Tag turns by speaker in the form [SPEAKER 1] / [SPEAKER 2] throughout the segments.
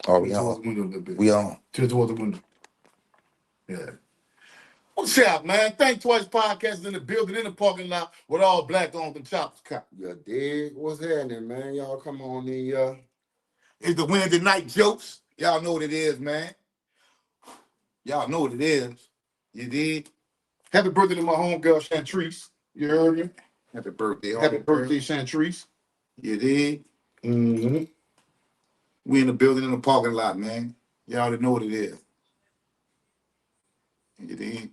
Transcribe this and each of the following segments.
[SPEAKER 1] Oh, we on.
[SPEAKER 2] Towards the window a little bit.
[SPEAKER 1] We on.
[SPEAKER 2] Turn towards the window. Yeah. What's up, man? Think Twice Podcast is in the building, in the parking lot with all black on the choppers.
[SPEAKER 3] You dig? What's happening, man? Y'all come on in, y'all.
[SPEAKER 2] It's the Wednesday night jokes. Y'all know what it is, man. Y'all know what it is. You dig? Happy birthday to my homegirl, Chantrice. You heard me?
[SPEAKER 3] Happy birthday.
[SPEAKER 2] Happy birthday, Chantrice. You dig?
[SPEAKER 3] Mm-hmm.
[SPEAKER 2] We in the building, in the parking lot, man. Y'all already know what it is. You dig?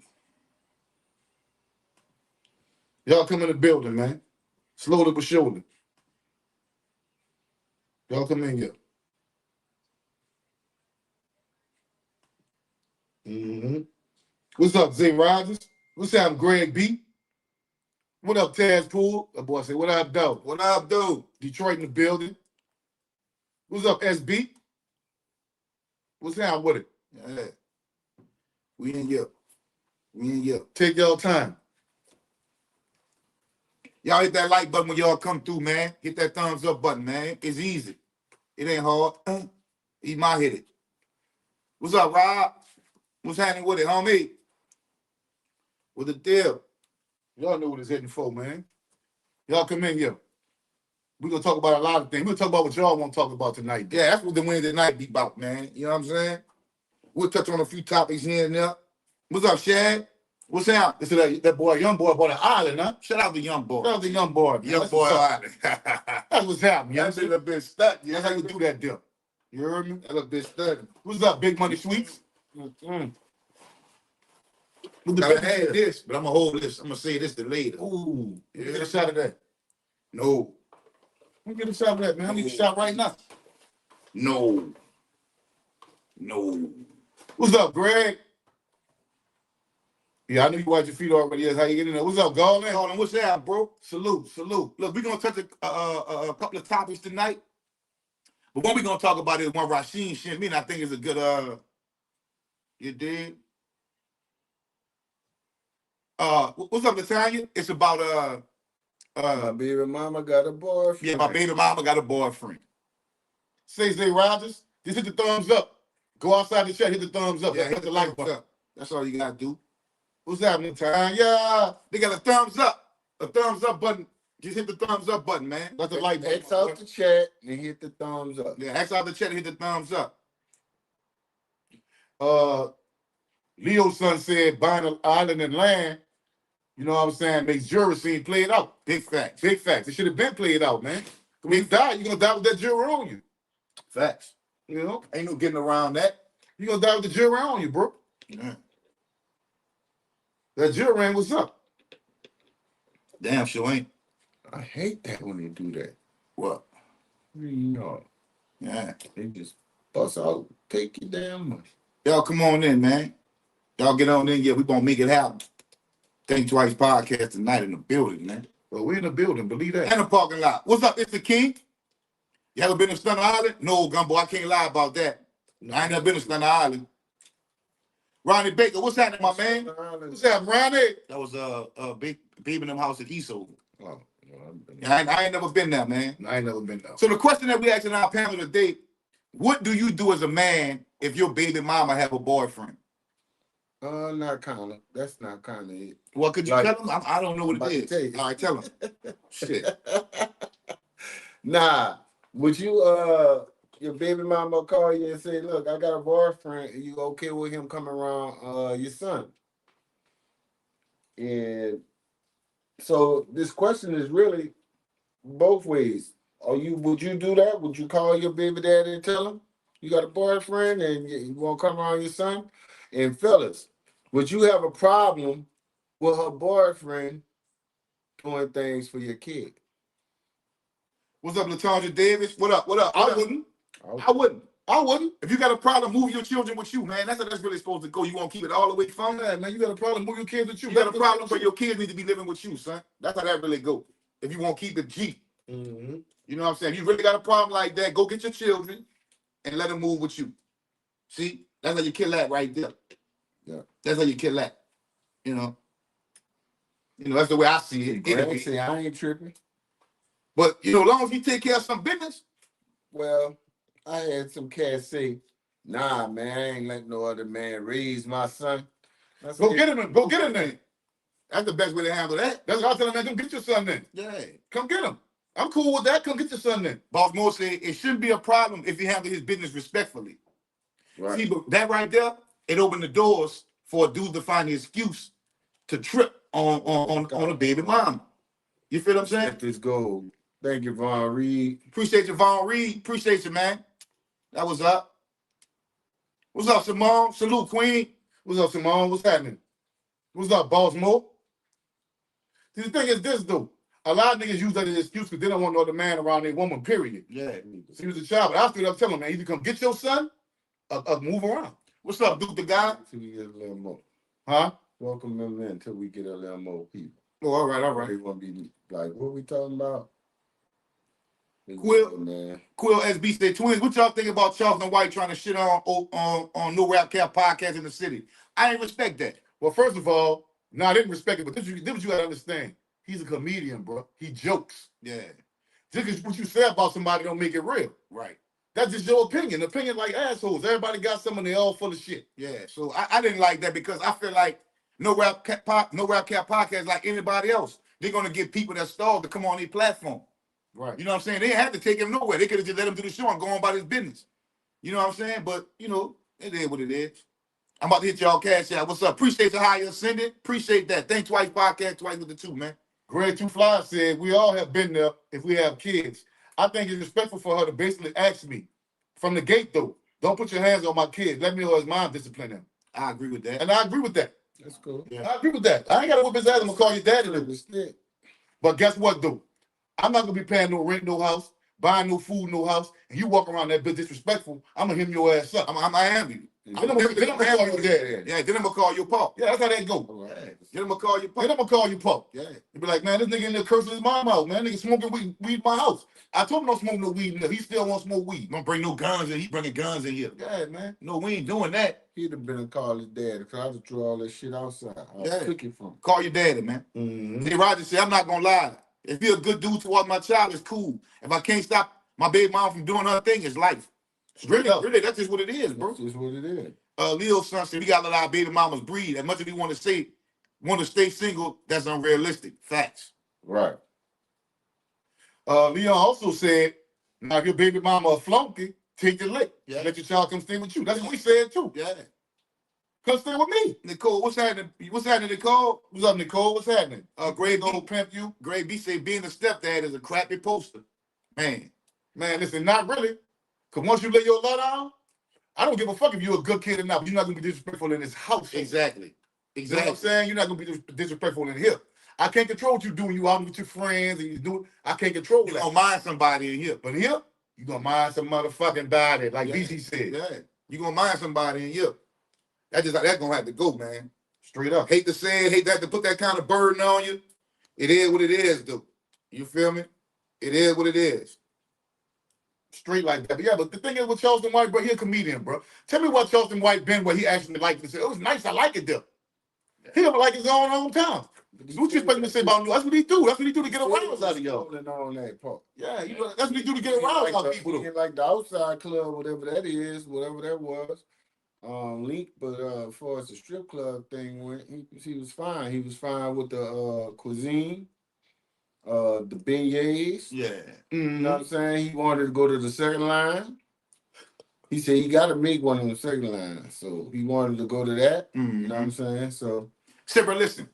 [SPEAKER 2] Y'all come in the building, man. Slowly but surely. Y'all come in here. Mm-hmm. What's up, Zay Rogers? What's up, Greg B? What up, Taz Poole? That boy say, what up, though? What up, dude? Detroit in the building. What's up, SB? What's down with it? Yeah. We in here. We in here. Take y'all time. Y'all hit that like button when y'all come through, man. Hit that thumbs up button, man. It's easy. It ain't hard. He might hit it. What's up, Rob? What's happening with it, homie? What the deal? Y'all know what it's hitting for, man. Y'all come in here. We're going to talk about a lot of things. We're going to talk about what y'all want to talk about tonight. Yeah, that's what the Wednesday night be about, man. You know what I'm saying? We'll touch on a few topics here and there. What's up, Shad? What's up? This is that boy, young boy, bought an island, huh? Shout out to young boy. Shout out to young boy. Man. Young boy island. That's what's happening. That's a little bit stuck. That's how you do that deal. You heard me? That little bit stuck. What's up, Big Money Sweets? Mm-hmm. With the I had this, but I'm going to hold this. I'm going to say this to later. Ooh. Yeah. Get a shot of that. No. Let me get a shot of that, man. I need a shot right now. No. No. What's up, Greg? Yeah, I knew you watched your feet already. Yes, how you getting there? What's up, Garland? Garland, what's that, bro? Salute. Look, we're going to touch a couple of topics tonight. But what we're going to talk about is one Rasheed sent me, and I think it's a good, you dig? What's up, Natalia? It's about,
[SPEAKER 3] my baby mama got a boyfriend.
[SPEAKER 2] Yeah, my baby mama got a boyfriend. Say Zay Rogers, just hit the thumbs up. Go outside the chat, hit the thumbs up. Yeah, hit the like button. That's all you got to do. What's happening, Tanya? They got a thumbs up. A thumbs up button. Just hit the thumbs up button, man. That's the like button.
[SPEAKER 3] X out the chat and hit the thumbs up.
[SPEAKER 2] Yeah, X out the chat and hit the thumbs up. Leo's son said buying an island and land, you know what I'm saying, makes jury scene played out. Big facts. Big facts. It should have been played out, man. When you die, you're going to die with that jury on you. Facts. You know, ain't no getting around that. You're going to die with the jury on you, bro. Yeah. That jury what's up? Damn, sure ain't.
[SPEAKER 3] I hate that when they do that.
[SPEAKER 2] What?
[SPEAKER 3] You know.
[SPEAKER 2] Yeah.
[SPEAKER 3] They just bust out, take your damn money.
[SPEAKER 2] Y'all come on in, man. Y'all get on in. Yeah, we going to make it happen. Think Twice Podcast tonight in the building, man. Well, we're in the building, believe that. And the parking lot. What's up, it's the King? You ever been to Stunner Island? No, Gumbo, I can't lie about that. I ain't never been to Stunner Island. Ronnie Baker, what's happening, my man? What's happening, Ronnie? That was baby in them house at Easover. Oh, I ain't never been there, man. I ain't never been there. So the question that we asking our panel today, what do you do as a man if your baby mama have a boyfriend?
[SPEAKER 3] Not kind of. That's not kind of it.
[SPEAKER 2] Well, could you tell him? I don't know what it is. All right, tell him. Shit.
[SPEAKER 3] Nah, would you your baby mama call you and say, "Look, I got a boyfriend. Are you okay with him coming around your son?" And so this question is really both ways. Would you do that? Would you call your baby daddy and tell him you got a boyfriend and you want to come around your son? And fellas, would you have a problem with her boyfriend doing things for your kid?
[SPEAKER 2] What's up, Latasha Davis? What up? I wouldn't. If you got a problem, move your children with you, man. That's how that's really supposed to go. You want to keep it all the way from that, man. You got a problem, move your kids with you. You got a problem, but your kids need to be living with you, son. That's how that really go. If you want to keep it G. Mm-hmm. You know what I'm saying? If you really got a problem like that, go get your children and let them move with you. See? That's how you kill that right there. Yeah. That's how you kill that. You know, that's the way I see it.
[SPEAKER 3] Anyway. Say I ain't tripping.
[SPEAKER 2] But, as long as you take care of some business.
[SPEAKER 3] Well, I had some cats say, nah, man, I ain't letting no other man raise my son. I
[SPEAKER 2] Go
[SPEAKER 3] said,
[SPEAKER 2] get him. Go get him then. That's the best way to handle that. That's what I tell him, man. Come get your son then. Yeah. Come get him. I'm cool with that. Come get your son then. Boss Mo said it shouldn't be a problem if he handle his business respectfully. Right. See, but that right there, it opened the doors for a dude to find an excuse to trip on a baby mama. You feel what I'm saying?
[SPEAKER 3] Let this go. Thank you, Von Reed.
[SPEAKER 2] Appreciate you, Von Reed. Appreciate you, man. That was up. What's up, Simone? Salute, Queen. What's up, Simone? What's happening? What's up, Boss Mo? See, the thing is this, though. A lot of niggas use that as an excuse because they don't want no other man around their woman, period. Yeah. So he was a child, but I stood up telling him, man, either come get your son or move around. What's up, Duke the guy?
[SPEAKER 3] Until we get a little more.
[SPEAKER 2] Huh?
[SPEAKER 3] Welcome them in until we get a little more people.
[SPEAKER 2] Oh, all right, all right.
[SPEAKER 3] They want to be like, what we talking about?
[SPEAKER 2] Quill,
[SPEAKER 3] man.
[SPEAKER 2] Quill SB said, twins, what y'all think about Charleston White trying to shit on No Rap Cap podcast in the city? I ain't respect that. Well, first of all, no, I didn't respect it, but this what you gotta understand. He's a comedian, bro. He jokes. Yeah. Just because what you say about somebody don't make it real. Right. That's just your opinion. Opinion like assholes. Everybody got something, they all full of shit. Yeah. So I didn't like that because I feel like No Rap Cap podcast like anybody else. They're gonna get people that stalled to come on their platform. Right. You know what I'm saying? They had to take him nowhere. They could have just let him do the show and go on about his business. You know what I'm saying? But, you know, it is what it is. I'm about to hit y'all cash out. What's up? Appreciate the higher ascendant. Appreciate that. Think Twice podcast, twice with the two, man. Greg Two Fly said, we all have been there if we have kids. I think it's respectful for her to basically ask me from the gate, though. Don't put your hands on my kids. Let me know his mom discipline him. I agree with that. And I agree with that.
[SPEAKER 3] That's cool.
[SPEAKER 2] Yeah. I agree with that. I ain't got to whip his ass. I'm going to call your daddy. But guess what, though? I'm not gonna be paying no rent, no house, buying no food, no house, and you walk around that bitch disrespectful. I'm gonna hem your ass up. I'm am you. Then I'm gonna call your dad. Yeah, then I'm gonna call your pop. Yeah, that's how that go. Right. Then I'm gonna call your pop. Then I'm gonna call your pop. Yeah. You be like, man, this nigga in there cursing his mom out, man. Nigga smoking weed in my house. I told him don't smoke no weed in there. He still won't smoke weed. Don't bring no guns in. He bringing guns in here. Yeah, man. No, we ain't doing that.
[SPEAKER 3] He'd have been a call his dad because I would throw all that shit outside. I took it from him.
[SPEAKER 2] Call your daddy, man. Mm-hmm. Roger said, I'm not gonna lie. If you're a good dude towards my child, it's cool. If I can't stop my baby mom from doing her thing, it's life. Really, that's just what it is, bro.
[SPEAKER 3] That's just what it is.
[SPEAKER 2] Leo's son said, we got to let our baby mamas breathe. As much as we want to stay single, that's unrealistic. Facts. Right. Leon also said, now if your baby mama a flunky, take the lick. Yeah. Let your child come stay with you. That's what we said too. Yeah. Come stay with me. Nicole, what's happening? What's happening, Nicole? What's up, Nicole? What's happening? Greg gonna pimp you. Greg B say being a stepdad is a crappy poster. Man, listen, not really. Because once you lay your lot down, I don't give a fuck if you're a good kid or not, but you're not gonna be disrespectful in this house. Exactly. You know what I'm saying? You're not gonna be disrespectful in here. I can't control what you do when you out with your friends and you do it. I can't control that. You're gonna mind somebody in here. But here, you're gonna mind some motherfucking body, like BC said. Yeah. You're gonna mind somebody in here. That's gonna have to go, man. Straight up. Hate to say it, hate to put that kind of burden on you. It is what it is, dude. You feel me? It is what it is. Straight like that. But yeah, but the thing is with Charleston White, bro, he a comedian, bro. Tell me what Charleston White been where he actually liked it. It was nice, I like it though. He don't like his own hometown. What you expect me to say about him? That's what he do. That's what he do to get around out of y'all.
[SPEAKER 3] On that part.
[SPEAKER 2] Yeah, you know, that's what he do to get around out of people.
[SPEAKER 3] He like the outside club, whatever that is, whatever that was. Link, but as far as the strip club thing went, he was fine. He was fine with the cuisine, the beignets. Yeah. Mm-hmm. You know what I'm saying? He wanted to go to the second line. He said he got to make one on the second line, so he wanted to go to that. Mm-hmm. You know what I'm saying? So, Sipper, listen.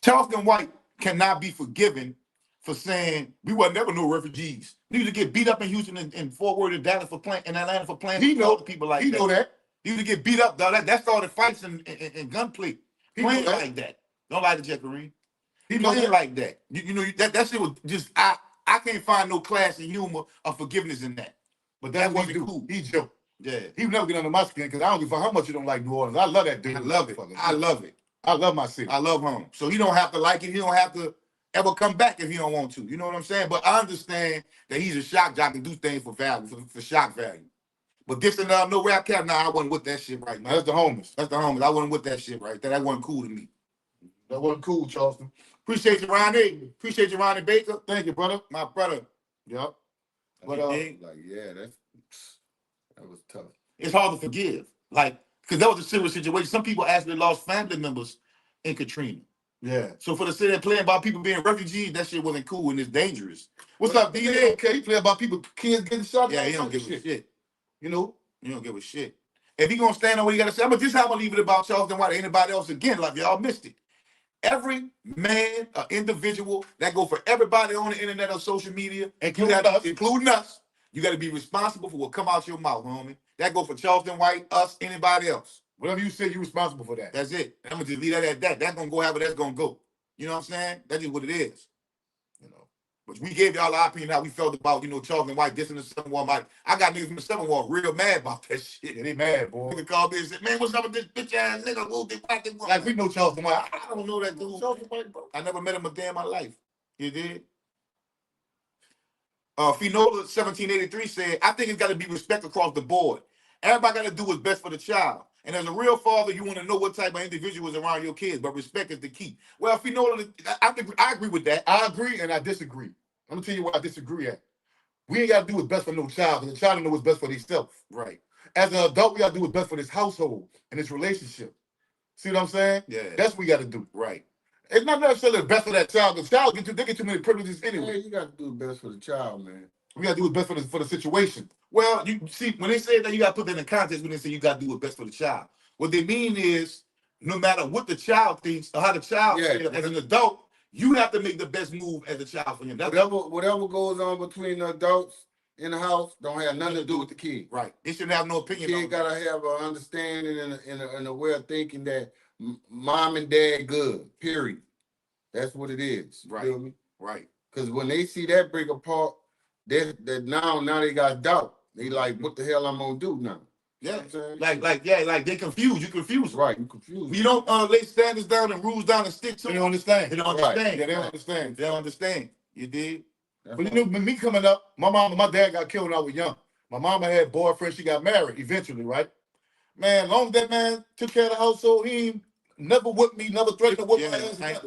[SPEAKER 3] Charleston White cannot be forgiven for saying we were never no refugees. We used to get beat up in Houston and Fort Worth and Dallas in Atlanta for playing. He know people like that. He know that. He used to get beat up, dog. That started fights and gunplay. He playing like that. Don't like the Jet Kareem. He playing like that. You know that shit was just I can't find no class and humor or forgiveness in that. But that's what he do. Cool. He joke. Yeah. He would never get under my skin because I don't give a fuck how much you don't like New Orleans. I love that dude. I love it. I love it. I love my city. I love home. So he don't have to like it. He don't have to ever come back if he don't want to. You know what I'm saying? But I understand that he's a shock jock and do things for value, for shock value. But this and no rap cap, I wasn't with that shit right now. That's the homies. I wasn't with that shit right there. That wasn't cool to me. That wasn't cool, Charleston. Appreciate you, Ronnie. Appreciate you, Ronnie Baker. Thank you, brother. My brother. Yep. But like, yeah, that's
[SPEAKER 2] it's hard to forgive. Like, because that was a serious situation. Some people actually lost family members in Katrina.
[SPEAKER 3] Yeah.
[SPEAKER 2] So for the city playing about people being refugees, that shit wasn't cool and it's dangerous. What's up, D-Day?
[SPEAKER 3] Okay, he play about people, kids getting shot.
[SPEAKER 2] Yeah, he don't give a shit. You know, he don't give a shit. If he gonna stand on what he gotta say, this is how I'm gonna leave it about Charleston White. Anybody else again? Like y'all missed it. Every man, individual, that go for everybody on the internet or social media, including us, you got to be responsible for what come out your mouth, homie. That go for Charleston White, us, anybody else.
[SPEAKER 3] Whatever you say, you're responsible for that.
[SPEAKER 2] That's it. I'm gonna just leave that at that. That's gonna go however that's gonna go. You know what I'm saying? That's just what it is. You know. But we gave y'all our opinion how we felt about, Charleston White dissing the 7-1. I got niggas from the 7-1 real mad about that shit.
[SPEAKER 3] Yeah, they mad, boy.
[SPEAKER 2] Nigga called me and said, man, what's up with this bitch ass nigga?
[SPEAKER 3] Like, we know Charleston White.
[SPEAKER 2] I don't know that dude. Charleston White, bro. I never met him a day in my life. You did? Finola 1783 said, I think it's got to be respect across the board. Everybody got to do what's best for the child. And as a real father, you want to know what type of individual is around your kids, but respect is the key. Well, Finola, I agree with that.
[SPEAKER 3] I agree and I disagree. I'm going to tell you where I disagree at. We ain't got to do what's best for no child, because the child don't know what's best for themselves.
[SPEAKER 2] Right.
[SPEAKER 3] As an adult, we got to do what's best for this household and this relationship. See what I'm saying?
[SPEAKER 2] Yeah.
[SPEAKER 3] That's what we got to do.
[SPEAKER 2] Right.
[SPEAKER 3] It's not necessarily the best for that child, because child they get too many privileges anyway.
[SPEAKER 1] Yeah, you got to do the best for the child, man.
[SPEAKER 3] We got to do what's best for the situation.
[SPEAKER 2] Well, you see, when they say that, you got to put that in context when they say you got to do what's best for the child. What they mean is, no matter what the child thinks or how the child feels, as an adult, you have to make the best move as a child for him.
[SPEAKER 1] Whatever goes on between the adults in the house don't have nothing to do with the kid.
[SPEAKER 2] Right. They shouldn't have no opinion.
[SPEAKER 1] The kid got to have an understanding and a way of thinking that mom and dad good, period. That's what it is.
[SPEAKER 2] Right.
[SPEAKER 1] Feel me?
[SPEAKER 2] Right.
[SPEAKER 1] Because when they see that break apart, now they got doubt. They like, what the hell I'm going to do now?
[SPEAKER 2] Yeah, like they confused. You confused,
[SPEAKER 1] right? You confused.
[SPEAKER 2] You don't lay standards down and rules down and stick to.
[SPEAKER 3] They don't understand.
[SPEAKER 2] They don't understand.
[SPEAKER 3] Right. Yeah, they don't understand.
[SPEAKER 2] They don't understand. You did.
[SPEAKER 3] But me coming up, my mom and my dad got killed when I was young. My mama had a boyfriend. She got married eventually, right? Man, long as that man took care of the household, he never whipped me, never threatened to whip my ass.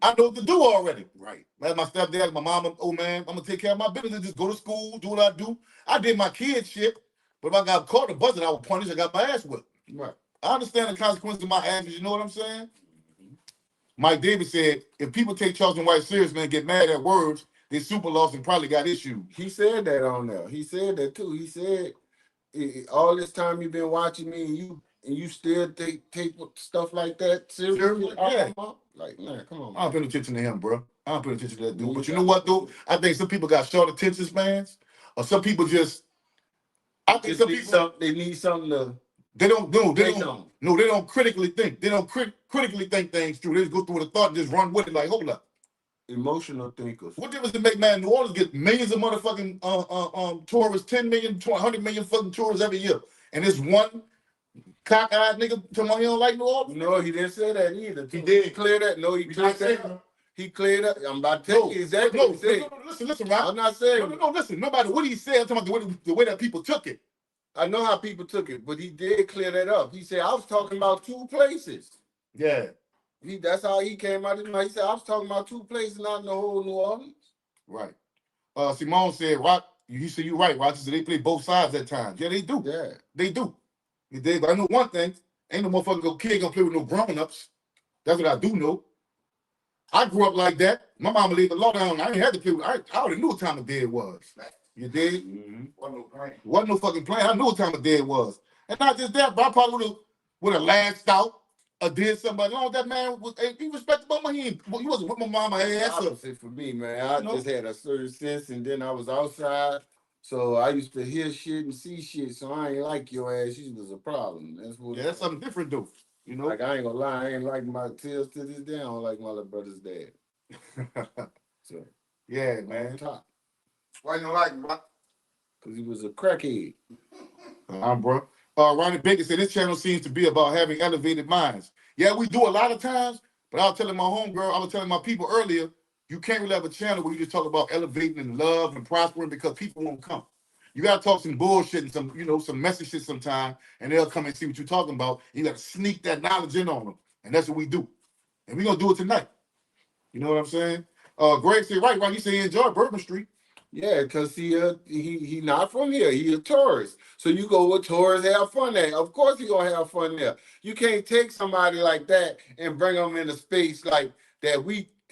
[SPEAKER 3] I know what to do already.
[SPEAKER 2] Right.
[SPEAKER 3] Like my stepdad, my mom, oh man, I'm gonna take care of my business. Just go to school, do what I do. I did my kid shit. But if I got caught in the buzzing, I was punished. I got my ass whipped.
[SPEAKER 1] Right.
[SPEAKER 3] I understand the consequences of my actions. You know what I'm saying? Mm-hmm. Mike Davis said, if people take Charleston White serious, man, get mad at words, they super lost and probably got issues.
[SPEAKER 1] He said that on there. He said that too. He said, all this time you've been watching me and you still take stuff like that seriously?
[SPEAKER 3] Yeah.
[SPEAKER 1] Like, man, come on.
[SPEAKER 3] I don't pay no attention to him, bro. I don't pay attention to that dude. But you know what, dude? I think some people got short attention spans, or some people just. I think some people
[SPEAKER 1] they need something to.
[SPEAKER 3] They don't critically think. They don't critically think things through. They just go through with a thought and just run with it. Like, hold up.
[SPEAKER 1] Emotional thinkers.
[SPEAKER 3] What difference does it make, man? New Orleans get millions of motherfucking tourists, 10 million, 100 million fucking tourists every year, and this one cockeyed nigga talking about he don't like New Orleans.
[SPEAKER 1] No, he didn't say that either.
[SPEAKER 3] He did
[SPEAKER 1] clear that. No, he cleared that. He cleared up. I'm about to tell you exactly what he said.
[SPEAKER 3] Listen, Rob.
[SPEAKER 1] I'm not saying.
[SPEAKER 3] No, listen. No matter what he said, I'm talking about the way that people took it.
[SPEAKER 1] I know how people took it, but he did clear that up. He said, I was talking about two places.
[SPEAKER 3] Yeah.
[SPEAKER 1] That's how he came out of it. He said, I was talking about two places, not in the whole New Orleans.
[SPEAKER 3] Right. Simone said, Rock, you said you're right, Rock. They play both sides at times. Yeah, they do.
[SPEAKER 1] Yeah.
[SPEAKER 3] They do. But I know one thing. Ain't no motherfucking kid gonna play with no grown-ups. That's what I do know. I grew up like that. My mama laid the law down. I ain't had to play with. I already knew what time of day it was. You dig?
[SPEAKER 1] Mm-hmm.
[SPEAKER 3] Wasn't no fucking plan. I knew what time of day it was. And not just that, but I probably would have lashed out or did something. As long as that man was, he respected mama. He wasn't with my mama ass.
[SPEAKER 1] Opposite for me, man. I just had a certain sense, and then I was outside. So I used to hear shit and see shit. So I ain't like your ass. You was a problem.
[SPEAKER 3] That's something different, though. You know?
[SPEAKER 1] Like, I ain't gonna lie. I ain't like my tears to this day. I don't like my little brother's dad. So,
[SPEAKER 3] yeah, man.
[SPEAKER 1] Top.
[SPEAKER 2] Why you don't like him, bro?
[SPEAKER 1] Because he was a crackhead.
[SPEAKER 3] Bro. Ronnie Baker said, this channel seems to be about having elevated minds. Yeah, we do a lot of times, but I was telling my homegirl, I was telling my people earlier, you can't really have a channel where you just talk about elevating and love and prospering because people won't come. You got to talk some bullshit and some messy shit sometime, and they'll come and see what you're talking about. You got to sneak that knowledge in on them, and that's what we do. And we're going to do it tonight. You know what I'm saying? Greg said, right, he said he enjoyed Bourbon Street. Yeah, because he not from here. He a tourist. So you go with tourists, have fun there. Of course he gonna have fun there. You can't take somebody like that and bring them in a space like that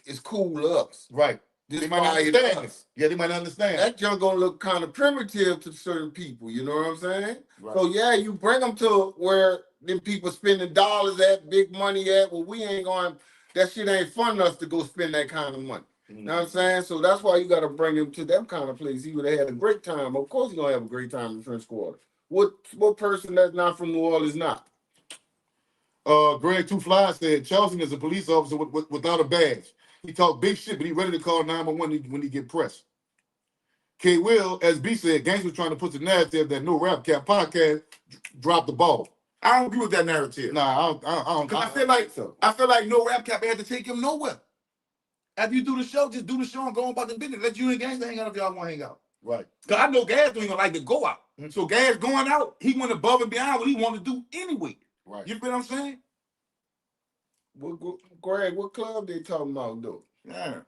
[SPEAKER 3] it's cool to us.
[SPEAKER 2] Right. They might not understand us. Yeah, they might understand.
[SPEAKER 3] That junk gonna look kind of primitive to certain people. You know what I'm saying?
[SPEAKER 2] Right.
[SPEAKER 3] So yeah, you bring them to where them people spending dollars at, big money at. Well, we ain't going. That shit ain't fun enough to go spend that kind of money. You know what I'm saying? So that's why you got to bring him to that kind of place. He would have had a great time. Of course, he's gonna have a great time in French Quarter. What person that's not from New Orleans not?
[SPEAKER 2] Greg Two Fly said Chelsea is a police officer without a badge. He talk big shit, but he ready to call 911 when he get pressed. K. Will, as B said, gangsters trying to put the narrative that No Rap Cap podcast dropped the ball. I don't agree with that narrative. Nah, I don't. Because I feel like No Rap Cap had to take him nowhere. After you do the show, just do the show and go on about the business. Let you and Gangsta hang out if y'all want to hang out. Right. Because I know Gas don't even like to go out. Mm-hmm. So Gas going out, he went above and beyond what he wanted to do anyway. Right. You feel what I'm saying?
[SPEAKER 3] Greg, what club they talking about though?
[SPEAKER 2] Yeah.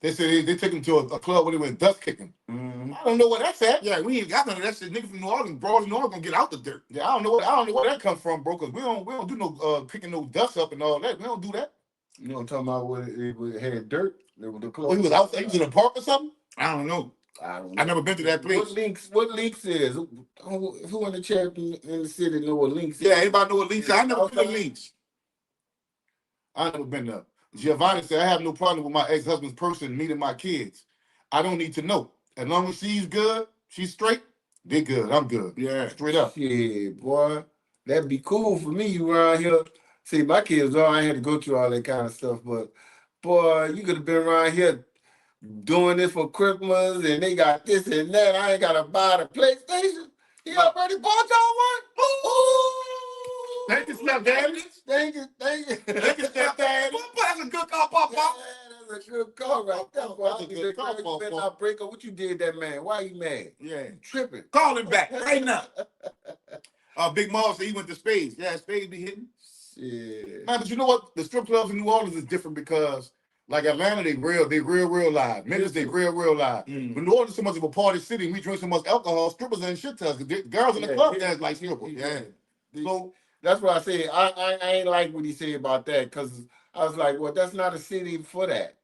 [SPEAKER 2] They said they took him to a club where they went dust kicking. Mm-hmm. I don't know where that's at. Yeah, we ain't got none of that shit. Nigga from New Orleans, bro, New Orleans gonna get out the dirt. Yeah, I don't know where that comes from, bro. Cause we don't do no picking no dust up and all that. We don't do that.
[SPEAKER 3] You know, talking about where it had dirt. There was the club.
[SPEAKER 2] Oh, he was outside. He was in a park or something. I don't know. I never been to that place.
[SPEAKER 3] What Links is? Who in the chat in the city know what Links is?
[SPEAKER 2] Yeah, anybody know what Links is? I never been to Links. I never been there. Giovanni said, I have no problem with my ex-husband's person meeting my kids. I don't need to know. As long as she's good, she's straight, they good. I'm good. Yeah. Straight up.
[SPEAKER 3] Yeah, boy. That'd be cool for me. You around here. See, my kids, I ain't had to go through all that kind of stuff, but boy, you could have been around here doing this for Christmas and they got this and that. I ain't gotta buy the PlayStation. He already bought y'all one? Ooh.
[SPEAKER 2] Thank you, stepdaddy.
[SPEAKER 3] Thank you.
[SPEAKER 2] Thank you, stepdaddy. That's a good call, Papa.
[SPEAKER 3] Yeah, that's a good call right there. That's a good call, Papa. You better not break up. What you did that man? Why you mad?
[SPEAKER 2] Yeah.
[SPEAKER 3] You tripping.
[SPEAKER 2] Call him back right now. Big Mall said he went to Spades. Yeah, Spades be hitting.
[SPEAKER 3] Yeah.
[SPEAKER 2] Man, but you know what? The strip clubs in New Orleans is different because like Atlanta, they real live. Memphis, they real live. Mm. But New Orleans is so much of a party city, and we drink so much alcohol, strippers ain't shit to us. Girls in the club dance like strippers. Yeah.
[SPEAKER 3] So that's what I said. I ain't like what he said about that because I was like, well, that's not a city for that.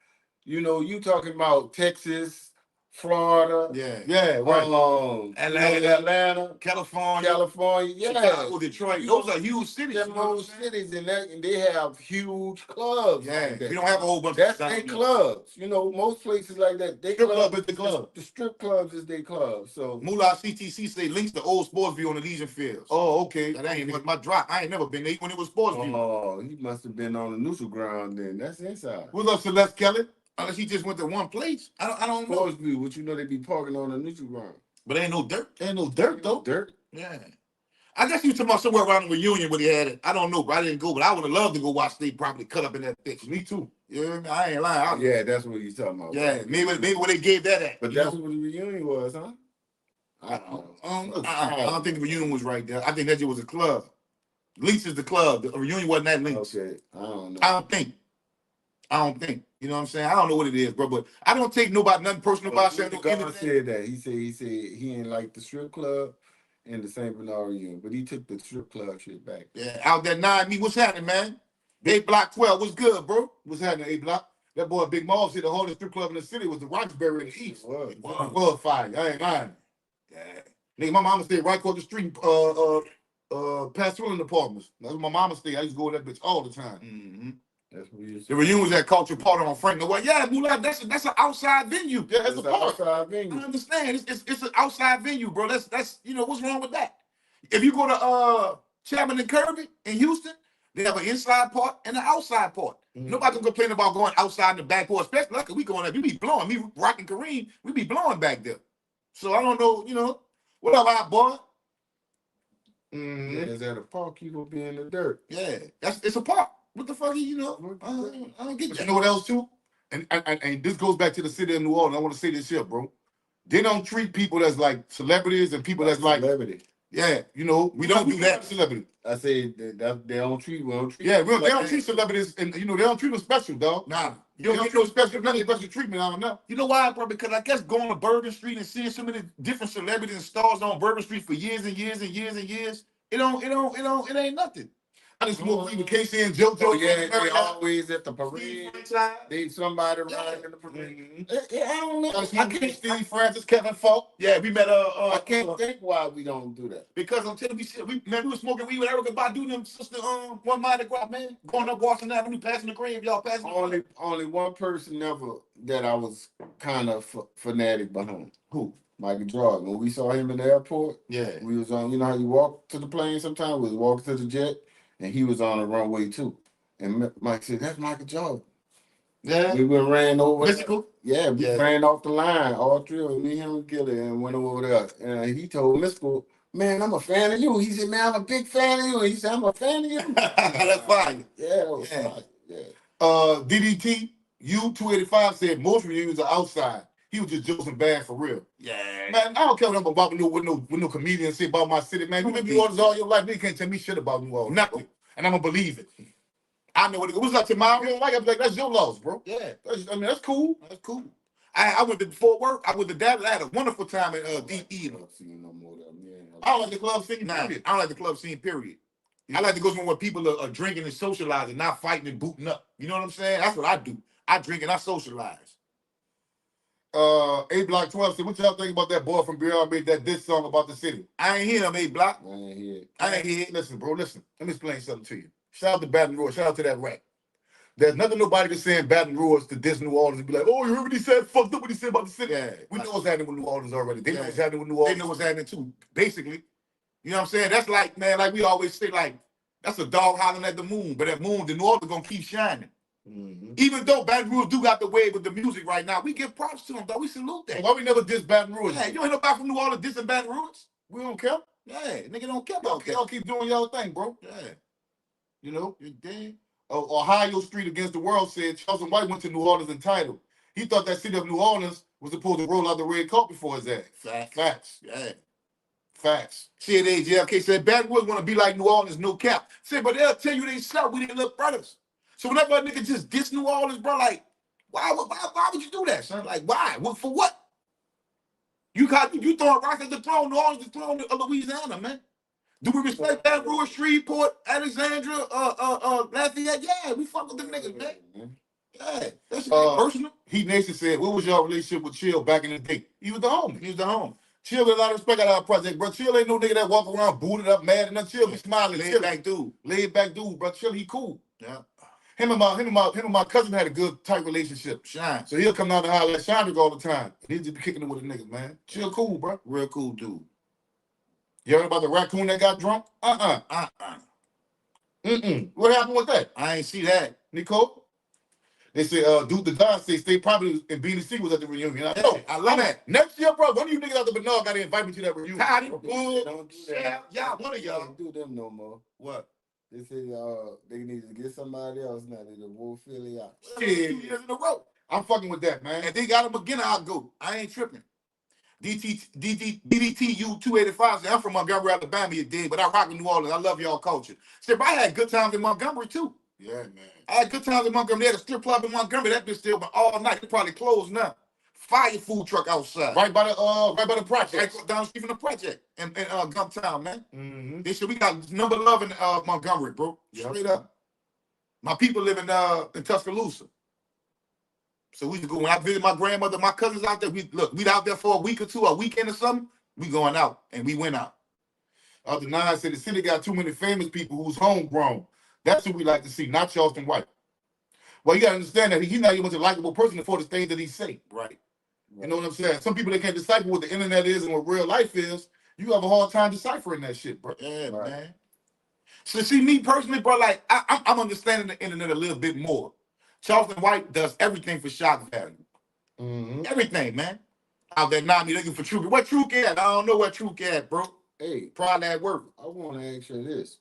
[SPEAKER 3] You know, you talking about Texas, Florida.
[SPEAKER 2] Yeah, right.
[SPEAKER 3] Atlanta, California, yeah.
[SPEAKER 2] Chicago, Detroit. Those are huge cities.
[SPEAKER 3] Those cities, and they have huge clubs.
[SPEAKER 2] Yeah,
[SPEAKER 3] like that.
[SPEAKER 2] We don't have a whole bunch
[SPEAKER 3] of their clubs. You know, most places like that. They
[SPEAKER 2] strip club is the club.
[SPEAKER 3] The strip clubs is their club. So
[SPEAKER 2] Moolah CTC say links to old sports view on the Legion Fields. Oh, okay. That ain't my drop. I ain't never been there when it was sports view.
[SPEAKER 3] Oh, he must have been on the neutral ground then. That's inside.
[SPEAKER 2] What's up, Celeste Kelly? Unless he just went to one place. I don't know.
[SPEAKER 3] Sports view, but you know they be parking on the neutral ground.
[SPEAKER 2] But ain't no dirt. Ain't no dirt though.
[SPEAKER 3] Dirt.
[SPEAKER 2] Yeah. I guess you talking about somewhere around the reunion when he had it. I don't know, but I didn't go. But I would have loved to go watch they probably cut up in that bitch. Me too. You know what I mean? I ain't lying.
[SPEAKER 3] Yeah, that's what he's talking about.
[SPEAKER 2] Yeah, maybe where they gave that at.
[SPEAKER 3] But that's what the reunion was, huh?
[SPEAKER 2] I don't think the reunion was right there. I think that it was a club. Links is the club. The reunion wasn't that Links.
[SPEAKER 3] Okay, I don't know.
[SPEAKER 2] I don't think. You know what I'm saying? I don't know what it is, bro. But I don't take nothing personal about saying no
[SPEAKER 3] anything. Said that. He said he ain't like the strip club and the St. Bernard reunion, but he took the strip club shit back.
[SPEAKER 2] Yeah, out that 9 what's happening, man? 8 Block 12, what's good, bro? What's happening, 8 Block? That boy Big Mall said the hardest strip club in the city was the Roxbury in the East. It was fire. I ain't lying. Yeah. Nigga, my mama stayed right across the street, past Swilling Apartments. That's where my mama stayed. I used to go to that bitch all the time. Mm-hmm. That's what the reunion was at Culture Park on Franklin. Well, yeah, Moolah, that's an outside venue. Yeah, that's a park. Outside venue. I understand. It's an outside venue, bro. That's what's wrong with that? If you go to Chapman and Kirby in Houston, they have an inside part and an outside part. Mm-hmm. Nobody can complain about going outside in the back part, especially like we going there. We be blowing. Me rocking Kareem, we be blowing back there. So I don't know, what up, our boy?
[SPEAKER 3] Mm-hmm. Yeah, is that a park? You gonna be in the dirt?
[SPEAKER 2] Yeah, it's a park. What the fuck, I don't get that. You know what else too? And this goes back to the city of New Orleans. I want to say this shit, bro. They don't treat people that's like celebrities and people that's like
[SPEAKER 3] celebrity.
[SPEAKER 2] Yeah, we don't do that. Celebrity.
[SPEAKER 3] I say that they don't treat.
[SPEAKER 2] Yeah, they don't treat celebrities, and they don't treat them special, dog. Nah, You don't get no special treatment on them. You know why, bro? Because I guess going to Bourbon Street and seeing so many different celebrities and stars on Bourbon Street for years and years and years and years, it ain't nothing. I just smoke weed with Casey and Joce.
[SPEAKER 3] Oh, yeah, they always at the parade. They somebody riding in the parade. I don't know.
[SPEAKER 2] I can't Steve Francis, Kevin Falk. Yeah, we met
[SPEAKER 3] I can't think why we don't do that.
[SPEAKER 2] because I'm telling you, we were smoking weed with Erica Badu, them sister, one minded grab, man. Going up Washington Avenue, passing the grave, y'all passing.
[SPEAKER 3] Only one person ever that I was kind of fanatic behind.
[SPEAKER 2] Who?
[SPEAKER 3] Michael Jordan. When we saw him in the airport,
[SPEAKER 2] Yeah.
[SPEAKER 3] we was on. You know how you walk to the plane sometimes? We was walking to the jet, and he was on the runway too. And Mike said, "That's Michael Jordan."
[SPEAKER 2] Yeah.
[SPEAKER 3] We went ran over.
[SPEAKER 2] Mystical?
[SPEAKER 3] Yeah, we ran off the line, all three of us, me, him, and Gilly, and went over there. And he told Mystical, "Man, I'm a fan of you." He said, "Man, I'm a big fan of you." And he said, "I'm a fan of you."
[SPEAKER 2] That's fine.
[SPEAKER 3] Yeah, that was fine. Yeah.
[SPEAKER 2] DDT U285 said most reviews are outside. He was just joking bad for real. Yeah. Man, I don't care what no comedian say about my city, man. You live in New Orleans all your life, they can't tell me shit about New Orleans. Nothing. And I'm gonna believe it. I know what it was up tomorrow. You don't like it, I'm like, that's your loss, bro. Yeah. That's cool. That's cool. I went to Fort Worth. I went to Dallas. I had a wonderful time at Deep Eden. I don't like the club scene, period. I don't like the club scene, period. I like to go somewhere where people are drinking and socializing, not fighting and booting up. You know what I'm saying? That's what I do. I drink and I socialize. A Block 12 said, what y'all think about that boy from BR made that diss song about the city? I ain't hear him, A Block. I ain't hear it. Listen, bro, listen. Let me explain something to you. Shout out to Baton Rouge. Shout out to that rap. There's nothing nobody can say in Baton Rouge to diss New Orleans and be like, oh, you heard what he said? Fucked up what he said about the city. Yeah, we know what's happening with New Orleans already. They know what's happening with New Orleans. They know what's happening too, basically. You know what I'm saying? That's like, man, like we always say, like, that's a dog hollering at the moon, but that moon, the New Orleans gonna keep shining. Mm-hmm. Even though Baton Rouge do got the wave with the music right now, we give props to them, though. We salute that. Why we never diss Baton Rouge? Yeah, you ain't nobody from New Orleans dissing Baton Rouge. We don't care. Yeah, nigga don't care about that. Y'all keep doing y'all thing, bro. Yeah. You know, you damn. Ohio Street Against the World said Charleston White went to New Orleans entitled. He thought that city of New Orleans was supposed to roll out the red carpet before his ass. Facts. Yeah. Facts. Shit, AJLK said Baton Rouge want to be like New Orleans, no cap. Said, but they'll tell you they suck. We didn't look brothers. So whenever a nigga just diss New Orleans, bro, like, why would you do that, son? Like, why? For what? You throwing rocks at the throne, New Orleans, the throne of Louisiana, man. Do we respect Baton Rouge, Shreveport, Alexandria, Lafayette? Yeah, we fuck with them niggas, man. Yeah, that's personal. Heat Nation said, what was your relationship with Chill back in the day? He was the homie. Chill with a lot of respect at our project, bro. Chill ain't no nigga that walk around booted up, mad, and Chill be smiling. Laid back dude, bro. Chill, he cool. Yeah. Him and my cousin had a good tight relationship. Shine. So he'll come down to holler at Shine all the time. He'll just be kicking it with a nigga, man. Chill cool, bro. Real cool dude. You heard about the raccoon that got drunk? What happened with that? I ain't see that. Nicole? They say, Dude the God say Stay Probably in BDC was at the reunion. I know. I love that. Next year, bro, one of you niggas out the Bernard got to invite me to that reunion. Don't do that. Y'all, one of y'all.
[SPEAKER 3] Don't do them no more.
[SPEAKER 2] What?
[SPEAKER 3] They say they need to get somebody else now. They the Wolf Philly out.
[SPEAKER 2] Shit. 2 years in a row. I'm fucking with that, man. And they got him again, I'll go. I ain't tripping. DDTU 285 said, I'm from Montgomery, Alabama, you dig, but I rock in New Orleans. I love y'all culture. Said, I had good times in Montgomery, too. Yeah, man. I had good times in Montgomery. They had a strip club in Montgomery. That bitch still went all night. It probably closed now. Fire food truck outside. Right by the project. Right down the street from the project. In Gumptown, man. Mm-hmm. They said, we got number love in Montgomery, bro. Yep. Straight up. My people live in Tuscaloosa. So we just go, when I visit my grandmother, my cousins out there, we out there for a week or two, a weekend or something, we going out, and we went out. Other nine said the city got too many famous people who's homegrown. That's what we like to see, not Charleston White. Well, you got to understand that he's not even a likable person for the things that he say. Right. You know what I'm saying? Some people, they can't decipher what the internet is and what real life is. You have a hard time deciphering that shit, bro. Yeah, right. Man. So see, me personally, bro, like, I'm understanding the internet a little bit more. Charleston White does everything for shock value. Mm-hmm. Everything, man. Out there now, me looking for True. What True at? I don't know what True at, bro. Hey, probably at work.
[SPEAKER 3] I want to ask you this.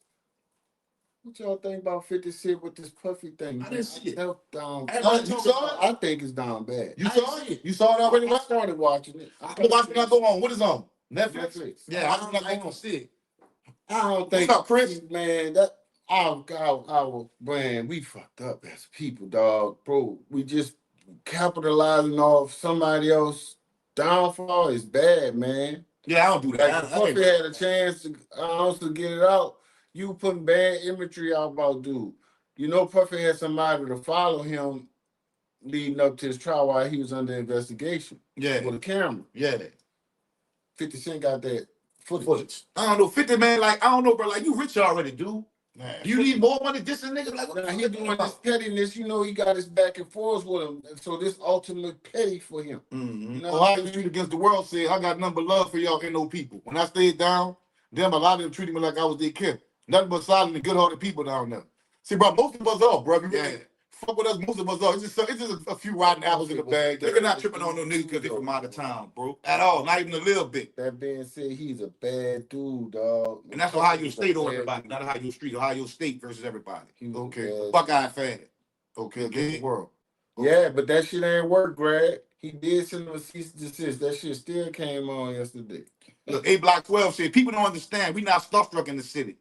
[SPEAKER 3] What y'all think about 50 Cent with this puffy thing?
[SPEAKER 2] I didn't see it.
[SPEAKER 3] Down.
[SPEAKER 2] You saw it?
[SPEAKER 3] I think it's down bad.
[SPEAKER 2] You saw it? You saw it already?
[SPEAKER 3] I started watching it.
[SPEAKER 2] I'm watching it go on. What is on?
[SPEAKER 3] Netflix.
[SPEAKER 2] Yeah, I'm not going to see it.
[SPEAKER 3] I don't think. What's up, Chris? Man, that Man, we fucked up as people, dog, bro. We just capitalizing off somebody else's downfall is bad, man.
[SPEAKER 2] Yeah, I don't do
[SPEAKER 3] Like
[SPEAKER 2] that.
[SPEAKER 3] if Puffy had a chance to also get it out, you putting bad imagery out about dude. You know, Puffy had somebody to follow him leading up to his trial while he was under investigation.
[SPEAKER 2] Yeah.
[SPEAKER 3] With a camera.
[SPEAKER 2] Yeah.
[SPEAKER 3] 50 Cent got that
[SPEAKER 2] footage. I don't know, 50 man, like, I don't know, bro. Like, you rich already, dude. Man, you need more money this and nigga. Like, what
[SPEAKER 3] now he doing this pettiness, you know, he got his back and forth with him. So this ultimate petty for him.
[SPEAKER 2] Mm-hmm. You know, Ohio Street Against the World said, I got nothing but love for y'all NO people. When I stayed down, them, a lot of them treated me like I was their kid. Nothing but solid and good-hearted people down there. See, bro, most of us are, bro. You really fuck with us, most of us are. It's just a few rotten apples in the bag. They're not tripping on no niggas because they from out of town, bro. At all, not even a little bit.
[SPEAKER 3] That being said, he's a bad dude, dog.
[SPEAKER 2] And that's Ohio State on everybody, not Ohio Street. Ohio State versus everybody. Okay, Buckeye fan. Okay, against the world. Okay.
[SPEAKER 3] Yeah, but that shit ain't work, Greg. He did send him a cease and desist. That shit still came on yesterday.
[SPEAKER 2] Look, A Block 12 said, people don't understand. We not starstruck in the city.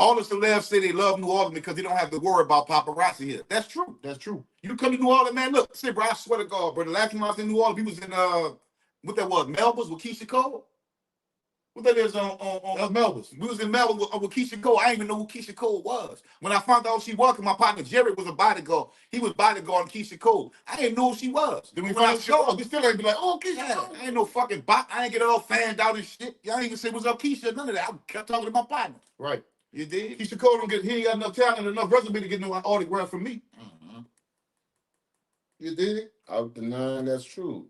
[SPEAKER 2] All the celebs say they love New Orleans because they don't have to worry about paparazzi here. That's true. That's true. You come to New Orleans, man, look, say, bro, I swear to God, bro, the last time I was in New Orleans, we was in, what that was, Melba's with Keisha Cole? What that is on Melba's? We was in Melba's with Keisha Cole. I didn't even know who Keisha Cole was. When I found out she was, my partner Jerry was a bodyguard. He was bodyguarding Keisha Cole. I didn't know who she was. Then we found out she was. We still ain't be like, oh, Keisha Cole. I ain't no fucking bot. I ain't get all fanned out and shit. Y'all ain't even say what's up, Keisha, none of that. I kept talking to my partner. Right. You did? Keisha Cole don't get, he ain't got enough talent, enough resume to get no autograph from me. Mm-hmm. You did?
[SPEAKER 3] Out the nine, that's true.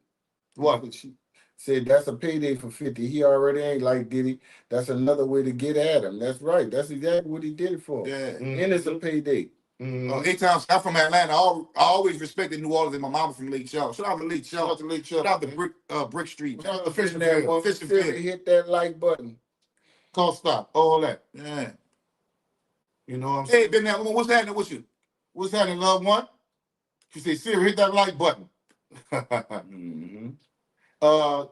[SPEAKER 2] What?
[SPEAKER 3] But she said that's a payday for 50. He already ain't like Diddy. That's another way to get at him. That's right. That's exactly what he did it for.
[SPEAKER 2] Yeah.
[SPEAKER 3] Mm-hmm. And it's a payday.
[SPEAKER 2] Mm-hmm. 8 times. I'm from Atlanta. I always respected New Orleans and my mama from Lake Charles. Shout out to Lake Charles. Shout out to Lake Charles. Shout out to Brick Street. Shout out to Fishing Field. Fishing Field.
[SPEAKER 3] Hit that like button.
[SPEAKER 2] Call stop. All that. Yeah. You know what I'm saying? Hey, been there. What's happening with you? What's happening, loved one? She said, Siri, hit that like button. Mm-hmm. 2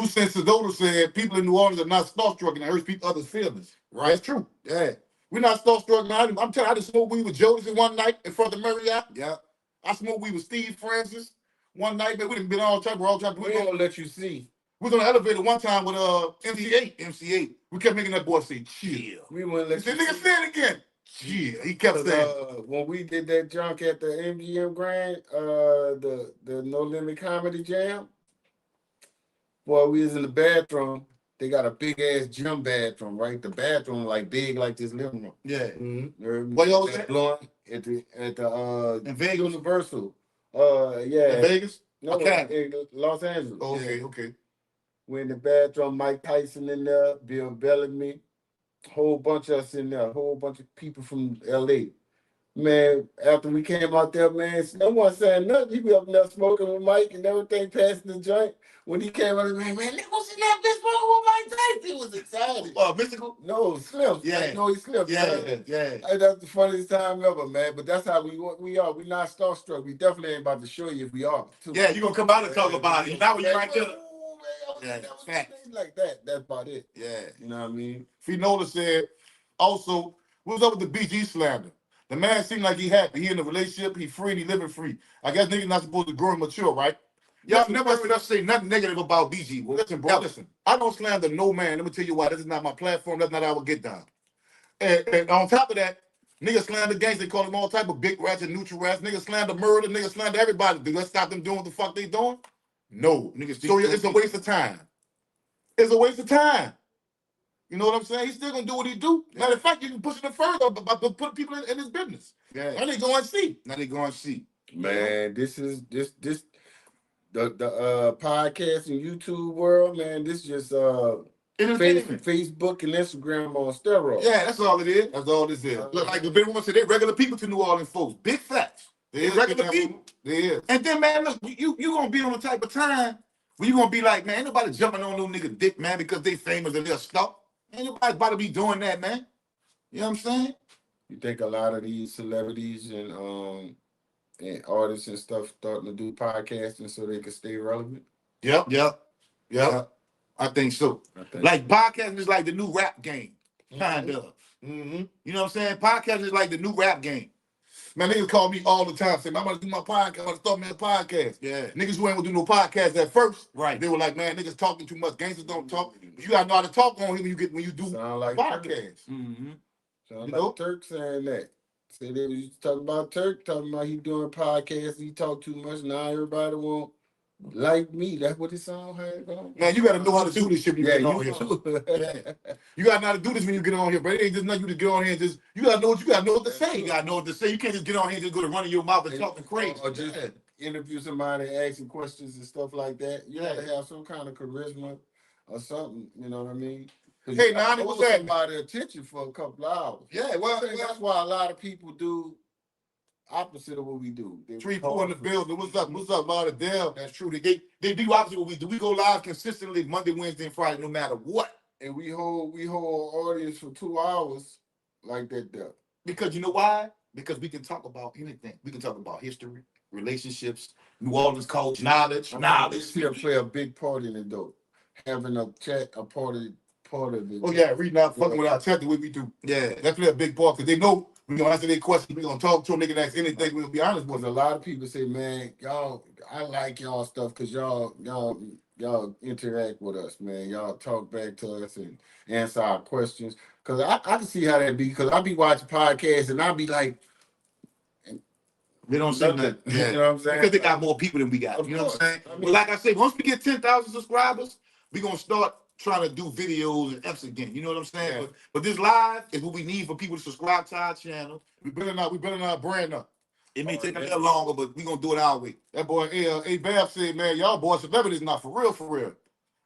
[SPEAKER 2] Cents Sedona said, people in New Orleans are not starstruck and it hurts people others' feelings. Right? That's true. Yeah. We're not starstruck. I'm telling you, I just smoked weed with Joce one night in front of the Marriott. Yeah. I smoked weed with Steve Francis one night, but we didn't been all type. We're all type.
[SPEAKER 3] We don't let you see.
[SPEAKER 2] We was on the elevator one time with MC8. MC8. We kept making that boy say, chill.
[SPEAKER 3] We wouldn't let you see.
[SPEAKER 2] Nigga say it again. Yeah, he kept saying.
[SPEAKER 3] When we did that junk at the MGM Grand, the No Limit Comedy Jam, boy, we was in the bathroom. They got a big ass gym bathroom, right? The bathroom like big like this living room. Yeah. Mm-hmm. What y'all was blowing at the
[SPEAKER 2] in Vegas?
[SPEAKER 3] Universal. Yeah.
[SPEAKER 2] In Vegas?
[SPEAKER 3] No, in Los Angeles.
[SPEAKER 2] Oh, okay, yeah. Okay.
[SPEAKER 3] We in the bathroom, Mike Tyson in there, Bill Bellamy. Whole bunch of us in there, a whole bunch of people from LA. Man, after we came out there, man, no one saying nothing. He be up there smoking with Mike and everything, passing the joint. When he came out, man, they was in that bitch smoking with Mike Tyson. He was excited. Mystical? No, Slim.
[SPEAKER 2] Yeah.
[SPEAKER 3] No, he Slim. Yeah. That's the funniest time ever, man. But that's how we are. We not starstruck. We definitely ain't about to show you if we are. Too. Yeah, you gonna come out and talk about it. Now when you right there. Like that. That's about it. Yeah. You know what I mean?
[SPEAKER 2] Finola said, also, what's up with the BG slander? The man seemed like he happy. He in a relationship, he free, and he living free. I guess niggas not supposed to grow and mature, right? Y'all never heard us say nothing negative about BG. Well, listen, bro, listen. I don't slander no man. Let me tell you why. This is not my platform. That's not our get down. And on top of that, niggas slander gangs. They call them all type of big rats and neutral rats. Niggas slander murder. Niggas slander everybody. Do that stop them doing what the fuck they doing? No. Niggas. So it's a waste of time. It's a waste of time. You know what I'm saying? He's still gonna do what he do. Yeah. Matter of fact, you can push it further by putting people in his business. Yeah. And they go and see. Now they go and see.
[SPEAKER 3] Man, this the podcast and YouTube world, man. This just Facebook and Instagram on steroids.
[SPEAKER 2] Yeah, that's all it is. That's all this is. Like the big one said, they regular people to New Orleans folks. Big facts. They regular people. They is. And then, man, look, you gonna be on the type of time where you gonna be like, man, ain't nobody jumping on no nigga dick, man, because they famous and they're stuck. Ain't nobody about to be doing that, man. You know what I'm saying?
[SPEAKER 3] You think a lot of these celebrities and artists and stuff starting to do podcasting so they can stay relevant?
[SPEAKER 2] Yep. I think so. Like podcasting is like the new rap game. Kind of.
[SPEAKER 1] Mm-hmm.
[SPEAKER 2] You know what I'm saying? Podcast is like the new rap game.
[SPEAKER 4] Man, niggas call me all the time, say, man, I'm gonna do my podcast, I'm gonna start me a podcast.
[SPEAKER 2] Yeah.
[SPEAKER 4] Niggas who ain't gonna do no podcast at first,
[SPEAKER 2] Right.
[SPEAKER 4] they were like, man, niggas talking too much, gangsters don't talk. But you gotta know how to talk on here when you do
[SPEAKER 1] Sound like
[SPEAKER 4] podcast.
[SPEAKER 2] Mm-hmm.
[SPEAKER 1] Sound
[SPEAKER 4] You
[SPEAKER 1] like
[SPEAKER 4] know?
[SPEAKER 1] Turk saying that. Say they was talking about Turk, talking about he doing podcasts, he talk too much, now everybody won't like me. That's what it sound like.
[SPEAKER 4] Man, you gotta know how to do this shit when you
[SPEAKER 1] Yeah,
[SPEAKER 4] get on
[SPEAKER 1] you
[SPEAKER 4] here.
[SPEAKER 1] do.
[SPEAKER 4] Yeah. You gotta know how to do this when you get on here, but it ain't just nothing you just get on here and just, you gotta know what to say.
[SPEAKER 2] You gotta know what to say. You can't just get on here and just go to running your mouth and talking crazy.
[SPEAKER 1] Or just interview somebody, asking questions and stuff like that. You gotta have some kind of charisma or something, you know what I mean?
[SPEAKER 4] Hey, Nani, what's that?
[SPEAKER 1] Somebody attention for a couple of hours.
[SPEAKER 4] Yeah, well,
[SPEAKER 1] That's why a lot of people do opposite of what we do. They
[SPEAKER 4] 3-4 in the building. What's up? What's up, Lauderdale?
[SPEAKER 2] That's true. They do opposite what we do. We go live consistently Monday, Wednesday, and Friday, no matter what.
[SPEAKER 1] And we hold audience for 2 hours like that there.
[SPEAKER 2] Because you know why? Because we can talk about anything. We can talk about history, relationships, New Orleans culture, knowledge.
[SPEAKER 1] This here play a big part in it though. Having a chat, a part of it.
[SPEAKER 4] Oh yeah, reading out, fucking with our chat the way we do.
[SPEAKER 2] Yeah.
[SPEAKER 4] That's play a big part because they know we're gonna answer their questions. We're gonna talk to them. They can ask anything. We're gonna be honest with
[SPEAKER 1] Because
[SPEAKER 4] them.
[SPEAKER 1] a lot of people say, man, y'all, I like y'all stuff because y'all interact with us, man. Y'all talk back to us and answer our questions. Because I can see how that be. Because I be watching podcasts and I be like,
[SPEAKER 2] They don't say nothing. Yeah.
[SPEAKER 1] You know what I'm saying?
[SPEAKER 2] Because they got more people than we got.
[SPEAKER 1] Of
[SPEAKER 2] You know what I'm saying?
[SPEAKER 1] course. I mean-
[SPEAKER 2] But like I said, once we get 10,000 subscribers, we're going to start trying to do videos and F's again. You know what I'm saying?
[SPEAKER 1] Yeah.
[SPEAKER 2] But this live is what we need for people to subscribe to our channel.
[SPEAKER 4] We better not brand up.
[SPEAKER 2] It may take a little longer, but we're going to do it our way.
[SPEAKER 4] That boy A Bab said, man, y'all boys celebrities not for real, for real.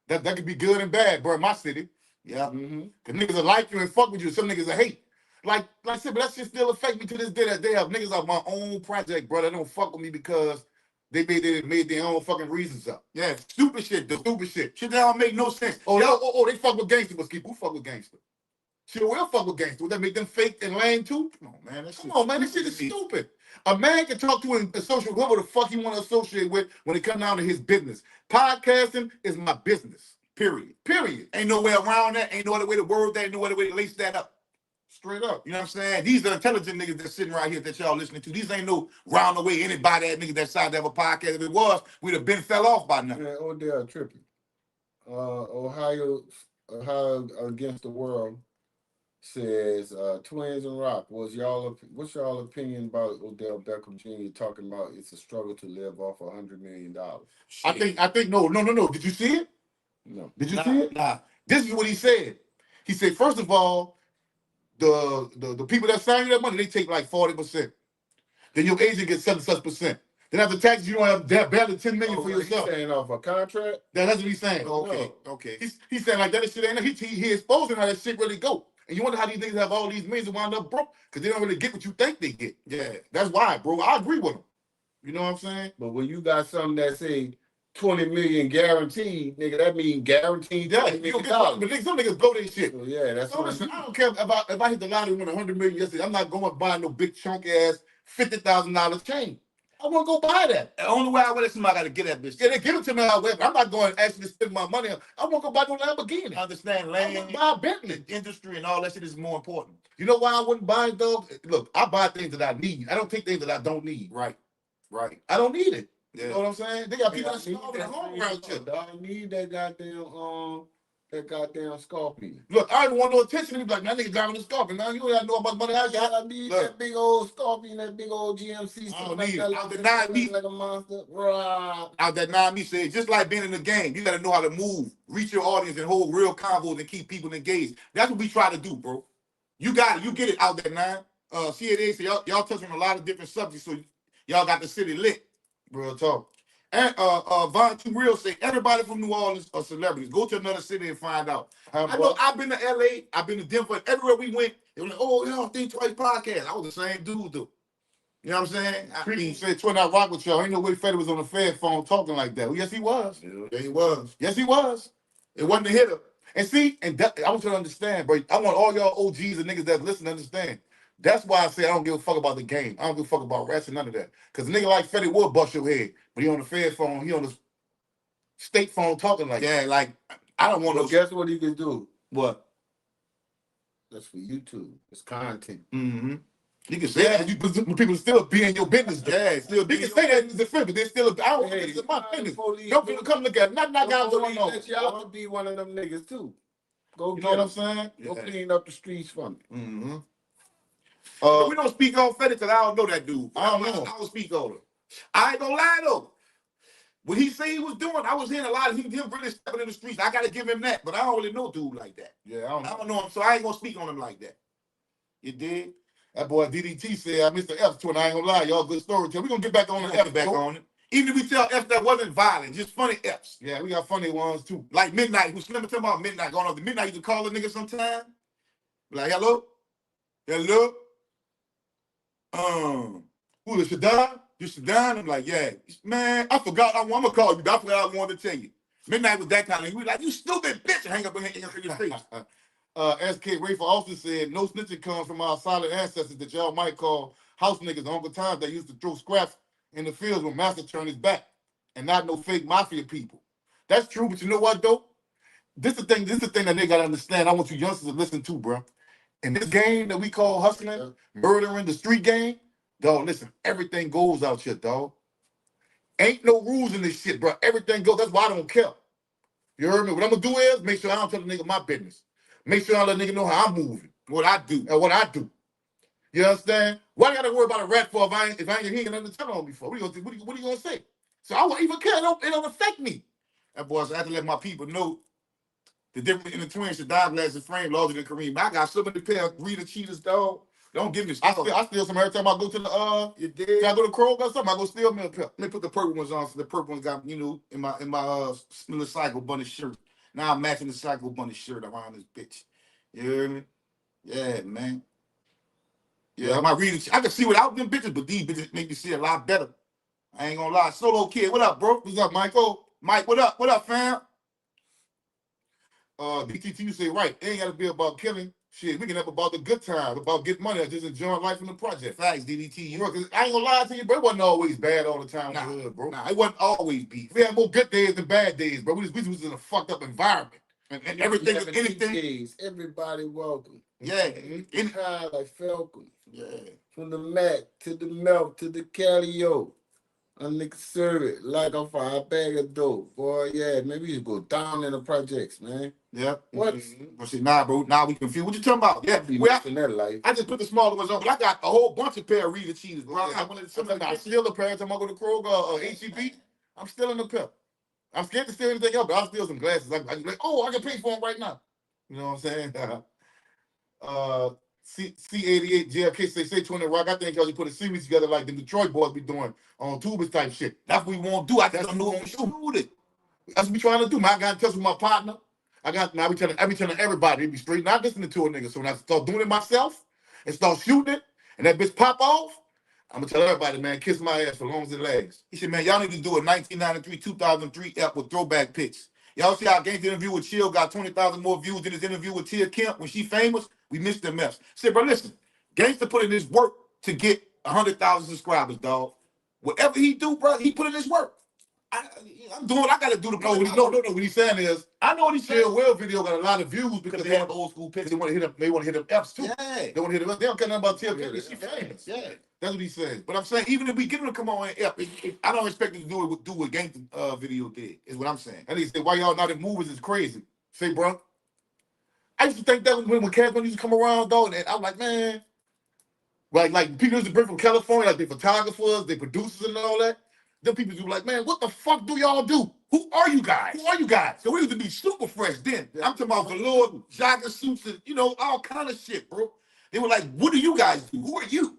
[SPEAKER 4] That could be good and bad, bro, in my city.
[SPEAKER 2] Yeah.
[SPEAKER 1] Mm-hmm.
[SPEAKER 4] Cause niggas will like you and fuck with you. Some niggas will hate. Like I said, but that shit still affect me to this day. That they have niggas on my own project, bro. That don't fuck with me because they made their own fucking reasons up.
[SPEAKER 2] Yeah. Stupid shit, dude.
[SPEAKER 4] Stupid shit.
[SPEAKER 2] Shit that don't make no sense.
[SPEAKER 4] Oh, they fuck with gangster. But who fuck with gangster? Shit, we'll fuck with gangster. Would that make them fake and lame too?
[SPEAKER 2] Come on, man.
[SPEAKER 4] Come on, man. This shit is stupid. A man can talk to and associate whoever the fuck he want to associate with when it comes down to his business. Podcasting is my business.
[SPEAKER 2] Period.
[SPEAKER 4] Period.
[SPEAKER 2] Ain't no way around that. Ain't no other way to word that. Ain't no other way to lace that up.
[SPEAKER 4] Straight up.
[SPEAKER 2] You know what I'm saying? These are intelligent niggas that's sitting right here that y'all listening to. These ain't no round the way anybody that nigga that decided to have a podcast. If it was, we'd have been fell off by now.
[SPEAKER 1] Yeah, Odell tripping. Ohio Against the World says Twins and Rock. What's y'all opinion about Odell Beckham Jr. talking about it's a struggle to live off $100 million?
[SPEAKER 4] I think no. Did you see it?
[SPEAKER 1] No.
[SPEAKER 4] Did you see it?
[SPEAKER 2] Nah.
[SPEAKER 4] This is what he said. He said, first of all, the people that sign you that money, they take like 40%. Then your agent gets 7%. Then after taxes, you don't have barely 10 million for yourself.
[SPEAKER 1] He's saying off a contract?
[SPEAKER 4] That's what he's saying.
[SPEAKER 2] Okay.
[SPEAKER 4] He's saying like that shit ain't. He exposing how that shit really go. And you wonder how these niggas have all these millions and wind up broke because they don't really get what you think they get.
[SPEAKER 2] Yeah.
[SPEAKER 4] That's why, bro. I agree with him. You know what I'm saying?
[SPEAKER 1] But when you got something that say 20 million guaranteed, nigga, that means guaranteed
[SPEAKER 4] Yeah,
[SPEAKER 1] $20
[SPEAKER 4] you don't
[SPEAKER 1] million.
[SPEAKER 4] get, but some niggas blow their shit.
[SPEAKER 1] So yeah, that's
[SPEAKER 4] So
[SPEAKER 1] what
[SPEAKER 4] listen, I don't care if I hit the lottery and win 100 million yesterday. I'm not going to buy no big chunky ass $50,000 chain. I want to go buy that.
[SPEAKER 2] The only way I would let somebody got to get that bitch.
[SPEAKER 4] Yeah, they give it to me however. I'm not going to actually spend my money on. I want to go buy no Lamborghini.
[SPEAKER 2] I understand
[SPEAKER 4] I
[SPEAKER 2] land,
[SPEAKER 4] want to buy a Bentley.
[SPEAKER 2] industry, and all that shit is more important.
[SPEAKER 4] You know why I wouldn't buy it though? Look, I buy things that I need. I don't take things that I don't need.
[SPEAKER 2] Right.
[SPEAKER 4] I don't need it.
[SPEAKER 2] Yeah.
[SPEAKER 4] You know what I'm saying? They got people
[SPEAKER 1] I
[SPEAKER 4] that
[SPEAKER 1] need
[SPEAKER 4] starving at home around here.
[SPEAKER 1] I need that goddamn Scorpion.
[SPEAKER 4] Look, I don't want no attention. They be like, man, that nigga driving a Scorpion. Man, you don't know how much money I got.
[SPEAKER 1] I need
[SPEAKER 4] Look.
[SPEAKER 1] that big old Scorpion, that big old GMC.
[SPEAKER 4] I don't
[SPEAKER 1] like
[SPEAKER 4] need
[SPEAKER 1] that,
[SPEAKER 4] it. Out the
[SPEAKER 1] like
[SPEAKER 4] 90s.
[SPEAKER 1] like a monster. Right.
[SPEAKER 2] Out that 9 me said, just like being in the game, you got to know how to move, reach your audience, and hold real convos and keep people engaged. That's what we try to do, bro. You got it. You get it out that 9. CNA, so y'all touch on a lot of different subjects, so y'all got the city lit.
[SPEAKER 4] Real talk.
[SPEAKER 2] And Von Too Real say everybody from New Orleans are celebrities. Go to another city and find out. I know I've been to LA, I've been to Denver, everywhere we went, they were like, oh, you know, Think Twice podcast. I was the same dude, though. You know what I'm saying?
[SPEAKER 4] Creed said, "Twin, I rock with y'all." Ain't no way Fetty was on the Fed phone talking like that. Well, yes, he was.
[SPEAKER 2] Yeah, he was.
[SPEAKER 4] Yes, he was.
[SPEAKER 2] It wasn't a hitter.
[SPEAKER 4] And see, and that, I want you to understand, bro. I want all y'all OGs and niggas that listen to understand. That's why I say I don't give a fuck about the game. I don't give a fuck about wrestling, none of that. Because a nigga like Fetty will bust your head, but he on the Fed phone, he on the state phone talking like that.
[SPEAKER 2] Yeah, like, I don't want
[SPEAKER 1] Well,
[SPEAKER 2] to.
[SPEAKER 1] guess what he can do?
[SPEAKER 2] What?
[SPEAKER 3] That's for YouTube. It's content.
[SPEAKER 4] Mm-hmm. You can say that, but people still be in your business.
[SPEAKER 2] Yeah, still
[SPEAKER 4] You
[SPEAKER 2] be
[SPEAKER 4] can say that in defense, but they still. I don't think it's my business. Don't people come look at nothing I got going on.
[SPEAKER 3] Let y'all to be one of them niggas too. Go
[SPEAKER 4] You
[SPEAKER 3] get
[SPEAKER 4] know what I'm
[SPEAKER 3] 'em.
[SPEAKER 4] saying?
[SPEAKER 3] Go clean up the streets for me.
[SPEAKER 4] Mm-hmm.
[SPEAKER 2] we don't speak on Fetty because I don't know that dude. I don't speak on him. I ain't gonna lie though. What he say he was doing, I was hearing a lot of him really stepping in the streets. I gotta give him that, but I don't really know dude like that.
[SPEAKER 4] Yeah,
[SPEAKER 2] I don't know him, so I ain't gonna speak on him like that. You dig?
[SPEAKER 4] That boy DDT said, Mr. F to it. I ain't gonna lie, y'all good storyteller. We gonna get back on the F
[SPEAKER 2] back on it. Even if we tell F that wasn't violent, just funny Fs.
[SPEAKER 4] Yeah, we got funny ones too.
[SPEAKER 2] Like Midnight, who's never talking about Midnight going off the Midnight, you can call a nigga sometime. Like, hello? Hello? Who is Shadan? You Shadan? I'm like, yeah. Man, I forgot. I'm gonna call you. That's what I wanted to tell you. Midnight was that kind of. He was like, you stupid bitch. Hang up in your face.
[SPEAKER 4] SK Rafer also said, no snitching comes from our solid ancestors that y'all might call house niggas. Uncle Tom that used to throw scraps in the fields when master turned his back, and not no fake mafia people. That's true, but you know what though? This is the thing that they gotta understand. I want you youngsters to listen to, bro. In this game that we call hustling, murdering, the street game, dog, listen, everything goes out here, dog. Ain't no rules in this shit, bro. Everything goes. That's why I don't care. You heard me? What I'm gonna do is make sure I don't tell the nigga my business. Make sure I let the nigga know how I'm moving, what I do, and what I do. You understand? Why I gotta worry about a rat for if I ain't hearing nothing to tell on me for? What are you gonna say? So I won't even care. It don't affect me. That boy, so I have to let my people know the difference in the twins, the dive glass and frame larger than Kareem. I got so many pair of Rita cheaters, dog. Don't give me I steal some every time I go to the
[SPEAKER 2] You did.
[SPEAKER 4] I go to Kroger or something, I go steal me a pair. Let me put the purple ones on, so the purple ones got, in my little cycle bunny shirt. Now I'm matching the cycle bunny shirt around this bitch. You hear me? Yeah, man. Yeah, my Rita, I can see without them bitches, but these bitches make me see a lot better. I ain't gonna lie. Solo Kid, what up, bro? What's up, Michael? Mike, what up? What up, fam? DTT, you say right. It ain't gotta be about killing. Shit, we can have about the good times, about getting money, just enjoying life in the project.
[SPEAKER 2] Facts, DDT.
[SPEAKER 4] You know, cause I ain't gonna lie to you, bro. It wasn't always bad all the time.
[SPEAKER 2] Nah,
[SPEAKER 4] Hood, bro.
[SPEAKER 2] Nah, it wasn't always beef.
[SPEAKER 4] We had more good days than bad days, bro. We was in a fucked up environment. And everything was anything.
[SPEAKER 3] Days, everybody welcome.
[SPEAKER 2] Yeah.
[SPEAKER 3] In high like Falcon.
[SPEAKER 2] Yeah.
[SPEAKER 3] From the Mac to the Milk to the Calio. A nigga serve it like a 5 bag of dope. Boy, yeah, maybe you go down in the projects, man.
[SPEAKER 2] Yeah.
[SPEAKER 3] What?
[SPEAKER 2] But see, nah, bro, now we confused. What you talking about? Yeah,
[SPEAKER 3] in that life.
[SPEAKER 2] I just put the smaller ones on, but I got a whole bunch of pair of Rita cheetahs, bro.
[SPEAKER 4] I steal a pair time I go to Kroger or HEB. I'm stealing a pair. I'm scared to steal anything else, but I'll steal some glasses. I can like, I can pay for them right now. You know what I'm saying? C88 JFK say 20 Rock. I think y'all should put a series together like the Detroit boys be doing on tubers type shit.
[SPEAKER 2] That's what we won't do. I just don't know what we shoot it.
[SPEAKER 4] That's what we trying to do, man. I got in touch with my partner. I be telling everybody to be straight, not listening to a nigga. So when I start doing it myself and start shooting it, and that bitch pop off, I'm gonna tell everybody, man, kiss my ass for as long as it lasts.
[SPEAKER 2] He said, man, y'all need to do a 1993, 2003 ep with throwback pics. Y'all see how Game's interview with Chill got 20,000 more views than his interview with Tia Kemp when she famous? We missed the mess. Said, bro, listen, Gangsta put in his work to get 100,000 subscribers, dog. Whatever he do, bro, he put in his work. I'm doing what I got to do to
[SPEAKER 4] No. What he's saying is, I know what he's saying. Will video got a lot of views because they have old school pictures. They want to hit them. They want to hit them Fs too.
[SPEAKER 2] Yeah.
[SPEAKER 4] They want to hit them. They don't care nothing about Tia Kemp. She famous.
[SPEAKER 2] Yeah.
[SPEAKER 4] That's what he says. But I'm saying, even if we get him to come on and F, I don't expect him to do what Gangsta video did. Is what I'm saying. And he said, why y'all not in movies is crazy. Say, bro. I used to think that when cats used to come around, though, and I'm like, man, like people used to bring from California, like they photographers, they producers and all that. Them people be like, man, what the fuck do y'all do? Who are you guys? So we used to be super fresh then. I'm talking about velour, jogger suits, and all kind of shit, bro. They were like, what do you guys do? Who are you?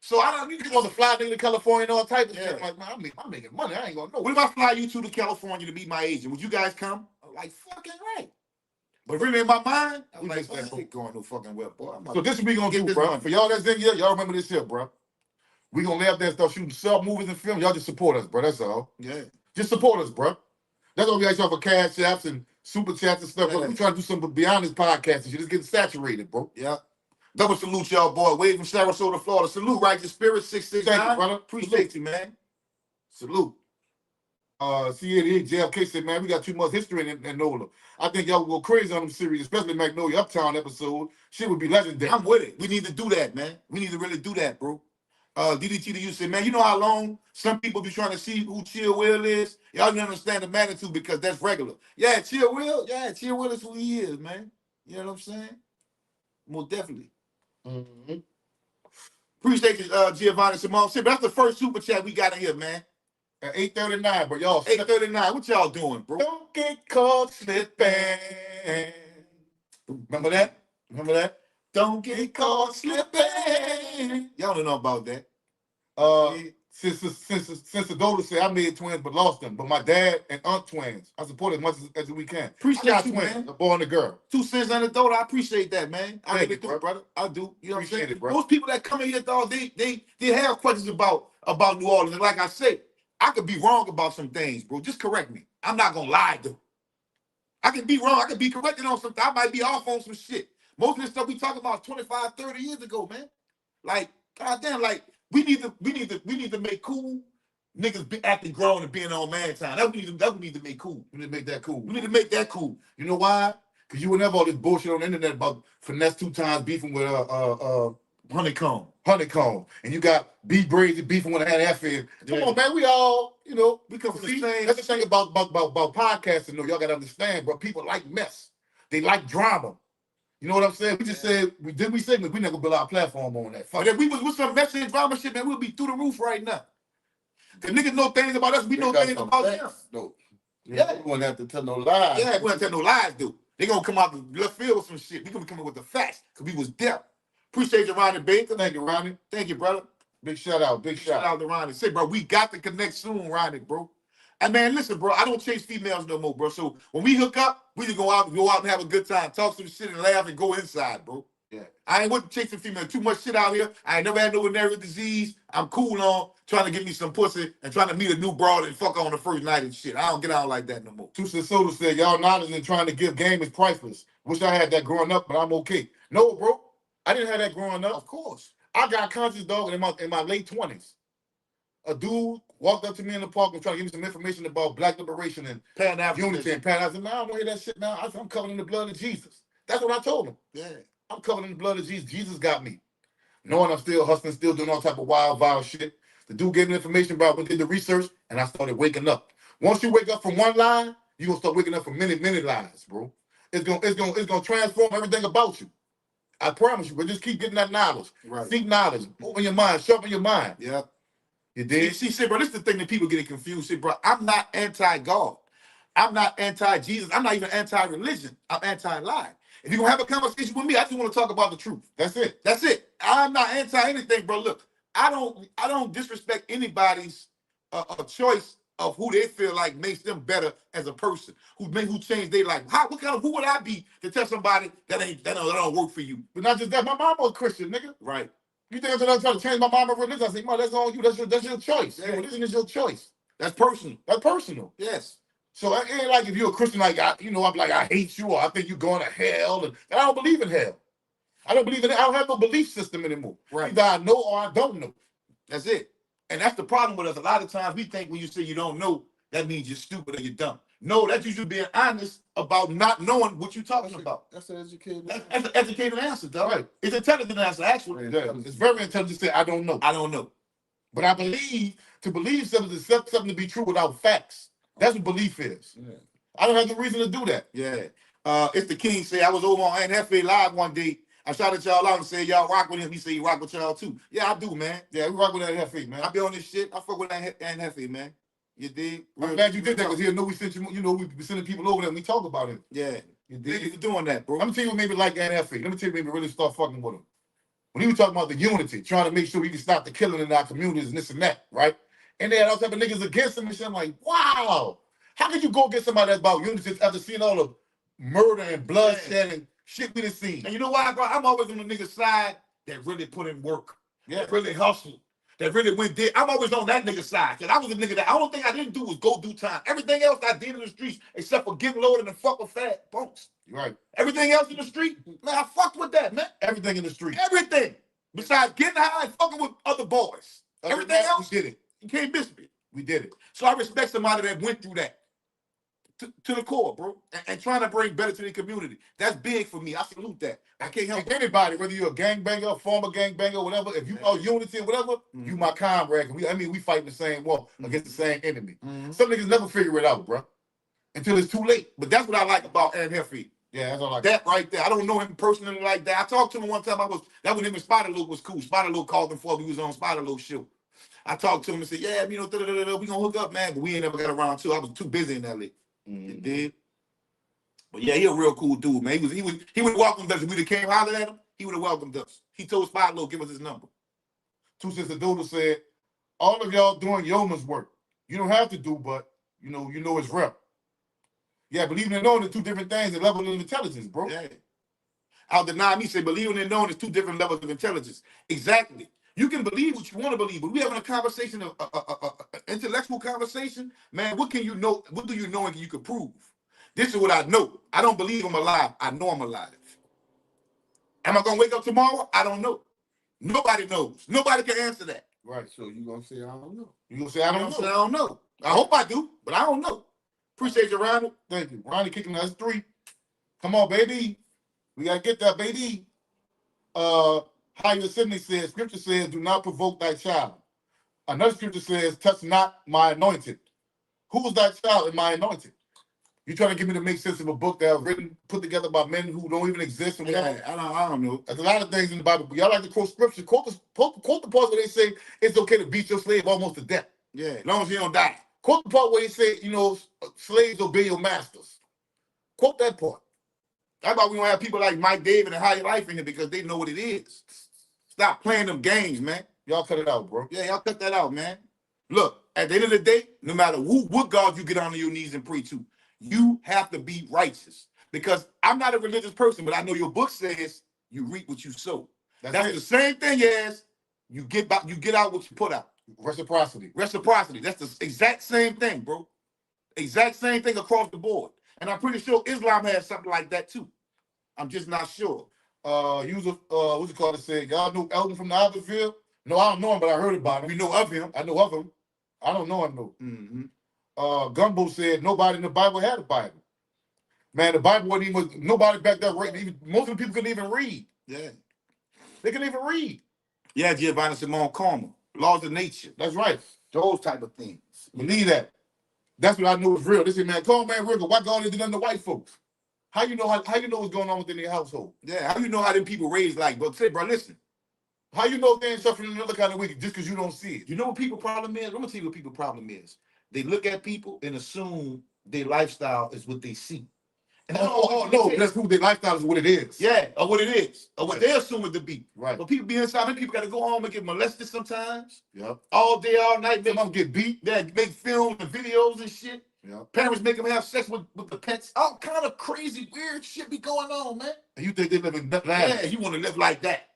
[SPEAKER 4] So I don't need to go to fly nigga to California and all type of shit. I'm like, man, I'm making money. I ain't gonna know.
[SPEAKER 2] What if I fly you two to California to meet my agent? Would you guys come? I'm like, fucking right. But really in my mind, I'm like, I ain't going no fucking well, boy.
[SPEAKER 4] So this is what we gonna do, bro. For y'all that's in here, y'all remember this here, bro. We gonna lay up there and start shooting self movies and films. Y'all just support us, bro. That's all.
[SPEAKER 2] Yeah.
[SPEAKER 4] Just support us, bro. That's why we ask y'all for cash apps and super chats and stuff. Yeah. We trying to do something beyond this podcast and shit. It's getting saturated, bro.
[SPEAKER 2] Yeah. Double salute y'all, boy. Wave from Sarasota, Florida. Salute, Righteous Spirit, 669.
[SPEAKER 4] Thank you, brother.
[SPEAKER 2] Appreciate you, man. Salute.
[SPEAKER 4] CAD, JFK said, man, we got too much history in NOLA. I think y'all will go crazy on them series, especially Magnolia Uptown episode. Shit would be legendary.
[SPEAKER 2] I'm with it. We need to do that, man. We need to really do that, bro. DDT to you said, man, you know how long some people be trying to see who Chill Will is? Y'all don't understand the magnitude because that's regular. Yeah, Chill Will. Yeah, Chill Will is who he is, man. You know what I'm saying? Most definitely.
[SPEAKER 3] Mm-hmm.
[SPEAKER 2] Appreciate you, Giovanni Simone. Shit, that's the first super chat we got in here, man.
[SPEAKER 4] At 8:39, bro. Y'all
[SPEAKER 2] 8:39. What y'all doing, bro?
[SPEAKER 4] don't get caught slipping. Remember that? Remember that?
[SPEAKER 2] Don't get caught slipping. Y'all don't know about that.
[SPEAKER 4] Since the daughter said I made twins but lost them, but my dad and aunt twins. I support as much as we can.
[SPEAKER 2] Appreciate
[SPEAKER 4] I got
[SPEAKER 2] you,
[SPEAKER 4] twins,
[SPEAKER 2] man.
[SPEAKER 4] a boy and a girl.
[SPEAKER 2] 2 cents and a daughter. I appreciate that, man. I
[SPEAKER 4] Thank
[SPEAKER 2] really
[SPEAKER 4] you,
[SPEAKER 2] do,
[SPEAKER 4] bro.
[SPEAKER 2] brother. I do. You know what I'm saying?
[SPEAKER 4] Appreciate it, bro.
[SPEAKER 2] Most people that come in here, dog, they have questions about New Orleans. And like I say, I could be wrong about some things, bro. Just correct me. I'm not gonna lie, though. I can be wrong. I can be corrected on something. I might be off on some shit. Most of this stuff we talk about 25, 30 years ago, man. Like, goddamn, like we need to make cool niggas be acting grown and being on man time. That we need to make cool.
[SPEAKER 4] We need to make that cool.
[SPEAKER 2] We need to make that cool.
[SPEAKER 4] You know why? Because you would never all this bullshit on the internet about finesse 2 times beefing with
[SPEAKER 2] Honeycomb.
[SPEAKER 4] and you got B Brazy beefing with an FN. Come on, man. We all,
[SPEAKER 2] We come from the
[SPEAKER 4] see,
[SPEAKER 2] same.
[SPEAKER 4] that's the thing about podcasting, though. Y'all gotta understand, bro. People like mess. They like drama. You know what I'm saying? We just said we never build our platform on that.
[SPEAKER 2] But if we was with some messy and drama shit, man, we'll be through the roof right now. Cause niggas know things about us, we know things about them.
[SPEAKER 3] No.
[SPEAKER 2] Yeah.
[SPEAKER 3] We won't have to tell no lies.
[SPEAKER 2] Yeah, we don't tell no lies, dude. They gonna come out the left field with some shit. We gonna be coming with the facts, cause we was there. Appreciate you, Ronnie Baker.
[SPEAKER 4] Thank you, Ronnie.
[SPEAKER 2] Thank you, brother.
[SPEAKER 4] Big shout out. Big
[SPEAKER 2] Shout out to Ronnie. Say, bro, we got to connect soon, Ronnie, bro. And man, listen, bro, I don't chase females no more, bro. So when we hook up, we just go out and have a good time, talk some shit and laugh and go inside, bro.
[SPEAKER 4] Yeah.
[SPEAKER 2] I ain't with chasing females. Too much shit out here. I ain't never had no venereal disease. I'm cool on trying to get me some pussy and trying to meet a new broad and fuck on the first night and shit. I don't get out like that no more.
[SPEAKER 4] Tusa Soda said, y'all knowledge and trying to give game is priceless. Wish I had that growing up, but I'm okay. No, bro. I didn't have that growing up.
[SPEAKER 2] Of course.
[SPEAKER 4] I got conscious, dog, in my late 20s. A dude walked up to me in the park and tried to give me some information about black liberation and unity and Pan. I said, man, I don't want to hear that shit now. I'm covered in the blood of Jesus. That's what I told him.
[SPEAKER 2] Yeah.
[SPEAKER 4] I'm covered in the blood of Jesus. Jesus got me. Knowing I'm still hustling, still doing all type of wild shit. The dude gave me information about when did the research, and I started waking up. Once you wake up from one lie, you're gonna start waking up from many lies, bro. It's gonna transform everything about you. I promise you, but just keep getting that knowledge.
[SPEAKER 2] Right.
[SPEAKER 4] Seek knowledge. Open your mind, sharpen your mind.
[SPEAKER 2] Yeah.
[SPEAKER 4] You did?
[SPEAKER 2] See, bro, this is the thing that people get confused. See, bro, I'm not anti-God. I'm not anti-Jesus. I'm not even anti-religion. I'm anti-lie. If you're going to have a conversation with me, I just want to talk about the truth.
[SPEAKER 4] That's it.
[SPEAKER 2] That's it. I'm not anti-anything, bro. Look, I don't disrespect anybody's choice of who they feel like makes them better as a person, who changed their life. Who would I be to tell somebody that don't work for you?
[SPEAKER 4] But not just that, my mama was a Christian, nigga.
[SPEAKER 2] Right.
[SPEAKER 4] You think I'm trying to change my mama's religion? I say, man, that's on you. That's your choice.
[SPEAKER 2] Yeah.
[SPEAKER 4] Religion is your choice.
[SPEAKER 2] That's personal.
[SPEAKER 4] That's personal.
[SPEAKER 2] Yes.
[SPEAKER 4] So it ain't like if you're a Christian, like I'm like I hate you or I think you're going to hell, and I don't believe in hell. I don't believe in it. I don't have no belief system anymore.
[SPEAKER 2] Right.
[SPEAKER 4] Either I know or I don't know.
[SPEAKER 2] That's it. And that's the problem with us. A lot of times we think when you say you don't know, that means you're stupid or you're dumb. No, that's usually being honest about not knowing what you're talking about.
[SPEAKER 3] That's an educated.
[SPEAKER 2] That's an educated answer, though.
[SPEAKER 4] Right.
[SPEAKER 2] It's an intelligent answer, actually.
[SPEAKER 4] Yeah. It's very intelligent to say I don't know.
[SPEAKER 2] I don't know.
[SPEAKER 4] But I believe to believe something is something to be true without facts. That's what belief is.
[SPEAKER 3] Yeah.
[SPEAKER 4] I don't have the reason to do that.
[SPEAKER 2] Yeah. It's the King say I was over on NFA Live one day. I shouted y'all out and said y'all rock with him. He said he rock with y'all too. Yeah, I do, man.
[SPEAKER 4] Yeah, we rock with that Hefe, man.
[SPEAKER 2] I be on this shit. I fuck with that NFA, man. You dig?
[SPEAKER 4] I'm glad you did that because he'll know we sent you. You know we be sending people over there and we talk about it.
[SPEAKER 2] Yeah.
[SPEAKER 4] You
[SPEAKER 2] Thank
[SPEAKER 4] dig?
[SPEAKER 2] you for doing that, bro.
[SPEAKER 4] Let me tell you what made me like NFA. Let me tell you what made me really start fucking with him. When he was talking about the unity, trying to make sure we can stop the killing in our communities and this and that, right? And they had all type of niggas against him and shit. I'm like, wow. How could you go against somebody that's about unity after seeing all the murder and bloodshed and shit we done seen?
[SPEAKER 2] And you know why, bro? I'm always on the nigga's side that really put in work.
[SPEAKER 4] Yeah.
[SPEAKER 2] That really hustled. That really went there. I'm always on that nigga's side. Because I was a nigga that the only thing I didn't do was go do time. Everything else I did in the streets, except for getting loaded and fuck with fat punks.
[SPEAKER 4] Right.
[SPEAKER 2] Everything else in the street, man, I fucked with that, man.
[SPEAKER 4] Everything in the street.
[SPEAKER 2] Everything. Besides getting high and fucking with other boys. Everything else,
[SPEAKER 4] we did it.
[SPEAKER 2] you can't miss me.
[SPEAKER 4] We did it.
[SPEAKER 2] So So I respect somebody that went through that to the core, bro, and trying to bring better to the community. That's big for me. I salute that. I can't help
[SPEAKER 4] And anybody, whether you're a gangbanger, former gangbanger, whatever, if you are unity or whatever, you my comrade. We fight the same war against the same enemy. Some niggas never figure it out, bro, until it's too late.
[SPEAKER 2] But that's what I like about Aaron Heffield.
[SPEAKER 4] Yeah, that's all I
[SPEAKER 2] That right there. I don't know him personally like that. I talked to him one time. That when him and Spider Luke was cool. Spider Luke called him for we was on Spider Luke's show. I talked to him and said, yeah, we gonna hook up, man. But we ain't never got around to. I was too busy in LA. You did. But yeah, he a real cool dude, man. He would welcome us. If we'd have came holler at him, he would have welcomed us. He told Spider Luke, give us his number.
[SPEAKER 4] Two Sister Doodle said, all of y'all doing yeoman's work. You don't have to do, but you know it's real. Yeah, believing and knowing are two different things, the level of intelligence, bro.
[SPEAKER 2] Yeah. I'll deny me, say believing and knowing is two different levels of intelligence. Exactly. You can believe what you want to believe, but we having a conversation, intellectual conversation, man, what can you know? What do you know and you can prove? This is what I know. I don't believe I'm alive. I know I'm alive. Am I going to wake up tomorrow? I don't know. Nobody knows. Nobody can answer that.
[SPEAKER 1] Right. So you gonna say I don't know?
[SPEAKER 4] You gonna say I
[SPEAKER 2] I
[SPEAKER 4] don't
[SPEAKER 2] don't,
[SPEAKER 4] know?
[SPEAKER 2] I don't know. I hope I do, but I don't know. Appreciate you, Ronald.
[SPEAKER 4] Thank you. Ronnie kicking us 3. Come on, baby. We gotta get that, baby. Higher Sydney says, scripture says, do not provoke thy child. Another scripture says, touch not my anointed. Who's thy child and my anointed? You trying to get me to make sense of a book that was written, put together by men who don't even exist and whatever?
[SPEAKER 2] Yeah, I don't know.
[SPEAKER 4] There's a lot of things in the Bible, but y'all like to quote scripture. Quote the part where they say it's okay to beat your slave almost to death.
[SPEAKER 2] Yeah, as long as he don't die.
[SPEAKER 4] Quote the part where they say, slaves obey your masters. Quote that part.
[SPEAKER 2] That's why we don't have people like Mike David and Higher Life in here because they know what it is. Stop playing them games, man.
[SPEAKER 4] Y'all cut it out, bro.
[SPEAKER 2] Yeah, y'all cut that out, man. Look, at the end of the day, no matter what God you get on your knees and pray to, you have to be righteous. Because I'm not a religious person, but I know your book says you reap what you sow. That's the same thing as you get out what you put out.
[SPEAKER 4] Reciprocity.
[SPEAKER 2] Reciprocity. That's the exact same thing, bro. Exact same thing across the board. And I'm pretty sure Islam has something like that too. I'm just not sure.
[SPEAKER 4] What's it called? Said, y'all know Elton from the Iberville? No, I don't know him, but I heard about him.
[SPEAKER 2] We know of him.
[SPEAKER 4] I know of him. I don't know him though.
[SPEAKER 2] Mm-hmm.
[SPEAKER 4] Gumbo said nobody in the Bible had a Bible. Man, the Bible wasn't even nobody back there. Most of the people couldn't even read.
[SPEAKER 2] Yeah.
[SPEAKER 4] They couldn't even read.
[SPEAKER 2] Yeah, Giovanni Simone Karma. Laws of nature.
[SPEAKER 4] That's right.
[SPEAKER 2] Those type of things.
[SPEAKER 4] Believe that. That's what I know is real. They say, man, call man real. Why God did nothing to white folks? How you know what's going on within their household?
[SPEAKER 2] Yeah, how you know how them people raised like? But say, bro, listen.
[SPEAKER 4] How you know they ain't suffering another kind of wicked just because you don't see it?
[SPEAKER 2] You know what people's problem is? I'm gonna tell you what people's problem is. They look at people and assume their lifestyle is what they see. And
[SPEAKER 4] No, that's who their lifestyle is what it is.
[SPEAKER 2] Yeah, or what it is, or what they assume it to be.
[SPEAKER 4] Right.
[SPEAKER 2] But people be inside, and people got to go home and get molested sometimes.
[SPEAKER 4] Yep.
[SPEAKER 2] All day, all night.
[SPEAKER 4] Some of them get beat.
[SPEAKER 2] They make films and videos and shit.
[SPEAKER 4] Yep.
[SPEAKER 2] Parents make them have sex with the pets. All kind of crazy, weird shit be going on, man.
[SPEAKER 4] And you think they live in that
[SPEAKER 2] Yeah, you want to live like that.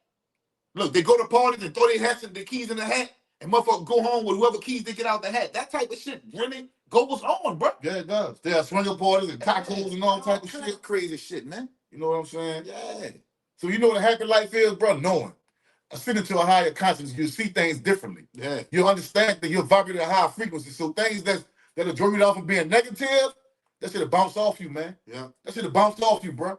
[SPEAKER 2] Look, they go to parties and throw their hats and their keys in the hat, and motherfuckers go home with whoever keys they get out the hat. That type of shit really goes on, bro.
[SPEAKER 4] Yeah, it does. They have swinger parties and cocktails and all type of shit.
[SPEAKER 2] Crazy shit, man.
[SPEAKER 4] You know what I'm saying?
[SPEAKER 2] Yeah.
[SPEAKER 4] So you know what a happy life is, bro? Knowing. Ascending to a higher consciousness, you see things differently.
[SPEAKER 2] Yeah.
[SPEAKER 4] You understand that you're vibrating at a higher frequency. So things that'll draw you off from being negative, that should have bounced off you, man.
[SPEAKER 2] Yeah.
[SPEAKER 4] That should have bounced off you, bro.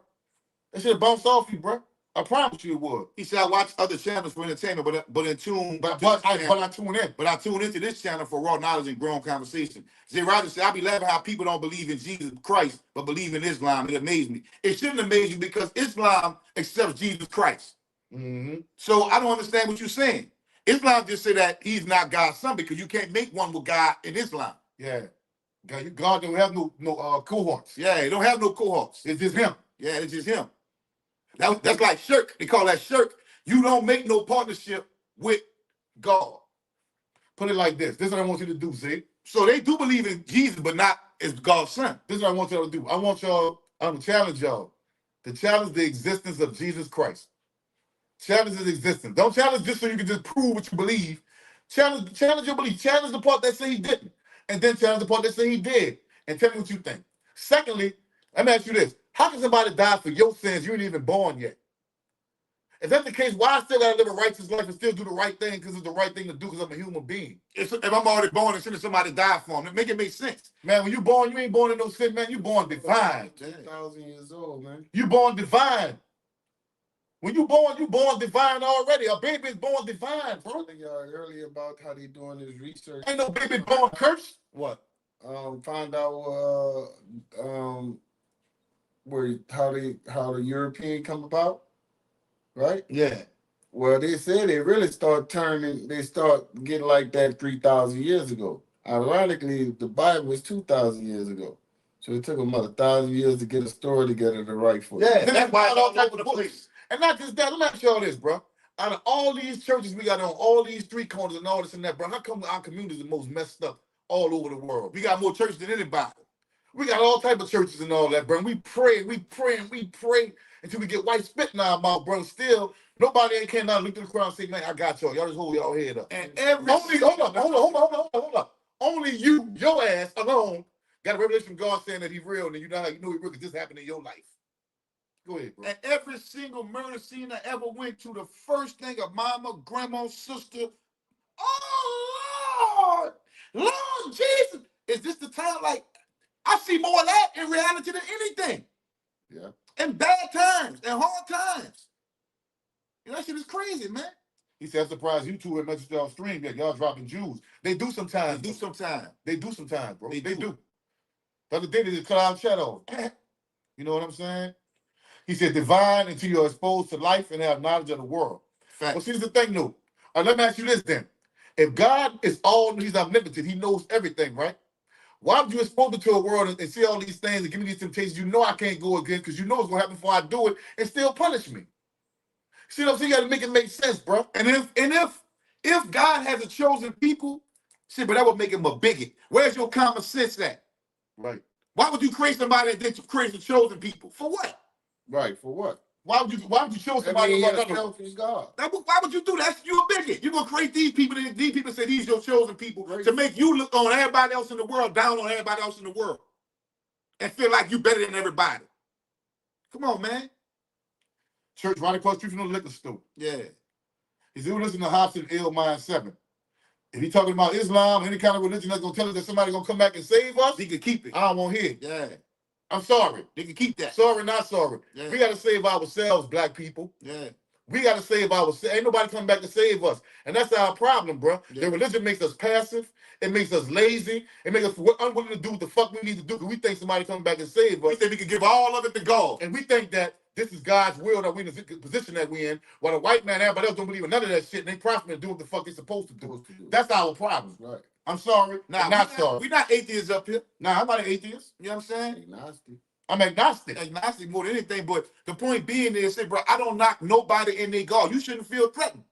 [SPEAKER 4] That should have bounced off you, bro. I promise you it would.
[SPEAKER 2] He said I watch other channels for entertainment, but I tune
[SPEAKER 4] in.
[SPEAKER 2] But I tune into this channel for raw knowledge and grown conversation. Zay Roger said, I be laughing how people don't believe in Jesus Christ, but believe in Islam. It amazed me. It shouldn't amaze you because Islam accepts Jesus Christ.
[SPEAKER 4] Mm-hmm.
[SPEAKER 2] So I don't understand what you're saying. Islam just say that he's not God's son because you can't make one with God in Islam.
[SPEAKER 4] Yeah. God don't have no cohorts.
[SPEAKER 2] Yeah, he don't have no cohorts.
[SPEAKER 4] It's just him.
[SPEAKER 2] Yeah, it's just him. That's like shirk. They call that shirk. You don't make no partnership with God.
[SPEAKER 4] Put it like this. This is what I want you to do, Zay.
[SPEAKER 2] So they do believe in Jesus, but not as God's son.
[SPEAKER 4] This is what I want y'all to do. I'm going to challenge y'all to challenge the existence of Jesus Christ. Challenge his existence. Don't challenge just so you can just prove what you believe. Challenge your belief. Challenge the part that say he didn't. And then challenge the part that say he did. And tell me what you think. Secondly, let me ask you this. How can somebody die for your sins? You ain't even born yet. If that's the case, why I still gotta live a righteous life and still do the right thing because it's the right thing to do because I'm a human being?
[SPEAKER 2] If I'm already born and sinning, somebody died for him, make it make sense.
[SPEAKER 4] Man, when you born, you ain't born in no sin, man. You born divine.
[SPEAKER 1] 2,000 years old, man.
[SPEAKER 4] You born divine. When you born divine already. A baby is born divine, bro.
[SPEAKER 1] I think y'all earlier about how they doing this research.
[SPEAKER 4] Ain't no baby born cursed. What?
[SPEAKER 1] Find out where how the European come about, right?
[SPEAKER 4] Yeah.
[SPEAKER 1] Well, they said they really start getting like that 3,000 years ago. Ironically, the Bible was 2,000 years ago. So it took them about 1,000 years to get a story together to write for.
[SPEAKER 4] Yeah, that's why it's all over the place. And not just that, let me ask y'all this, bro. Out of all these churches we got on all these street corners and all this and that, bro, how come our community is the most messed up all over the world? We got more churches than anybody. We got all type of churches and all that, bro. We pray until we get white spit in our mouth, bro. Still, nobody ain't came down, look to the crowd and say, man, I got y'all. Y'all just hold y'all head up.
[SPEAKER 2] And every
[SPEAKER 4] Hold up. Only you, your ass alone, got a revelation from God saying that he's real, and you know how you know he's real because this happened in your life. Go ahead, bro.
[SPEAKER 2] And every single murder scene I ever went to, the first thing of mama, grandma, sister, oh Lord Jesus, is this the time? Like, I see more of that in reality than anything.
[SPEAKER 1] Yeah.
[SPEAKER 2] In bad times and hard times. You know, that shit is crazy, man.
[SPEAKER 4] He said, I'm surprised you two ain't messaged off stream yet. Y'all dropping Jews. They do sometimes.
[SPEAKER 2] They do sometimes.
[SPEAKER 4] They do sometimes, bro.
[SPEAKER 2] They do.
[SPEAKER 4] The other day they just cut out shadow. You know what I'm saying? He said, divine until you're exposed to life and have knowledge of the world.
[SPEAKER 2] Fact.
[SPEAKER 4] Well, see, this is the thing, though. Let me ask you this then. If God is he's omnipotent, he knows everything, right? Why would you expose me to a world and see all these things and give me these temptations you know I can't go against because you know it's going to happen before I do it and still punish me? See what I'm saying? You got to make it make sense, bro.
[SPEAKER 2] And if God has a chosen people, see, but that would make him a bigot. Where's your common sense at?
[SPEAKER 4] Right.
[SPEAKER 2] Why would you create somebody that creates the chosen people? For what?
[SPEAKER 1] Right, for what?
[SPEAKER 4] Why would you show somebody about that?
[SPEAKER 1] Selfish God.
[SPEAKER 2] Why would you do that? You a bigot. You're gonna create these people, and these people say these your chosen people to make you look on everybody else in the world, down on everybody else in the world, and feel like you better than everybody. Come on, man.
[SPEAKER 4] Church right across the street from the liquor store.
[SPEAKER 2] Yeah.
[SPEAKER 4] He said, listen to Hobson Ill Mind 7. If he talking about Islam, any kind of religion that's gonna tell us that somebody's gonna come back and save us,
[SPEAKER 2] He can keep it.
[SPEAKER 4] I don't want to hear it.
[SPEAKER 2] Yeah.
[SPEAKER 4] I'm sorry.
[SPEAKER 2] They can keep that.
[SPEAKER 4] Sorry, not sorry.
[SPEAKER 2] Yeah.
[SPEAKER 4] We gotta save ourselves, black people.
[SPEAKER 2] Yeah.
[SPEAKER 4] We gotta save ourselves. Ain't nobody coming back to save us. And that's our problem, bro.
[SPEAKER 2] Yeah.
[SPEAKER 4] The religion makes us passive. It makes us lazy. It makes us unwilling to do what the fuck we need to do because we think somebody coming back and save us.
[SPEAKER 2] We think we can give all of it to God.
[SPEAKER 4] And we think that this is God's will that we in the position that we in, while the white man, everybody else don't believe in none of that shit, and they prosper and do what the fuck they supposed to do. That's our problem.
[SPEAKER 1] Right.
[SPEAKER 4] I'm sorry.
[SPEAKER 2] Now,
[SPEAKER 4] not sorry.
[SPEAKER 2] We're not atheists up here.
[SPEAKER 4] Nah, I'm not an atheist.
[SPEAKER 2] You know what I'm saying?
[SPEAKER 1] Agnostic.
[SPEAKER 4] I'm agnostic.
[SPEAKER 2] Agnostic more than anything, but the point being is, say, bro, I don't knock nobody in their God. You shouldn't feel threatened.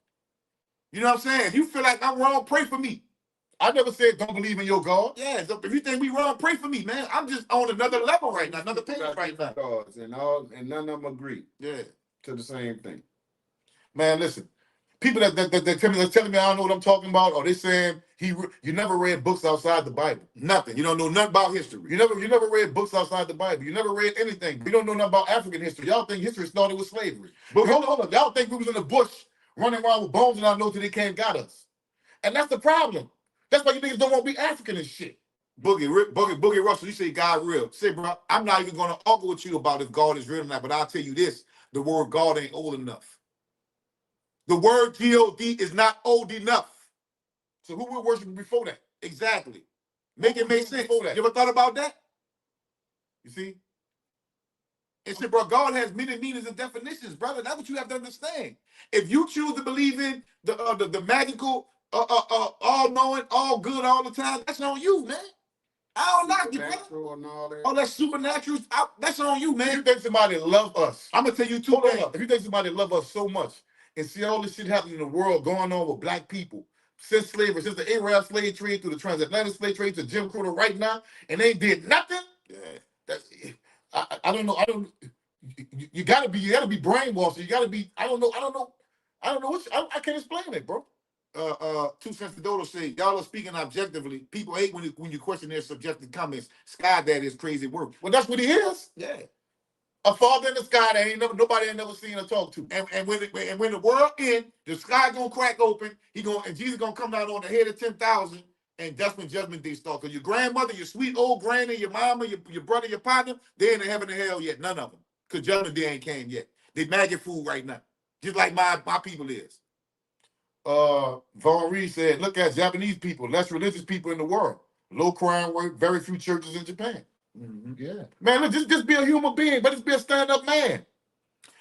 [SPEAKER 2] You know what I'm saying? If you feel like I'm wrong, pray for me.
[SPEAKER 4] I never said don't believe in your God.
[SPEAKER 2] Yeah, so if you think we wrong, pray for me, man. I'm just on another level right now, another page right now.
[SPEAKER 1] Gods and none of them agree.
[SPEAKER 2] Yeah.
[SPEAKER 1] To the same thing.
[SPEAKER 4] Man, listen. People that telling me I don't know what I'm talking about, or they saying you never read books outside the Bible.
[SPEAKER 2] Nothing. You don't know nothing about history.
[SPEAKER 4] You never read books outside the Bible. You never read anything. You don't know nothing about African history. Y'all think history started with slavery. But hold on. Y'all think we was in the bush running around with bones in our nose till they came got us. And that's the problem. That's why you niggas don't want to be African and shit.
[SPEAKER 2] Boogie Russell, you say God real. Say, bro, I'm not even going to argue with you about if God is real or not, but I'll tell you this. The word God ain't old enough. The word G-O-D is not old enough.
[SPEAKER 4] So who were worshiping before that?
[SPEAKER 2] Exactly. Make it make sense.
[SPEAKER 4] Before that.
[SPEAKER 2] You ever thought about that?
[SPEAKER 4] You see?
[SPEAKER 2] And say, bro, God has many meanings and definitions, brother. That's what you have to understand. If you choose to believe in the magical, all-knowing, all good all the time, that's on you, man. I don't knock you, brother. All that supernatural, that's on you, man.
[SPEAKER 4] If you think somebody love us,
[SPEAKER 2] I'm going to tell you two things.
[SPEAKER 4] If you think somebody love us so much and see all this shit happening in the world going on with black people, since slavery, since the Arab slave trade, through the transatlantic slave trade, to Jim Crow to right now, and they did nothing, I don't know. You gotta be brainwashed. You gotta be, I don't know what, I can't explain it, bro.
[SPEAKER 2] 2 Cents to Dodo say, y'all are speaking objectively. People hate when you question their subjective comments. Sky Daddy is crazy work.
[SPEAKER 4] Well, that's what he is.
[SPEAKER 2] Yeah.
[SPEAKER 4] A father in the sky that nobody ain't never seen or talked to. And when the world ends, the sky gonna crack open. And Jesus gonna come down on the head of 10,000, and that's when judgment day starts. Because your grandmother, your sweet old granny, your mama, your brother, your partner, they ain't in heaven and hell yet. None of them. Because judgment day ain't came yet. They maggot food right now. Just like my people is. Vaughn Reed said, look at Japanese people, less religious people in the world. Low crime rate, very few churches in Japan.
[SPEAKER 3] Yeah.
[SPEAKER 4] Man, look, just be a human being, but just be a stand-up man.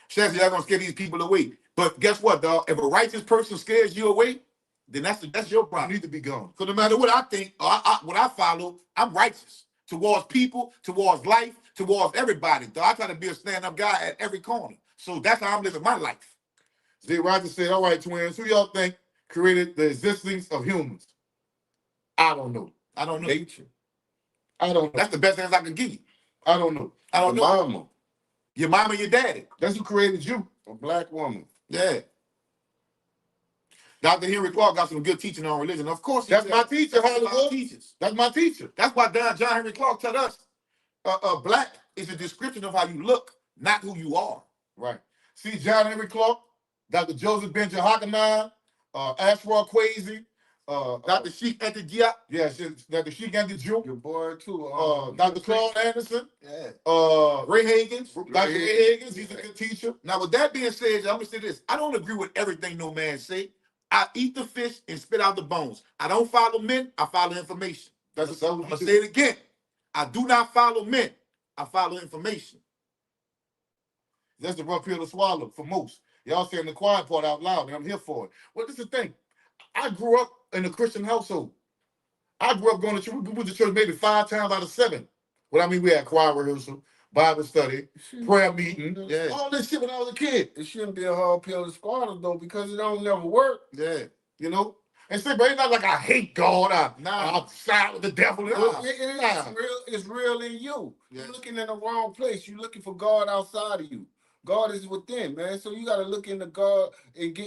[SPEAKER 4] Shazzy, y'all gonna scare these people away. But guess what, dog? If a righteous person scares you away, then that's your problem. You need to be gone. Because no matter what I think or what I follow, I'm righteous towards people, towards life, towards everybody. Dog. I try to be a stand-up guy at every corner. So that's how I'm living my life. Zay Rogers said, all right, twins, who y'all think created the existence of humans? I don't know. I don't know.
[SPEAKER 3] Nature.
[SPEAKER 4] I don't know. That's the best answer I can give you. I don't know. I don't know.
[SPEAKER 3] Mama.
[SPEAKER 4] Your mama and your daddy. That's who created you.
[SPEAKER 3] A black woman.
[SPEAKER 4] Yeah. Dr. Henry Clark got some good teaching on religion. Of course, that's my teacher, Hollywood. That's my teacher. That's why John Henry Clark taught us, black is a description of how you look, not who you are. Right. See, John Henry Clark, Dr. Joseph Benjamin Hockenheim, Ashra Kwesi, Dr. Sheik Antigia, yes, Dr. Sheik Antigia,
[SPEAKER 3] Your boy too.
[SPEAKER 4] Dr. Claude Anderson,
[SPEAKER 3] Yeah.
[SPEAKER 4] Ray Higgins, Dr. Ray Higgins, he's a good teacher. Now, with that being said, I'm gonna say this: I don't agree with everything no man say. I eat the fish and spit out the bones. I don't follow men. I follow information. I'm gonna say it again. I do not follow men. I follow information. That's the rough pill to swallow for most. Y'all saying the quiet part out loud, and I'm here for it. Well, this is the thing. I grew up in a Christian household. I grew up going to church. We went to church maybe 5 times out of 7. What I mean, we had choir rehearsal, Bible study, prayer meeting, all this shit when I was a kid.
[SPEAKER 3] It shouldn't be a hard pill to swallow though, because it don't never work.
[SPEAKER 4] Yeah, you know. And see, but it's not like I hate God. I'm side with the devil.
[SPEAKER 3] It's real in you. You're looking in the wrong place. You're looking for God outside of you. God is within, man. So you got to look into God and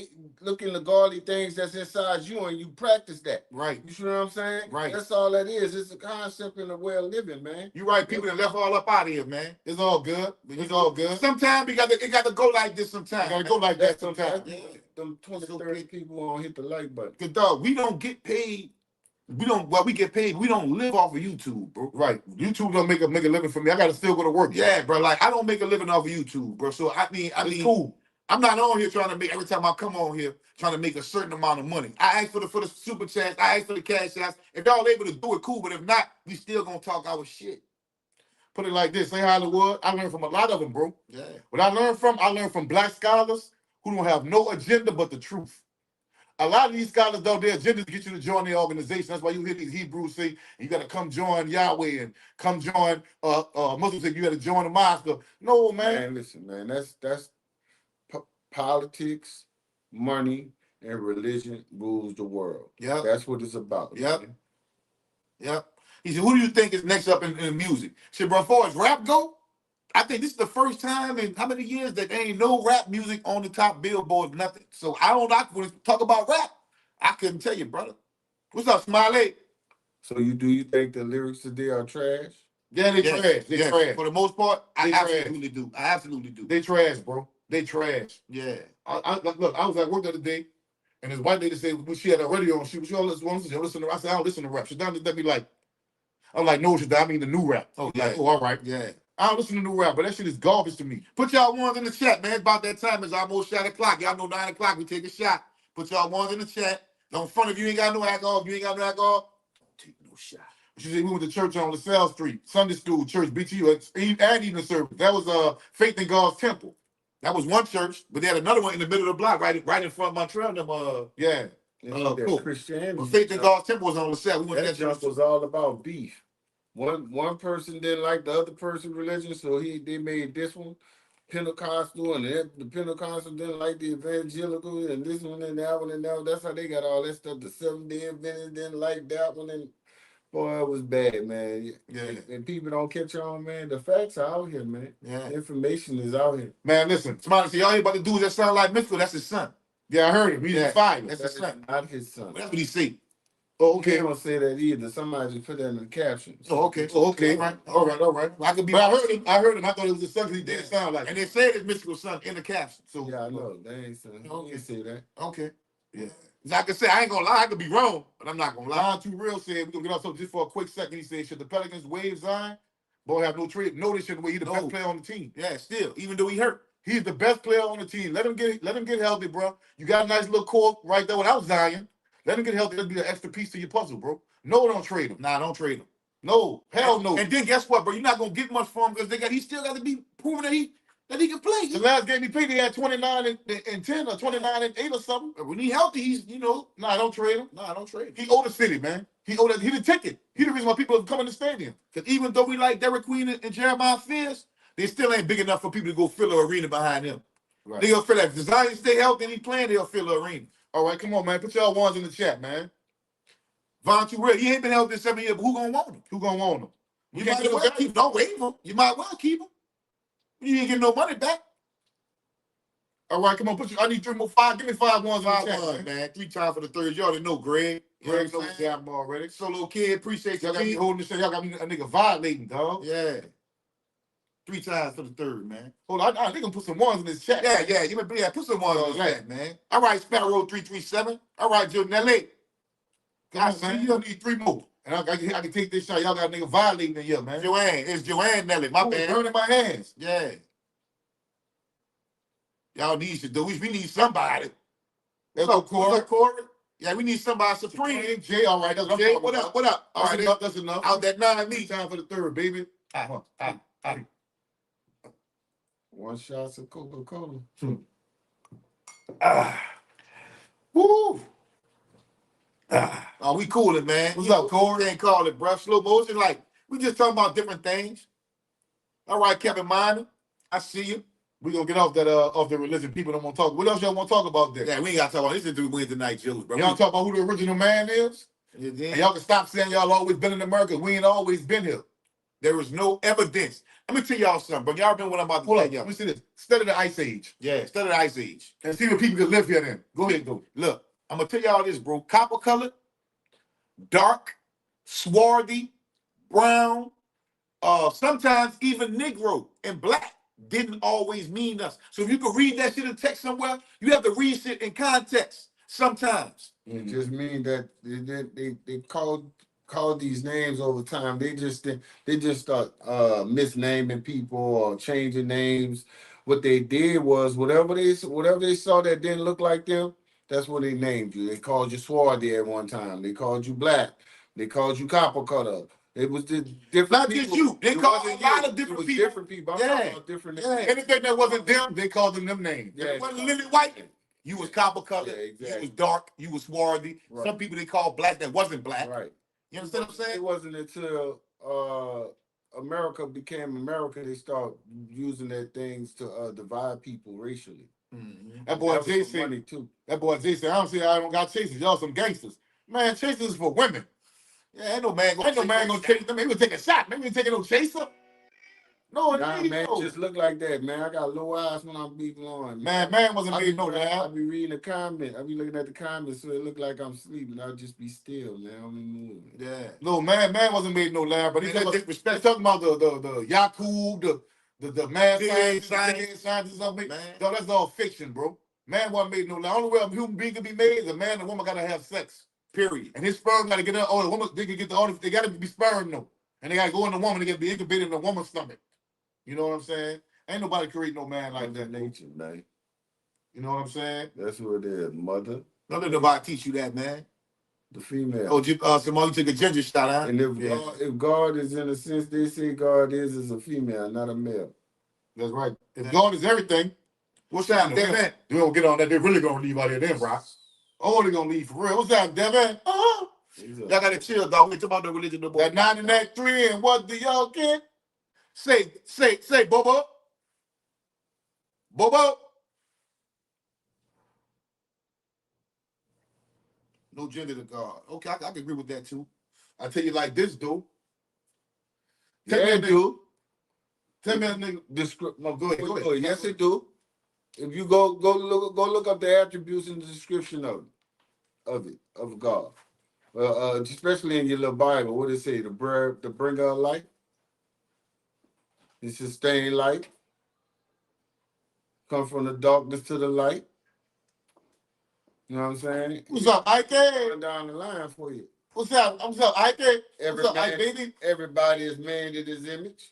[SPEAKER 3] look into godly things that's inside you, and you practice that.
[SPEAKER 4] Right.
[SPEAKER 3] You see what I'm saying?
[SPEAKER 4] Right.
[SPEAKER 3] That's all that is. It's a concept and a way of living, man.
[SPEAKER 4] You right. People that left all up out of here, man. It's all good. It's all good. Sometimes it got to go like this. Sometimes it got to go like that. Sometimes.
[SPEAKER 3] Them 20, 30 people won't hit the like button.
[SPEAKER 4] Cause dog, we don't get paid. We get paid. We don't live off of YouTube, bro. Right. YouTube don't make a living for me. I gotta still go to work. Yeah, bro. Like I don't make a living off of YouTube, bro. So I mean, cool. I'm not on here trying to make every time I come on here trying to make a certain amount of money. I ask for the super chats. I ask for the cash outs. If y'all able to do it, cool. But if not, we still gonna talk our shit. Put it like this: Say Hollywood. I learned from a lot of them, bro. Yeah. What I learned from black scholars who don't have no agenda but the truth. A lot of these scholars, though, their agenda is to get you to join their organization. That's why you hear these Hebrews say, you got to come join Yahweh and come join Muslims say you got to join the mosque. No, man.
[SPEAKER 3] Man, listen, man, that's politics, money, and religion rules the world.
[SPEAKER 4] Yeah.
[SPEAKER 3] That's what it's about.
[SPEAKER 4] Yep. Man. Yep. He said, who do you think is next up in music? He said, bro, as far as rap go, I think this is the first time in how many years that there ain't no rap music on the top billboard, nothing. So when we talk about rap, I couldn't tell you, brother. What's up, Smiley?
[SPEAKER 3] So do you think the lyrics today are trash?
[SPEAKER 4] Yeah, they trash. They trash. For the most part, I absolutely do. I absolutely do. They trash, bro. They trash. Yeah. Look, I was at work the other day, and this white lady said, when she had a radio on, she was, listen to, I said, I don't listen to rap. She done let me like, I'm like, no, I mean the new rap. Oh, yeah. Like, oh, all right. Yeah. I don't listen to new rap, but that shit is garbage to me. Put y'all ones in the chat, man. It's about that time. It's almost shot o'clock. Y'all know 9 o'clock, we take a shot. Put y'all ones in the chat. Don't front if you ain't got no alcohol. If you ain't got no alcohol, don't take no shot. She said we went to church on LaSalle Street, Sunday school, church, BTU, and evening service. That was Faith in God's Temple. That was one church, but they had another one in the middle of the block, right in front of Montreal. Cool.
[SPEAKER 3] Christianity.
[SPEAKER 4] Faith in God's Temple was on LaSalle. We went
[SPEAKER 3] that jump was all about beef. One person didn't like the other person's religion, so they made this one Pentecostal, and the Pentecostal didn't like the evangelical, and this one and that one and that one. That's how they got all that stuff. The Seventh-day Adventist didn't like that one, and boy, it was bad, man. Yeah. And people don't catch on, man. The facts are out here, man. Yeah. Information is out here. Man, listen, somebody say, y'all ain't about to do that sound like Mitchell. That's his son. Yeah, I heard him. He's fire. That's his son. Not his son. That's what he said.
[SPEAKER 4] Oh,
[SPEAKER 3] They
[SPEAKER 4] okay.
[SPEAKER 3] don't say that either. Somebody just put that in the captions.
[SPEAKER 4] Oh, okay. Oh, okay. All right. I could be. But I heard him. I thought it was his son because he didn't sound like. And they said his mystical son in the caption. So
[SPEAKER 3] Yeah, I know. They ain't saying.
[SPEAKER 4] Okay.
[SPEAKER 3] He didn't say that.
[SPEAKER 4] Okay. Yeah. Like I said, I ain't gonna lie. I could be wrong, but I'm not gonna lie. Ron Too Real said we're gonna get off something just for a quick second. He said, should the Pelicans waive Zion? Boy, have no trade. No, they shouldn't waive. He's the best player on the team. Yeah, still, even though he hurt, he's the best player on the team. Let him get healthy, bro. You got a nice little core right there without Zion. Let him get healthy. That'll be an extra piece to your puzzle, bro. No, don't trade him. Nah, don't trade him. No, hell no. And then guess what, bro? You're not gonna get much for him because he still got to be proven that he can play. The last game he played, he had 29 and 10 or 29 and 8 or something. When he healthy, he's nah, don't trade him. Nah, don't trade him. He owed the city, man. He the ticket. He the reason why people come in the stadium. Because even though we like Derek Queen and Jeremiah Fears, they still ain't big enough for people to go fill the arena behind him. Right. They'll fill that. If Zion stay healthy and he playing, they'll fill the arena. All right, come on, man. Put y'all ones in the chat, man. Von Too Real, he ain't been healthy in 7 years, but who gonna want him? Who gonna want him? You might as well keep him. Don't waive him. You might well keep him. You ain't getting no money back. All right, come on, I need 3 more 5. Give me 5 ones in the chat, man. 3 times for the third. You already know, Greg. Greg knows the album already. Solo Kid, appreciate y'all. Got me holding this shit. Y'all got me a nigga violating, dog. Yeah. 3 times for the third, man. Hold on, I think I'm gonna put some ones in this chat. Yeah. You put some ones in the chat, man. All right, Sparrow 337. All right, Janelle. I see you need 3 more. And I can take this shot. Y'all got a nigga violating in here, man. It's Joanne Nelly. My bad. Burning my hands. Yeah. Y'all need to do. We need somebody. What's up, Corey? Yeah, we need somebody supreme. Jay, all right. That's Jay, what up? What up? All right, that's enough. Out that 9 me. Time for the third, baby.
[SPEAKER 3] One shot of Coca-Cola.
[SPEAKER 4] Woo. Oh, we coolin', man. What's up, Corey? They ain't call it, bro. Slow motion. Like, we just talking about different things. All right, Kevin Minor. I see you. We gonna get off the religion. People don't want to talk. What else y'all want to talk about there? Yeah, we ain't got to talk about this. Is the Wednesday night chillers, bro. Y'all talk about who the original man is? Yeah, and y'all can stop saying y'all always been in America. We ain't always been here. There is no evidence. Let me tell y'all something, bro. Y'all remember what I'm about to tell y'all. Let me see this. Study the Ice Age. Yeah, study the Ice Age. And see if people can live here then. Go ahead, go. Look, I'm gonna tell y'all this, bro. Copper colored, dark, swarthy, brown, sometimes even Negro and black didn't always mean us. So if you can read that shit in text somewhere, you have to read shit in context sometimes.
[SPEAKER 3] It just mean that they called these names over time. They just start misnaming people or changing names. What they did was whatever they saw that didn't look like them, that's what they named you. They called you swarthy at one time. They called you black. They called you copper cutter. It was the different. Not people. Just you. They called a lot of different people. Different people. Different. Yeah. Anything that wasn't them, they called them names. Yeah. It wasn't Lily White. You was copper colored. Yeah, exactly. You was dark. You was swarthy. Right. Some people they called black that wasn't black. Right. You understand what I'm saying? It wasn't until America became America they start using their things to divide people racially. Mm-hmm. That boy Jay said money too. That boy Jay said, I don't got chasers. Y'all some gangsters. Man, chasers is for women. Yeah, ain't no man gonna chase them. Maybe take a shot. Maybe taking no chaser. No, nah, man, just look like that, man. I got low eyes when I'm beating on. Man wasn't made no laugh. I be reading the comment. I be looking at the comments, so it look like I'm sleeping. I'll just be still, man. I'm moving. Yeah. No, man wasn't made no laugh, but he disrespect. Talking about the Yakub, the mad scientist or something. Man. No, that's all fiction, bro. Man wasn't made no laugh. Only way a human being can be made is a man and a woman gotta have sex. Period. And his sperm gotta get out. Oh, the woman they can get they gotta be sperm though. And they gotta go in the woman, they gotta be incubated in the woman's stomach. You know what I'm saying? Ain't nobody create no man like that. Nature, man. You know what I'm saying? That's what it is, mother. Don't let nobody teach you that, man. The female. Oh, Simone, you took a ginger shot, huh? And if God is in a sense, they say God is a female, not a male. That's right. If God is everything, what's that, Devin? You don't get on that. They're really gonna leave out here, then, bro. Oh, they're gonna leave for real. What's that, Devin? Y'all gotta chill, dog. We talk about the religion no more. That 9 and that 3, and what do y'all get? Say, Bobo. Bobo. No gender to God. Okay, I can agree with that too. I tell you like this, dude. Tell me, dude. Tell me, nigga. No, go ahead. Yes, it do. If you go look up the attributes and the description of God. Especially in your little Bible, what does it say? The bringer of light, the sustain light, come from the darkness to the light. You know what I'm saying?
[SPEAKER 4] What's up, Ike?
[SPEAKER 3] Going down the line for you.
[SPEAKER 4] What's up? What's up, Ike? What's up, Ike, baby?
[SPEAKER 3] Everybody is made in his image.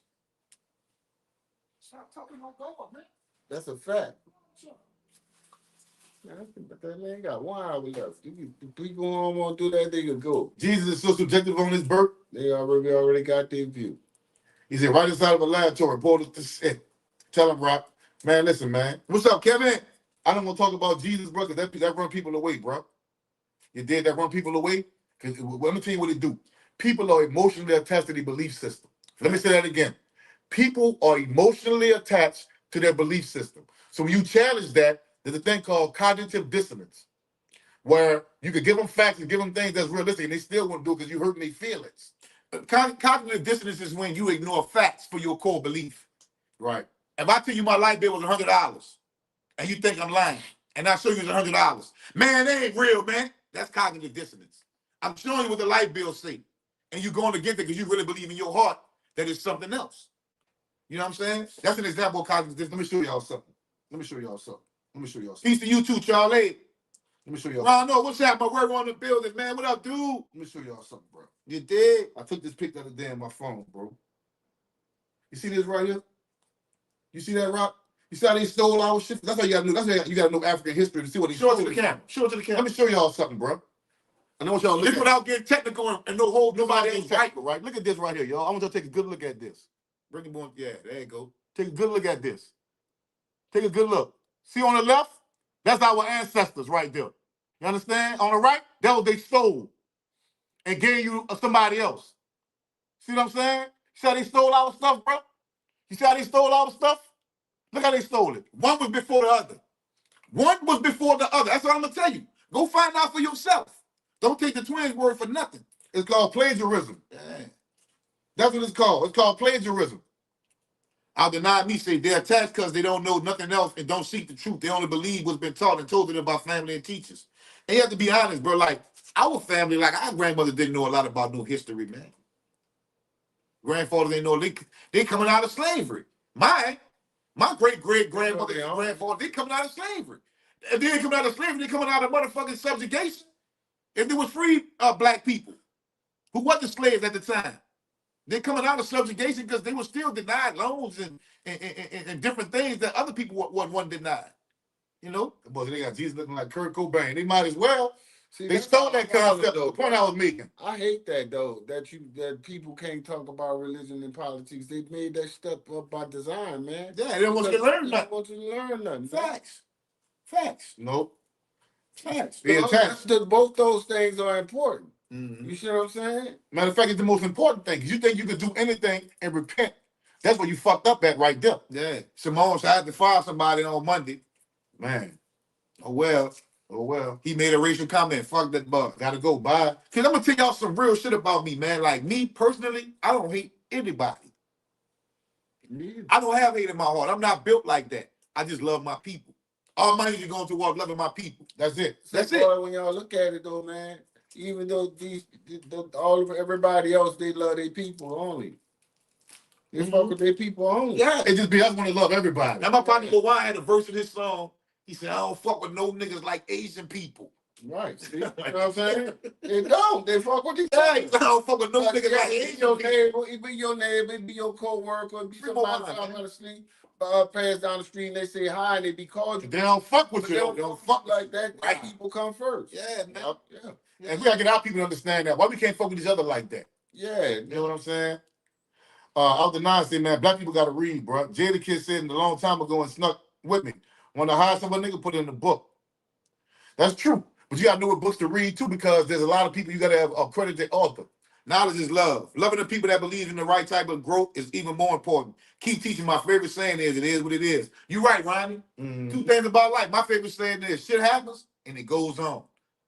[SPEAKER 4] Stop talking about God, man.
[SPEAKER 3] That's a fact. But they ain't got 1 hour left. If people don't want to do that, they can go.
[SPEAKER 4] Jesus is so subjective on his birth.
[SPEAKER 3] They already got their view.
[SPEAKER 4] He said, right inside of a laboratory, reporters to sit. Tell him, Rock. Man, listen, man. What's up, Kevin? I don't want to talk about Jesus, bro, because that run people away, bro. You did that run people away? Because let me tell you what it do. People are emotionally attached to their belief system. Let me say that again. People are emotionally attached to their belief system. So when you challenge that, there's a thing called cognitive dissonance, where you could give them facts and give them things that's realistic, and they still won't do it because you're hurting their feelings. Cognitive dissonance is when you ignore facts for your core belief. Right. If I tell you my light bill was $100 and you think I'm lying, and I show you it's $100, man, that ain't real, man. That's cognitive dissonance. I'm showing you what the light bill say, and you're going against it because you really believe in your heart that it's something else. You know what I'm saying? That's an example of cognitive dissonance. Let me show y'all something. Let me show y'all something. Let me show y'all something. Peace to you too, Charlie. Let me show y'all. Ron, no, what's happening? My work on the building, man. What up, dude? Let me show y'all something, bro. You did? I took this pic the other day on my phone, bro. You see this right here? You see that, Rock? You see how they stole our shit? That's how you gotta know. That's how you gotta know African history to see what they stole. Show it to the camera. Show it to the camera. Let me show y'all something, bro. I know what y'all look at. Without getting technical and no hold nobody else technical, right? Look at this right here, y'all. I want y'all to take a good look at this. Bring it on. Yeah, there you go. Take a good look at this. Take a good look. See on the left? That's our ancestors right there. You understand? On the right, that was they stole and gave you somebody else. See what I'm saying? See how they stole our stuff, bro? You see how they stole our stuff? Look how they stole it. One was before the other. One was before the other. That's what I'm going to tell you. Go find out for yourself. Don't take the twins' word for nothing. It's called plagiarism. Yeah. That's what it's called. It's called plagiarism. I'll deny me say they're attached because they don't know nothing else and don't seek the truth. They only believe what's been taught and told to them by family and teachers. And you have to be honest, bro. Like, our family, like our grandmother didn't know a lot about no history, man. Grandfathers didn't know they coming out of slavery. My great-great-grandmother and grandfather, they coming out of slavery. If they ain't coming out of slavery, they coming out of motherfucking subjugation. If there was free black people who wasn't slaves at the time, they're coming out of subjugation because they were still denied loans and different things that other people wasn't denied. You know? But they got Jesus looking like Kurt Cobain. They might as well. See, they stole that concept. The point I was making.
[SPEAKER 3] I hate that though. That people can't talk about religion and politics. They made that stuff up by design, man.
[SPEAKER 4] Yeah, they don't want you to learn nothing.
[SPEAKER 3] They don't want you to learn nothing.
[SPEAKER 4] Facts. Facts. Nope. Facts.
[SPEAKER 3] Both those things are important.
[SPEAKER 4] Mm-hmm.
[SPEAKER 3] You see what I'm saying?
[SPEAKER 4] Matter of fact, it's the most important thing. Because you think you could do anything and repent. That's where you fucked up at right there. Yeah. Simone said I had to fire somebody on Monday. Man. Oh well. Oh well. He made a racial comment. Fuck that bug. Gotta go. Bye. Cause I'm gonna tell y'all some real shit about me, man. Like me personally, I don't hate anybody. I don't have hate in my heart. I'm not built like that. I just love my people. All my energy going towards loving my people. That's it. That's it.
[SPEAKER 3] When y'all look at it though, man, even though everybody else, they love their people only. They fuck with their people only.
[SPEAKER 4] Yeah, it just be us want to love everybody. Now my partner Lil had a verse in his song. He said, I don't fuck with no niggas like Asian people.
[SPEAKER 3] Right. See? You know what I'm saying? They don't. They fuck with each other.
[SPEAKER 4] I don't fuck with no niggas like Asian people.
[SPEAKER 3] It be your neighbor, it be your co-worker, it be somebody down the street. Pass down the street and they say hi and they be called you.
[SPEAKER 4] They don't fuck with you. They don't fuck
[SPEAKER 3] like that. Right. People come first.
[SPEAKER 4] Yeah, man. Yeah. And we gotta get our people to understand that. Why we can't fuck with each other like that?
[SPEAKER 3] Yeah.
[SPEAKER 4] You know what I'm saying? Out the nine say, man, black people gotta read, bro. Jada Kid said a long time ago and snuck with me. When I hire someone, nigga, put it in the book. That's true. But you gotta know what books to read too, because there's a lot of people you gotta have accredited author. Knowledge is love. Loving the people that believe in the right type of growth is even more important. Keep teaching. My favorite saying is what it is. You right, Ronnie. Mm-hmm. Two things about life. My favorite saying is shit happens and it goes on.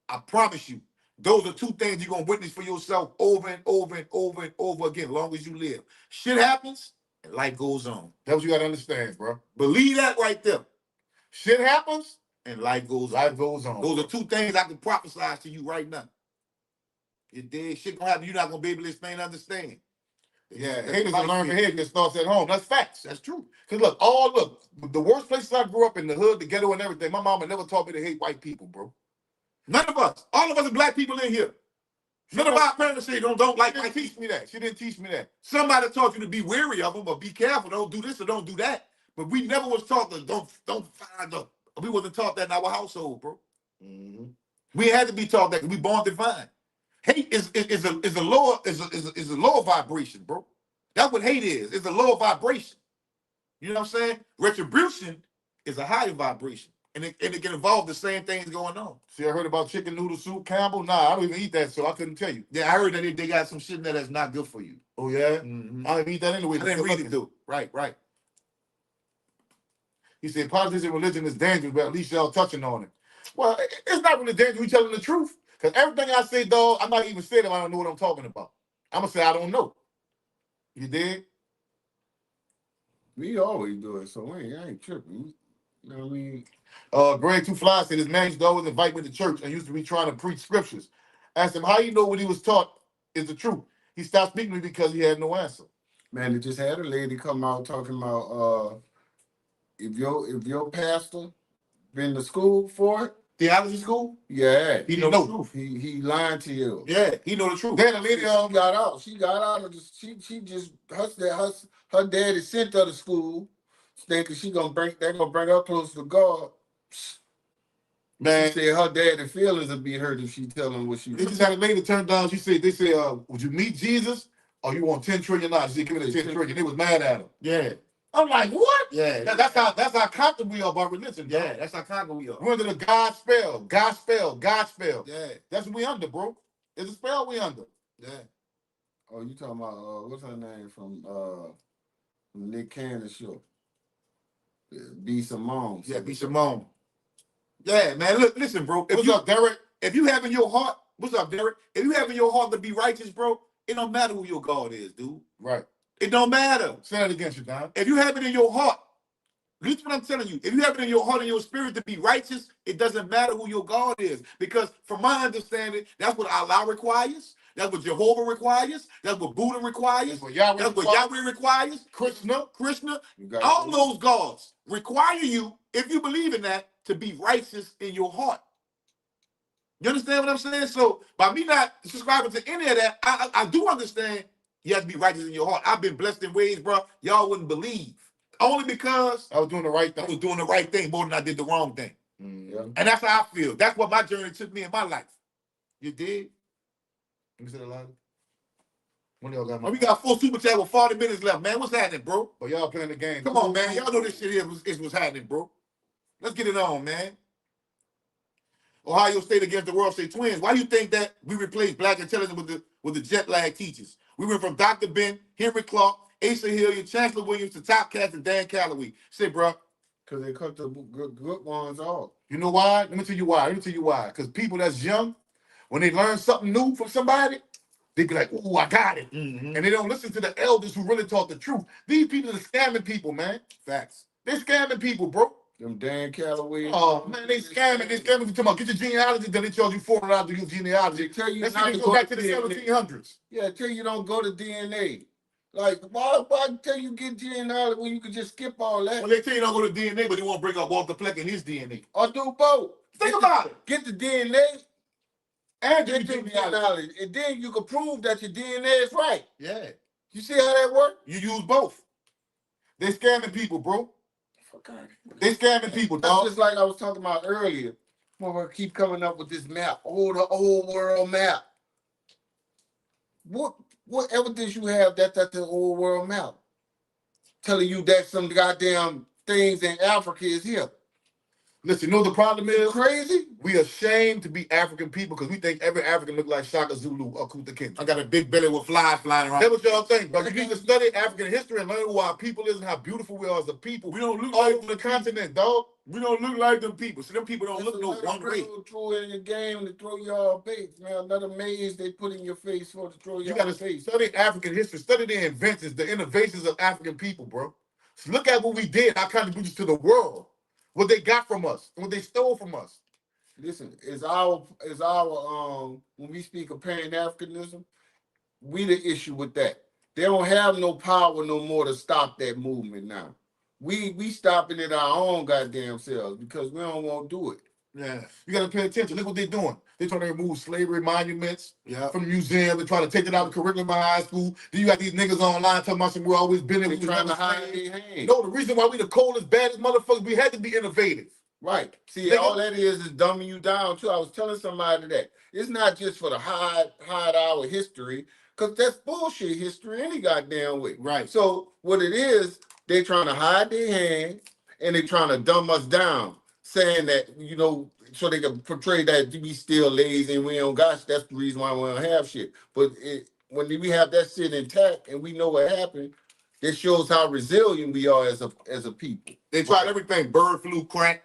[SPEAKER 4] I promise you. Those are two things you're gonna witness for yourself over and over and over and over again, as long as you live. Shit happens and life goes on. That's what you gotta understand, bro. Believe that right there. Shit happens and life goes on. Those are two things I can prophesy to you right now.
[SPEAKER 2] You did. Shit gonna happen. You're not gonna be able to explain and understand.
[SPEAKER 4] Yeah,
[SPEAKER 2] That's
[SPEAKER 4] haters
[SPEAKER 2] life
[SPEAKER 4] will learn
[SPEAKER 2] here.
[SPEAKER 4] behavior starts at home. That's facts. That's true. Cause look, the worst places I grew up in, the hood, the ghetto, and everything. My mama never taught me to hate white people, bro.
[SPEAKER 2] None of us. All of us are black people in here. None of our parents say don't like white people.
[SPEAKER 4] Teach me that. She didn't teach me that.
[SPEAKER 2] Somebody taught you to be wary of them, but be careful. Don't do this or don't do that. But we never was taught to don't find them. We wasn't taught that in our household, bro.
[SPEAKER 4] Mm-hmm.
[SPEAKER 2] We had to be taught that. We born divine. Hate is a lower vibration, bro. That's what hate is. It's a lower vibration. You know what I'm saying? Retribution is a higher vibration, and it can involve the same things going on.
[SPEAKER 4] See, I heard about chicken noodle soup, Campbell. Nah, I don't even eat that, so I couldn't tell you.
[SPEAKER 2] Yeah, I heard that they got some shit in there that's not good for you.
[SPEAKER 4] Oh yeah,
[SPEAKER 2] Mm-hmm.
[SPEAKER 4] I didn't eat that anyway.
[SPEAKER 2] I didn't read it though. Right.
[SPEAKER 4] He said politics and religion is dangerous, but at least y'all touching on it. Well, it's not really dangerous. We telling the truth. Because everything I say, dog, I'm not even saying if I don't know what I'm talking about. I'm gonna say I don't know. You did?
[SPEAKER 1] We always do it, so I ain't tripping. You know what I mean?
[SPEAKER 4] Greg Two Fly said his man used to always invite me to church and used to be trying to preach scriptures. Asked him how you know what he was taught is the truth. He stopped speaking to me because he had no answer.
[SPEAKER 1] Man, they just had a lady come out talking about if your pastor been to school for it,
[SPEAKER 2] Theology school?
[SPEAKER 1] yeah,
[SPEAKER 2] He know the truth.
[SPEAKER 1] he lying to you.
[SPEAKER 2] Yeah, he know the truth.
[SPEAKER 4] Then the lady
[SPEAKER 1] She got out. She got out of the. She just her daddy sent her to school, thinking they're gonna bring her close to God.
[SPEAKER 4] man,
[SPEAKER 1] She said her daddy feelings would be hurt if she tell him what she.
[SPEAKER 4] they just had a lady turn down. They said, would you meet Jesus or you want 10 trillion dollars? She said, give me the 10 trillion. They was mad at him.
[SPEAKER 2] Yeah.
[SPEAKER 4] I'm like, what?
[SPEAKER 2] Yeah.
[SPEAKER 4] That's how confident we are about religion.
[SPEAKER 2] Yeah,
[SPEAKER 4] Bro.
[SPEAKER 2] that's how confident we are.
[SPEAKER 4] We're under the God spell.
[SPEAKER 2] Yeah.
[SPEAKER 4] That's what we under, bro. It's a spell we under.
[SPEAKER 2] Yeah.
[SPEAKER 1] Oh, you talking about what's her name from Nick Cannon show? B Simone.
[SPEAKER 2] Yeah, be Simone. Yeah, man. Look, listen, bro.
[SPEAKER 4] What's up, Derek?
[SPEAKER 2] If you have in your heart, what's up, Derek? If you have in your heart to be righteous, bro, it don't matter who your God is, dude.
[SPEAKER 4] Right.
[SPEAKER 2] It don't matter.
[SPEAKER 4] Say that against you, Don.
[SPEAKER 2] If you have it in your heart, listen what I'm telling you. If you have it in your heart and your spirit to be righteous, it doesn't matter who your God is. Because from my understanding, that's what Allah requires. That's what Jehovah requires. That's what Buddha requires.
[SPEAKER 4] That's what Yahweh
[SPEAKER 2] requires. Krishna. All those gods require you, if you believe in that, to be righteous in your heart. You understand what I'm saying? So by me not subscribing to any of that, I do understand you have to be righteous in your heart. I've been blessed in ways, bro, y'all wouldn't believe. Only because
[SPEAKER 4] I was doing the right
[SPEAKER 2] I
[SPEAKER 4] thing.
[SPEAKER 2] was doing the right thing more than I did the wrong thing.
[SPEAKER 1] Yeah.
[SPEAKER 2] And that's how I feel. That's what my journey took me in my life. You did?
[SPEAKER 4] Let me say that louder. When y'all got my...
[SPEAKER 2] Oh, we got 4 super chat with 40 minutes left, man. What's happening, bro?
[SPEAKER 4] But y'all playing the game.
[SPEAKER 2] Come on, man. Y'all know this shit here is what's happening, bro. Let's get it on, man. Ohio State against the World State Twins. Why do you think that we replaced black intelligence with the jet lag teachers? We went from Dr. Ben, Henry Clark, Asa Hilliard, Chancellor Williams to Top Cats and Dan Calloway. Say, bro.
[SPEAKER 1] Because they cut the good ones off.
[SPEAKER 4] You know why? Let me tell you why. Because people that's young, when they learn something new from somebody, they be like, ooh, I got it.
[SPEAKER 2] Mm-hmm.
[SPEAKER 4] And they don't listen to the elders who really taught the truth. These people are scamming people, man.
[SPEAKER 2] Facts.
[SPEAKER 4] They're scamming people, bro.
[SPEAKER 1] Them Dan Calloway.
[SPEAKER 4] Oh, man, they scamming. They're scamming. Talking about, get your genealogy, then they charge you $400 to your genealogy.
[SPEAKER 1] They tell you
[SPEAKER 4] Let's
[SPEAKER 1] not to
[SPEAKER 4] go
[SPEAKER 1] go
[SPEAKER 4] back
[SPEAKER 1] to
[SPEAKER 4] to the
[SPEAKER 1] DNA.
[SPEAKER 4] 1700s.
[SPEAKER 1] Yeah, tell you don't go to DNA. Like, why tell you get DNA when you could just skip all that?
[SPEAKER 2] Well, they tell you don't go to DNA, but they won't bring up Walter Pleck and his DNA.
[SPEAKER 1] Or do both.
[SPEAKER 2] Think about it.
[SPEAKER 1] Get the DNA
[SPEAKER 4] And
[SPEAKER 1] get your genealogy. And then you can prove that your DNA is right.
[SPEAKER 2] Yeah.
[SPEAKER 1] You see how that works?
[SPEAKER 2] You use both.
[SPEAKER 4] They scamming people, bro.
[SPEAKER 1] Fuck out of here.
[SPEAKER 4] They scamming people,
[SPEAKER 1] That's
[SPEAKER 4] dog.
[SPEAKER 1] just like I was talking about earlier. Motherfucker keep coming up with this map. Oh, the old world map. What evidence you have that that's the old world map? Telling you that some goddamn things in Africa is here.
[SPEAKER 4] Listen, you know what the problem is?
[SPEAKER 1] Crazy?
[SPEAKER 4] We ashamed to be African people because we think every African look like Shaka Zulu or Kunta Kinte.
[SPEAKER 2] I got a big belly with flies flying around.
[SPEAKER 4] That's what y'all think, bro. You need to study African history and learn who our people is and how beautiful we are as a people.
[SPEAKER 2] We don't look
[SPEAKER 4] all
[SPEAKER 2] like
[SPEAKER 4] over the continent, dog.
[SPEAKER 2] We don't look like them people. So them people don't look no one way.
[SPEAKER 1] Throw it in the game to throw y'all bait, man. Another maze they put in your face for to throw
[SPEAKER 4] You
[SPEAKER 1] y'all
[SPEAKER 4] gotta
[SPEAKER 1] face.
[SPEAKER 4] study African history, study the inventions, the innovations of African people, bro. So look at what we did, our contributions to the world, what they got from us, and what they stole from us.
[SPEAKER 3] listen, is our when we speak of Pan-Africanism, we the issue with that. They don't have no power no more to stop that movement now. We stopping it our own goddamn selves because we don't want to do it.
[SPEAKER 4] Yeah, you got to pay attention. Look what they're doing. They're trying to remove slavery monuments
[SPEAKER 2] Yeah.
[SPEAKER 4] from the museum. They're trying to take it out of the curriculum in high school. Then you got these niggas online talking about some we're always been in.
[SPEAKER 3] They
[SPEAKER 4] We was
[SPEAKER 3] trying to
[SPEAKER 4] never
[SPEAKER 3] hide
[SPEAKER 4] slaves.
[SPEAKER 3] their hand.
[SPEAKER 4] No, the reason why we the coldest, baddest motherfuckers, we had to be innovative.
[SPEAKER 3] Right. See,
[SPEAKER 4] Nigga.
[SPEAKER 3] all that is dumbing you down too. I was telling somebody that it's not just for the hide our history, because that's bullshit history any goddamn way.
[SPEAKER 4] Right.
[SPEAKER 3] So what it is, they trying to hide their hand and they trying to dumb us down, saying that, so they can portray that we still lazy and we don't got shit. That's the reason why we don't have shit. But when we have that shit intact and we know what happened, it shows how resilient we are as a people.
[SPEAKER 4] They tried everything: bird flu, crack,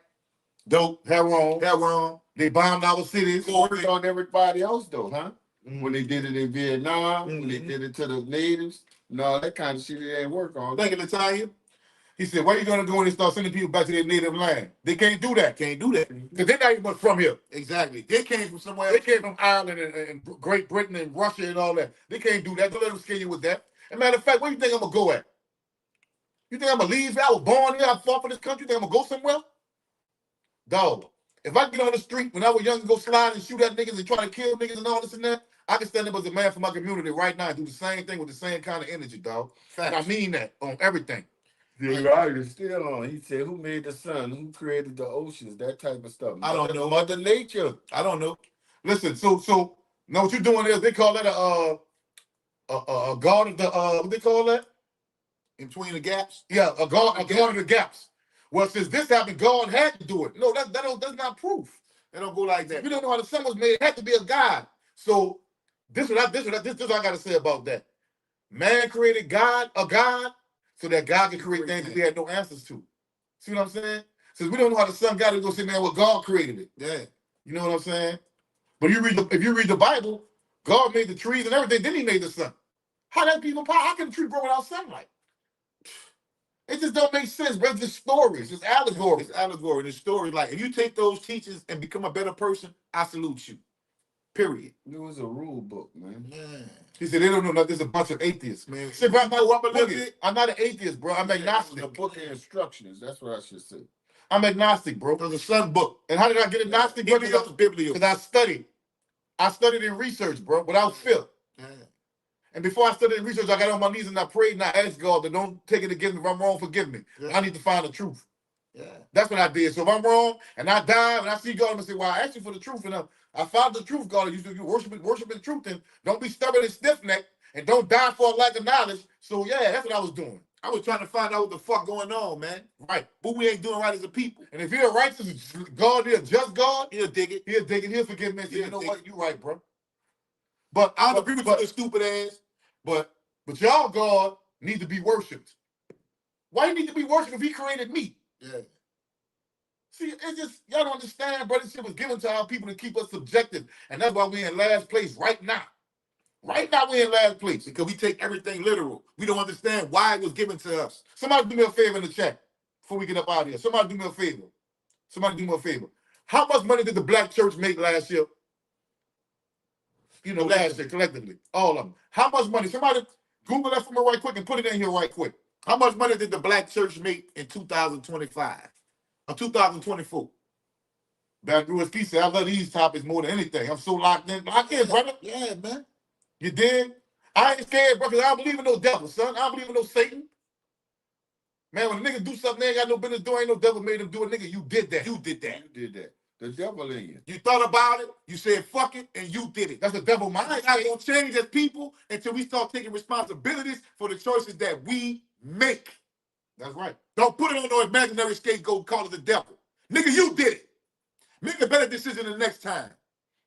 [SPEAKER 4] dope, heroin. They bombed our cities.
[SPEAKER 3] Worked on everybody else though, huh? When they did it in Vietnam, when they did it to the natives, and all that kind of shit, it ain't work on.
[SPEAKER 4] Thank you, Natalia. He said, "What are you gonna do when they start sending people back to their native land? They can't do that.
[SPEAKER 2] Can't do that.
[SPEAKER 4] Because they're not even from here.
[SPEAKER 2] Exactly. They came from somewhere
[SPEAKER 4] They
[SPEAKER 2] else.
[SPEAKER 4] came from Ireland and Great Britain and Russia and all that. They can't do that. Don't let them scare you with that. As a matter of fact, where do you think I'm gonna go at? You think I'm gonna leave? I was born here. I fought for this country. You think I'm gonna go somewhere? Dog. If I get on the street when I was young and go slide and shoot at niggas and try to kill niggas and all this and that, I can stand up as a man for my community right now and do the same thing with the same kind of energy, dog. And I mean that on everything.
[SPEAKER 3] Yeah, right. It's still on. He said, "Who made the sun? Who created the oceans? That type of stuff."
[SPEAKER 2] I don't know.
[SPEAKER 3] Mother Nature.
[SPEAKER 2] I don't know.
[SPEAKER 4] Listen, so now what you're doing is they call that a guard of the what they call that?
[SPEAKER 2] In between the gaps.
[SPEAKER 4] Yeah, a guard of the gaps. Well, since this happened, God had to do it. No, that's not proof.
[SPEAKER 2] They don't go like that.
[SPEAKER 4] We don't know how the sun was made. It had to be a God. So this is what I gotta say about that. Man created a God, so that God can create things that we had no answers to. See what I'm saying? Since we don't know how the sun got it, go say, man, well, God created it.
[SPEAKER 2] Yeah.
[SPEAKER 4] You know what I'm saying? But if you read the Bible, God made the trees and everything, then he made the sun. How that even possible? How can a tree grow without sunlight? It just don't make sense, bro. It's just stories. It's allegory.
[SPEAKER 2] It's allegory. The story, like, if you take those teachings and become a better person, I salute you. Period.
[SPEAKER 3] It was a rule book, man.
[SPEAKER 2] Man.
[SPEAKER 4] He said they don't know nothing. There's a bunch of atheists,
[SPEAKER 2] Man.
[SPEAKER 4] Shit, bro, I'm not an atheist, bro. I'm agnostic.
[SPEAKER 3] The book of instructions. That's what I should say.
[SPEAKER 4] I'm agnostic, bro.
[SPEAKER 2] There's a sun book.
[SPEAKER 4] And how did I get agnostic, bro?
[SPEAKER 2] Biblio.
[SPEAKER 4] Because I studied. I studied in research, bro, without fear.
[SPEAKER 2] Yeah.
[SPEAKER 4] And before I studied in research, I got on my knees and I prayed and I asked God to don't take it against me. If I'm wrong, forgive me.
[SPEAKER 2] Yeah.
[SPEAKER 4] I need to find the truth.
[SPEAKER 2] Yeah.
[SPEAKER 4] That's what I did. So if I'm wrong and I die and I see God, I'm gonna say, well, I asked you for the truth and I found the truth, God. You worshiping truth, and don't be stubborn and stiff-necked and don't die for a lack of knowledge. So yeah, that's what I was doing.
[SPEAKER 2] I was trying to find out what the fuck going on, man.
[SPEAKER 4] Right.
[SPEAKER 2] But we ain't doing right as a people.
[SPEAKER 4] And if you're a righteous God, you're a just God,
[SPEAKER 2] He'll dig it.
[SPEAKER 4] he'll dig it, he'll forgive me and say,
[SPEAKER 2] He'll
[SPEAKER 4] you know
[SPEAKER 2] dig
[SPEAKER 4] what, you right, bro. But
[SPEAKER 2] I don't agree with you, stupid ass.
[SPEAKER 4] But y'all God need to be worshipped. Why you need to be worshipped if he created me?
[SPEAKER 2] Yeah.
[SPEAKER 4] See, it's just, y'all don't understand, bro. This shit was given to our people to keep us subjective. And that's why we're in last place right now. Right now, we're in last place.
[SPEAKER 2] Because we take everything literal. We don't understand why it was given to us.
[SPEAKER 4] Somebody do me a favor in the chat before we get up out of here. Somebody do me a favor. Somebody do me a favor. How much money did the black church make last year? You know, last year, collectively. All of them. How much money? Somebody Google that for me right quick and put it in here right quick.
[SPEAKER 2] How much money did the black church make in 2025? Or 2024?
[SPEAKER 4] Back Lewis Key said, I love these topics more than anything. I'm so locked in. Locked in, brother.
[SPEAKER 2] Yeah, man.
[SPEAKER 4] You dig? I ain't scared, bro, because I don't believe in no devil, son. I don't believe in no Satan. Man, when a nigga do something they ain't got no business doing, ain't no devil made him do it, nigga. You did that.
[SPEAKER 2] You did that.
[SPEAKER 3] You did that. The devil in you.
[SPEAKER 2] You thought about it, you said fuck it, and you did it.
[SPEAKER 4] That's the devil mind.
[SPEAKER 2] We're not going to change as people until we start taking responsibilities for the choices that we make.
[SPEAKER 4] That's right.
[SPEAKER 2] Don't put it on no imaginary scapegoat and call it the devil. Nigga, you did it. Make a better decision the next time.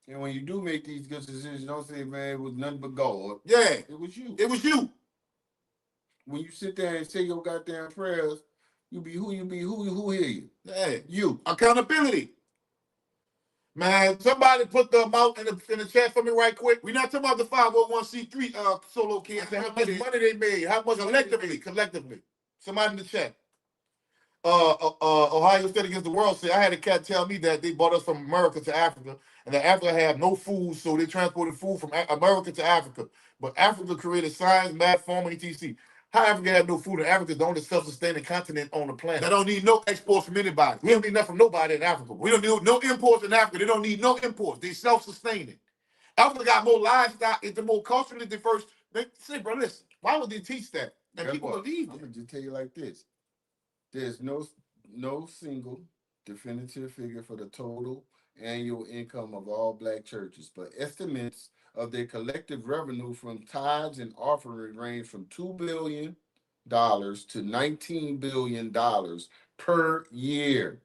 [SPEAKER 3] And when you do make these good decisions, don't say, man, it was nothing but God.
[SPEAKER 2] Yeah.
[SPEAKER 3] It was you.
[SPEAKER 2] It was you.
[SPEAKER 3] When you sit there and say your goddamn prayers, you be who hear you.
[SPEAKER 2] Yeah.
[SPEAKER 3] You.
[SPEAKER 2] Accountability.
[SPEAKER 4] Man, somebody put the amount in the chat for me right quick.
[SPEAKER 2] We're not talking about the 501c3 solo kids.
[SPEAKER 4] How much money they made? How much collectively? Somebody in the chat. Ohio State against the world said, I had a cat tell me that they brought us from America to Africa, and that Africa had no food, so they transported food from America to Africa. But Africa created science, math, farming, etc. How Africa had no food, and Africa is the only self-sustaining continent on the planet. They don't need no exports from anybody. We don't need nothing from nobody in Africa. We don't need no imports in Africa. They don't need no imports. They self-sustaining. Africa got more livestock, it's the more culturally diverse. They say, bro, listen, why would they teach that? And people believe
[SPEAKER 1] I'm
[SPEAKER 4] it.
[SPEAKER 1] gonna just tell you like this: there's no single definitive figure for the total annual income of all black churches, but estimates of their collective revenue from tithes and offerings range from $2 billion to $19 billion per year.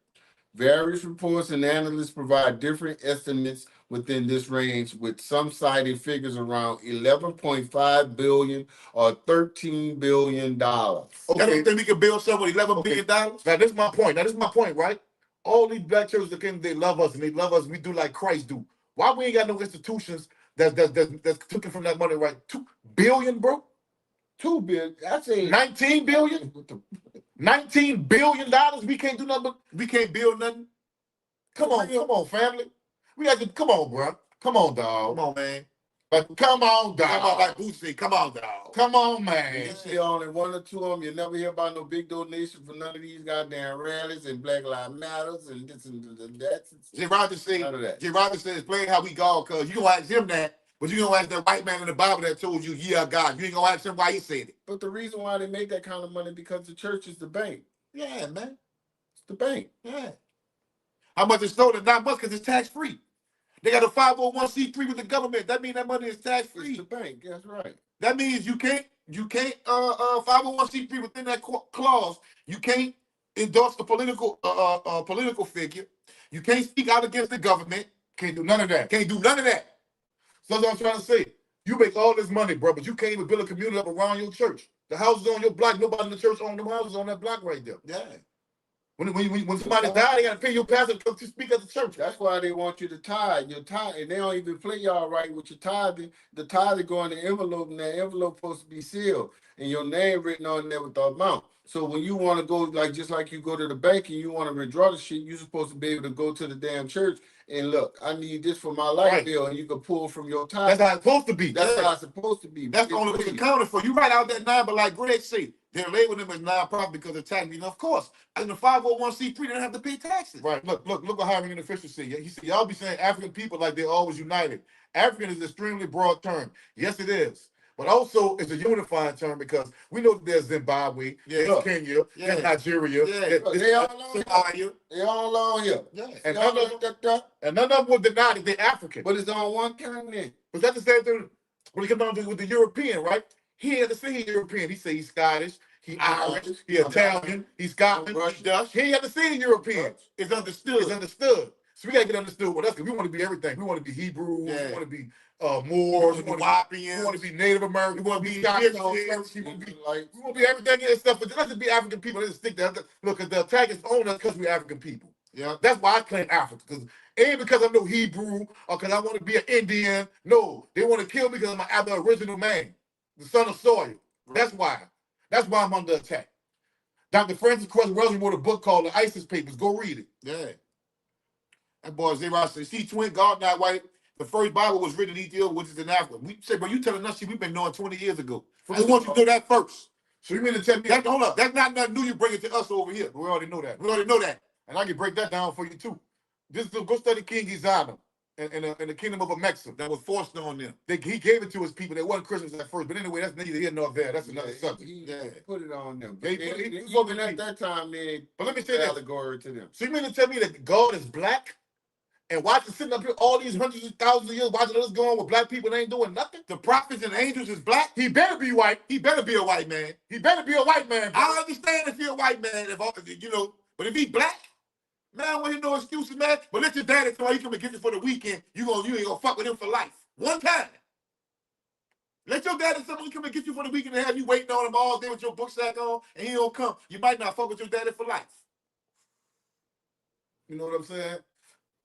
[SPEAKER 1] Various reports and analysts provide different estimates within this range, with some citing figures around 11.5 billion or $13 billion.
[SPEAKER 4] Okay. Y'all don't think we can build something with $11 billion? Now, this is my point. Right? All these black churches that came, they love us, and they love us. We do like Christ do. Why we ain't got no institutions that's taking from that money, right? $2 billion, bro?
[SPEAKER 1] 2 billion. I say
[SPEAKER 4] 19 billion? $19 billion? We can't do nothing. We can't build nothing. Come on, family. We got to come on, bro. Come on, dog. Come on, man. Like, come on, dog. Come on, like Boosie. Come on, dog. Come on, man.
[SPEAKER 1] you see only one or two of them. You never hear about no big donation for none of these goddamn rallies and Black Lives Matters and this and that.
[SPEAKER 4] J. Rogers said, explain how we God, because you gonna ask him that, but you gonna ask that white man in the Bible that told you, yeah, God. You ain't gonna ask him why he said it.
[SPEAKER 1] But the reason why they make that kind of money because the church is the bank.
[SPEAKER 4] Yeah, man.
[SPEAKER 1] It's the bank.
[SPEAKER 4] Yeah. How much is stolen? Not much, because it's tax-free. They got a 501c3 with the government. That means that money is tax-free.
[SPEAKER 1] It's the bank. That's right.
[SPEAKER 4] That means you can't 501c3 within that clause. You can't endorse the political figure. You can't speak out against the government. Can't do none of that. Can't do none of that. So that's what I'm trying to say. You make all this money, bro, but you can't even build a community up around your church. The houses on your block, nobody in the church owns them houses on that block right there. Yeah. When somebody died, they got to pay your pastor to come to speak at the church.
[SPEAKER 1] That's why they want you to tithe. Your tithe, and they don't even play y'all right with your tithing. The tithe go in the envelope, and that envelope supposed to be sealed, and your name written on there with the amount. So when you want to go, like just like you go to the bank and you want to withdraw the shit, you're supposed to be able to go to the damn church and look, I need this for my light bill, and you can pull from your tithe.
[SPEAKER 4] That's how it's supposed to be.
[SPEAKER 1] That's how it's supposed to be.
[SPEAKER 4] That's the only way it's accounted for. You write out that number like Greg said. They're labeled them as non-profit because of tax. Of course, in the 501c3, they don't have to pay taxes. Right. Look what hiring official said. He said, y'all be saying African people like they're always united. African is an extremely broad term. Yes, it is. But also, it's a unifying term because we know that there's Zimbabwe, there's Kenya, there's Nigeria,
[SPEAKER 1] they all on here. They all on here.
[SPEAKER 4] And none of them will deny that they're African.
[SPEAKER 1] But it's on one continent.
[SPEAKER 4] But that's the same thing when it comes down to with the European, right? He had to say he's European. He say he's Scottish, he's Irish, he's Italian, he's Scotland, he's Dutch. He ain't had to say he's European. It's understood. It's understood. So we gotta get understood with us because we want to be everything. We want to be Hebrews, we want to be Moors, we want to be Native American, we want to be Scottish, we want to be everything and stuff. But let's just be African people. Let's stick that. Look, because the attack is on us because we're African people. Yeah, that's why I claim Africa. Because ain't because I'm no Hebrew or because I want to be an Indian. No, they want to kill me because I'm the original man, the son of soil. That's why. That's why I'm under attack. Dr. Francis Cress Welsing wrote a book called The ISIS Papers. Go read it. Yeah. That boy Zero said, see, twin, God not white. The first Bible was written in Ethiopia, which is in Africa. We say, bro, you telling us shit we've been knowing 20 years ago. I just want you to know that first. So you mean to tell me, hold up, that's not nothing new you bring it to us over here. We already know that. And I can break that down for you too. Go study King Gizana in the kingdom of Mexico that was forced on them. He gave it to his people. They weren't Christians at first. But anyway, that's neither here nor there. That's another subject.
[SPEAKER 1] He put it on them.
[SPEAKER 4] Even
[SPEAKER 1] at that time, man.
[SPEAKER 4] But let me say this.
[SPEAKER 1] Allegory to them.
[SPEAKER 4] So you mean to tell me that God is black? And watching sitting up here all these hundreds of thousands of years watching us go on with black people and ain't doing nothing? The prophets and angels is black? He better be white. He better be a white man. He better be a white man. Bro. I understand if you're a white man, but if he black, man, I want him no excuses, man. But let your daddy tell you come and get you for the weekend. You ain't gonna fuck with him for life. One time. Let your daddy someone come and get you for the weekend and have you waiting on him all day with your book sack on, and he don't come. You might not fuck with your daddy for life. You know what I'm saying?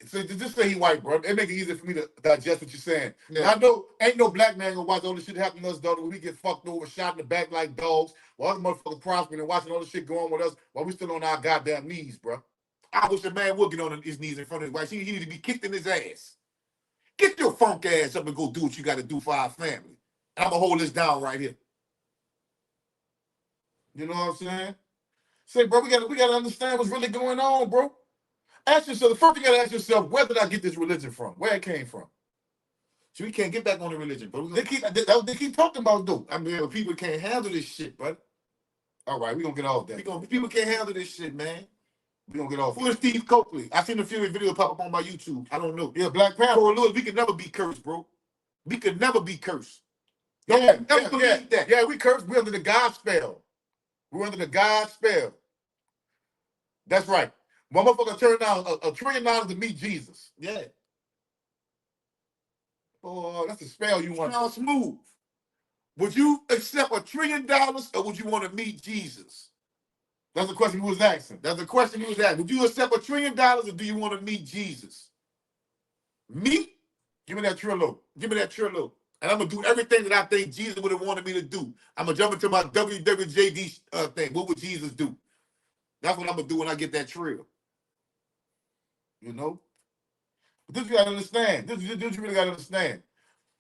[SPEAKER 4] So just say he white, bro. It make it easier for me to digest what you're saying.
[SPEAKER 2] Yeah.
[SPEAKER 4] I know ain't no black man gonna watch all this shit happen to us, dog. When we get fucked over, shot in the back like dogs, while other motherfuckers prospering and watching all this shit going on with us while we still on our goddamn knees, bro. I wish a man would get on his knees in front of his wife. He need to be kicked in his ass. Get your funk ass up and go do what you got to do for our family. I'm gonna hold this down right here. You know what I'm saying? Say, bro, we gotta understand what's really going on, bro. Ask yourself, the first thing you gotta ask yourself, where did I get this religion from? Where it came from?
[SPEAKER 2] So we can't get back on the religion, bro.
[SPEAKER 4] They keep talking about though. I mean, people can't handle this shit, bro. All right, we gonna get off that.
[SPEAKER 2] People can't handle this shit, man.
[SPEAKER 4] We gonna get off.
[SPEAKER 2] Who is Steve Coakley? I seen a few videos pop up on my YouTube. I don't know.
[SPEAKER 4] Yeah, Black Panther.
[SPEAKER 2] Cora Lewis, we could never be cursed, bro. We could never be cursed.
[SPEAKER 4] Yeah,
[SPEAKER 2] Never believe that.
[SPEAKER 4] Yeah, we cursed. We're under the God spell. We're under the God spell. That's right. One motherfucker turned down $1 trillion to meet Jesus.
[SPEAKER 2] Yeah.
[SPEAKER 4] Oh, that's the spell you want.
[SPEAKER 2] Now smooth. Would you accept $1 trillion or would you want to meet Jesus?
[SPEAKER 4] That's the question he was asking.
[SPEAKER 2] That's the question he was asking. Would you accept $1 trillion or do you want to meet Jesus? Me?
[SPEAKER 4] Give me that trillo.
[SPEAKER 2] Give me that trillo. And I'm going to do everything that I think Jesus would have wanted me to do. I'm going to jump into my WWJD thing. What would Jesus do? That's what I'm going to do when I get that trill.
[SPEAKER 4] You know? But this you got to understand. This you really got to understand.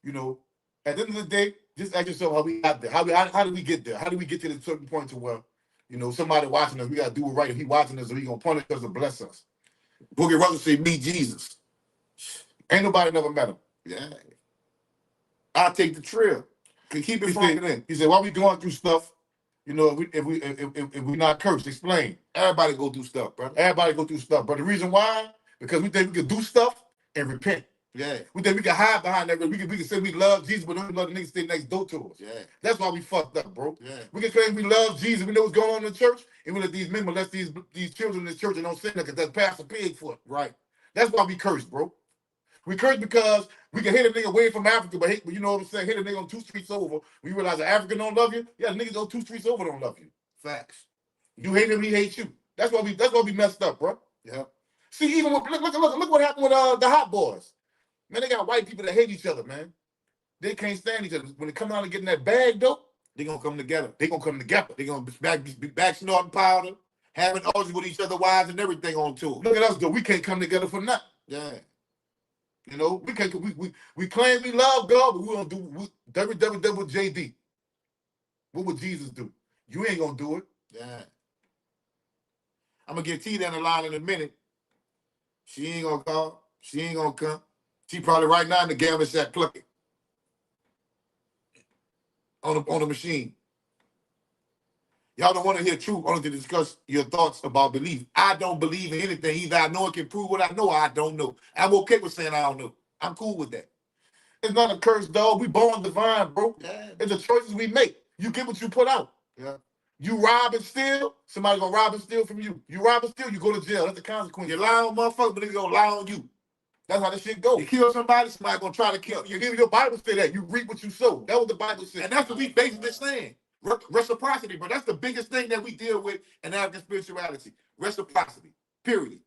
[SPEAKER 4] You know, at the end of the day, just ask yourself how we got there. How did we get there? How did we get to the certain point to where, you know, somebody watching us, we got to do it right. If he watching us, or he going to punish us or bless us.
[SPEAKER 2] Boogie Russell said, meet Jesus.
[SPEAKER 4] Ain't nobody never met him.
[SPEAKER 2] Yeah. I'll take the trill. Can keep it from
[SPEAKER 4] He said, while we going through stuff, you know, if we not cursed, explain.
[SPEAKER 2] Everybody go through stuff, brother.
[SPEAKER 4] Everybody go through stuff. But the reason why, because we think we can do stuff and repent.
[SPEAKER 2] Yeah.
[SPEAKER 4] We think we can hide behind that. We can say we love Jesus, but don't love the niggas stay next door to us.
[SPEAKER 2] Yeah.
[SPEAKER 4] That's why we fucked up, bro.
[SPEAKER 2] Yeah.
[SPEAKER 4] We can claim we love Jesus. We know what's going on in the church, and we let these men molest these children in the church and don't sin because that's Pastor Pigfoot.
[SPEAKER 2] Right.
[SPEAKER 4] That's why we cursed, bro. We cursed because we can hit a nigga away from Africa, but you know what I'm saying? Hit a nigga on 2 streets over. We realize an African don't love you. Yeah, the niggas on 2 streets over don't love you.
[SPEAKER 2] Facts.
[SPEAKER 4] You hate him, he hates you. That's why we messed up, bro.
[SPEAKER 2] Yeah.
[SPEAKER 4] See, even with, look what happened with the Hot Boys. Man, they got white people that hate each other, man. They can't stand each other. When they come out and get in that bag, though,
[SPEAKER 2] They gonna come together.
[SPEAKER 4] they gonna come together.
[SPEAKER 2] They gonna be back snorting powder, having orgies with each other, wives and everything on tour.
[SPEAKER 4] Look at us, though. We can't come together for nothing.
[SPEAKER 2] Yeah.
[SPEAKER 4] You know, we claim we love God, but we don't do WWWJD. What would Jesus do? You ain't gonna do it.
[SPEAKER 2] Yeah. I'm gonna get T down the line in a minute. She ain't gonna call. She ain't gonna come. She probably right now in the gambling shack plucking on the machine. Y'all don't want to hear truth, only to discuss your thoughts about belief. I don't believe in anything. Either I know it can prove what I know, or I don't know. I'm okay with saying I don't know. I'm cool with that.
[SPEAKER 4] It's not a curse, dog. We born divine, bro.
[SPEAKER 2] Yeah.
[SPEAKER 4] It's the choices we make. You get what you put out.
[SPEAKER 2] Yeah.
[SPEAKER 4] You rob and steal, somebody gonna rob and steal from you. You rob and steal, you go to jail. That's the consequence.
[SPEAKER 2] You lie on motherfuckers, but they gonna lie on you.
[SPEAKER 4] That's how this shit goes.
[SPEAKER 2] You kill somebody gonna try to kill you.
[SPEAKER 4] Your Bible say that. You reap what you sow. That's what the Bible says.
[SPEAKER 2] And that's what we basically saying. Reciprocity, bro. That's the biggest thing that we deal with in African spirituality. Reciprocity. Period.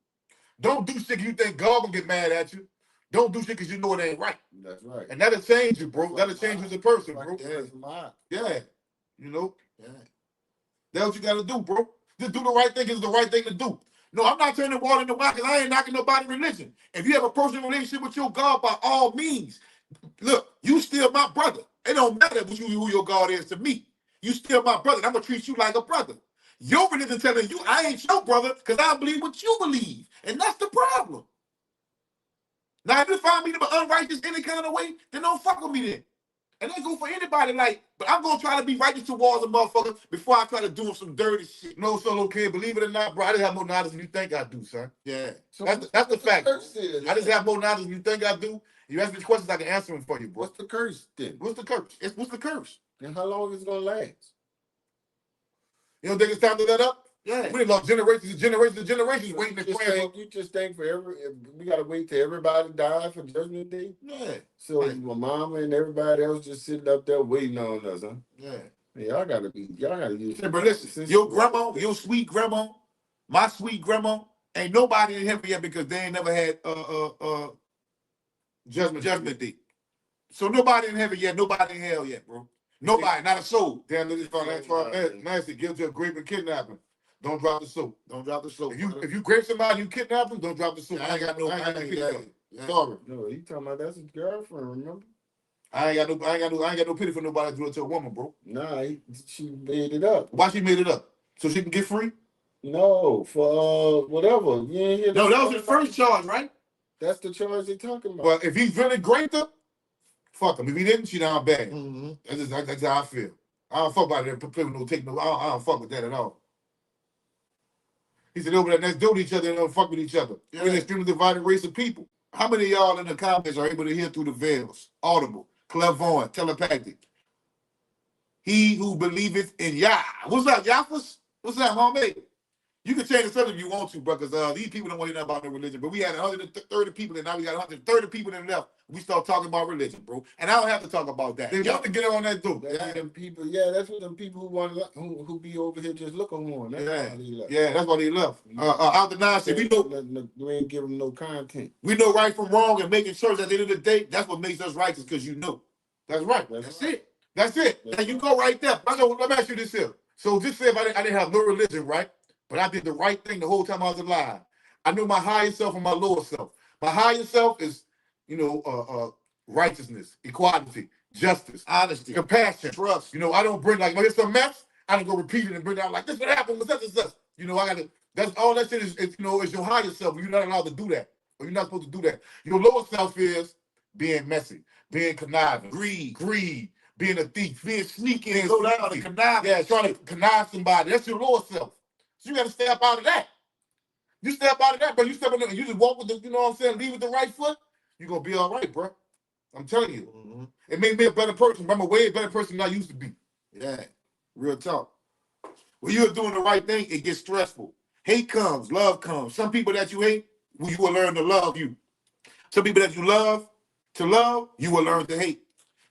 [SPEAKER 4] Don't do shit 'cause you think God gonna get mad at you. Don't do shit because you know it ain't right.
[SPEAKER 1] That's right.
[SPEAKER 4] And that'll change you, bro. That'll change you as a person, bro.
[SPEAKER 1] That's mine.
[SPEAKER 4] Yeah. You know?
[SPEAKER 2] Yeah.
[SPEAKER 4] That's what you gotta do, bro. Just do the right thing is the right thing to do. No, I'm not turning water into wine because I ain't knocking nobody's religion. If you have a personal relationship with your God, by all means, look, you still my brother. It don't matter who your God is to me. You still my brother. I'm gonna treat you like a brother. Your religion telling you I ain't your brother because I believe what you believe. And that's the problem. Now, if you find me to be unrighteous any kind of way, then don't fuck with me then. And that go for anybody, like, but I'm gonna try to be righteous towards a motherfucker before I try to do some dirty shit. No, Solo Kid, believe it or not, bro, I just have more knowledge than you think I do, son.
[SPEAKER 2] Yeah.
[SPEAKER 1] So
[SPEAKER 4] That's the fact.
[SPEAKER 1] curse is?
[SPEAKER 4] I just have more knowledge than you think I do. You ask me questions, I can answer them for you, bro.
[SPEAKER 1] What's the curse then?
[SPEAKER 4] What's the curse? What's the curse?
[SPEAKER 1] And how long is it gonna last?
[SPEAKER 4] You don't think it's time to let up?
[SPEAKER 2] Yeah.
[SPEAKER 4] We lost generations and generations and generations waiting to pray.
[SPEAKER 1] You just think we gotta wait till everybody die for Judgment Day?
[SPEAKER 2] Yeah.
[SPEAKER 1] So
[SPEAKER 2] Right.
[SPEAKER 1] my mama and everybody else just sitting up there waiting on us, huh?
[SPEAKER 2] Yeah.
[SPEAKER 1] Y'all gotta use.
[SPEAKER 2] Hey, bro, listen, your grandma, your sweet grandma, my sweet grandma, Ain't nobody in heaven yet because they ain't never had judgment day. So nobody in heaven yet, nobody in hell yet, bro. Nobody, not a soul.
[SPEAKER 4] Damn, this is nasty. Guilty of rape and kidnapping. Don't drop the soap.
[SPEAKER 2] Don't drop the soap.
[SPEAKER 4] If you grape somebody, you kidnap them, don't drop the soap.
[SPEAKER 2] I ain't got no
[SPEAKER 4] pity.
[SPEAKER 2] yeah.
[SPEAKER 4] Sorry.
[SPEAKER 1] No, he talking about that's his girlfriend, remember?
[SPEAKER 2] I ain't got no pity for nobody that do it to a woman, bro.
[SPEAKER 1] Nah, she made it up.
[SPEAKER 2] Why she made it up? So she can get free?
[SPEAKER 1] No, for whatever. You ain't hear
[SPEAKER 2] No, that was his first charge, right?
[SPEAKER 1] That's the charge they talking about.
[SPEAKER 2] But if he's really great up, fuck him. If he didn't, she down bad.
[SPEAKER 4] Mm-hmm.
[SPEAKER 2] That's how I feel. I don't fuck about it. Play with no take no. I don't fuck with that at all. He said over there next door to each other and don't fuck with each other.
[SPEAKER 4] Yeah.
[SPEAKER 2] We're an extremely divided race of people. How many of y'all in the comments are able to hear through the veils? Audible, clairvoyant, telepathic. He who believeth in Yah. What's up, Yaffas? What's up, homie? You can change the subject if you want to, bro, because these people don't want to hear about no religion. But we had 130 people, and now we got 130 people that left. We start talking about religion, bro. And I don't have to talk about that. They want to get on that too.
[SPEAKER 1] That's them people. Yeah, that's what them people who want who be over here just looking on. That's why they left.
[SPEAKER 2] Yeah, that's why they left. Out the nine, we know
[SPEAKER 1] we ain't give them no content.
[SPEAKER 2] we know right from wrong, and making sure at the end of the day, that's what makes us righteous, because you know. That's right. That's it. That's it. Now you go right there. Let me ask you this here. So just say if I didn't have no religion, right? But I did the right thing the whole time I was alive. I knew my higher self and my lower self. My higher self is, righteousness, equality, justice, honesty, compassion, trust. I don't bring like when it's a mess, I don't go repeat it and bring it out like this what happened with such and such. I gotta. That's all that shit is your higher self. You're not allowed to do that, or you're not supposed to do that. Your lower self is being messy, being conniving, greed, being a thief, being sneaky, and go down and connive. Yeah, trying to connive somebody. That's your lower self. So you got to step out of that. You step out of that, bro. You step in there and you just walk with the, you know what I'm saying, lead with the right foot, you're going to be all right, bro. I'm telling you. Mm-hmm. It made me a better person. I'm a way better person than I used to be. Yeah, real talk. When you're doing the right thing, it gets stressful. Hate comes, love comes. Some people that you hate, you will learn to love you. Some people that you love, you will learn to hate.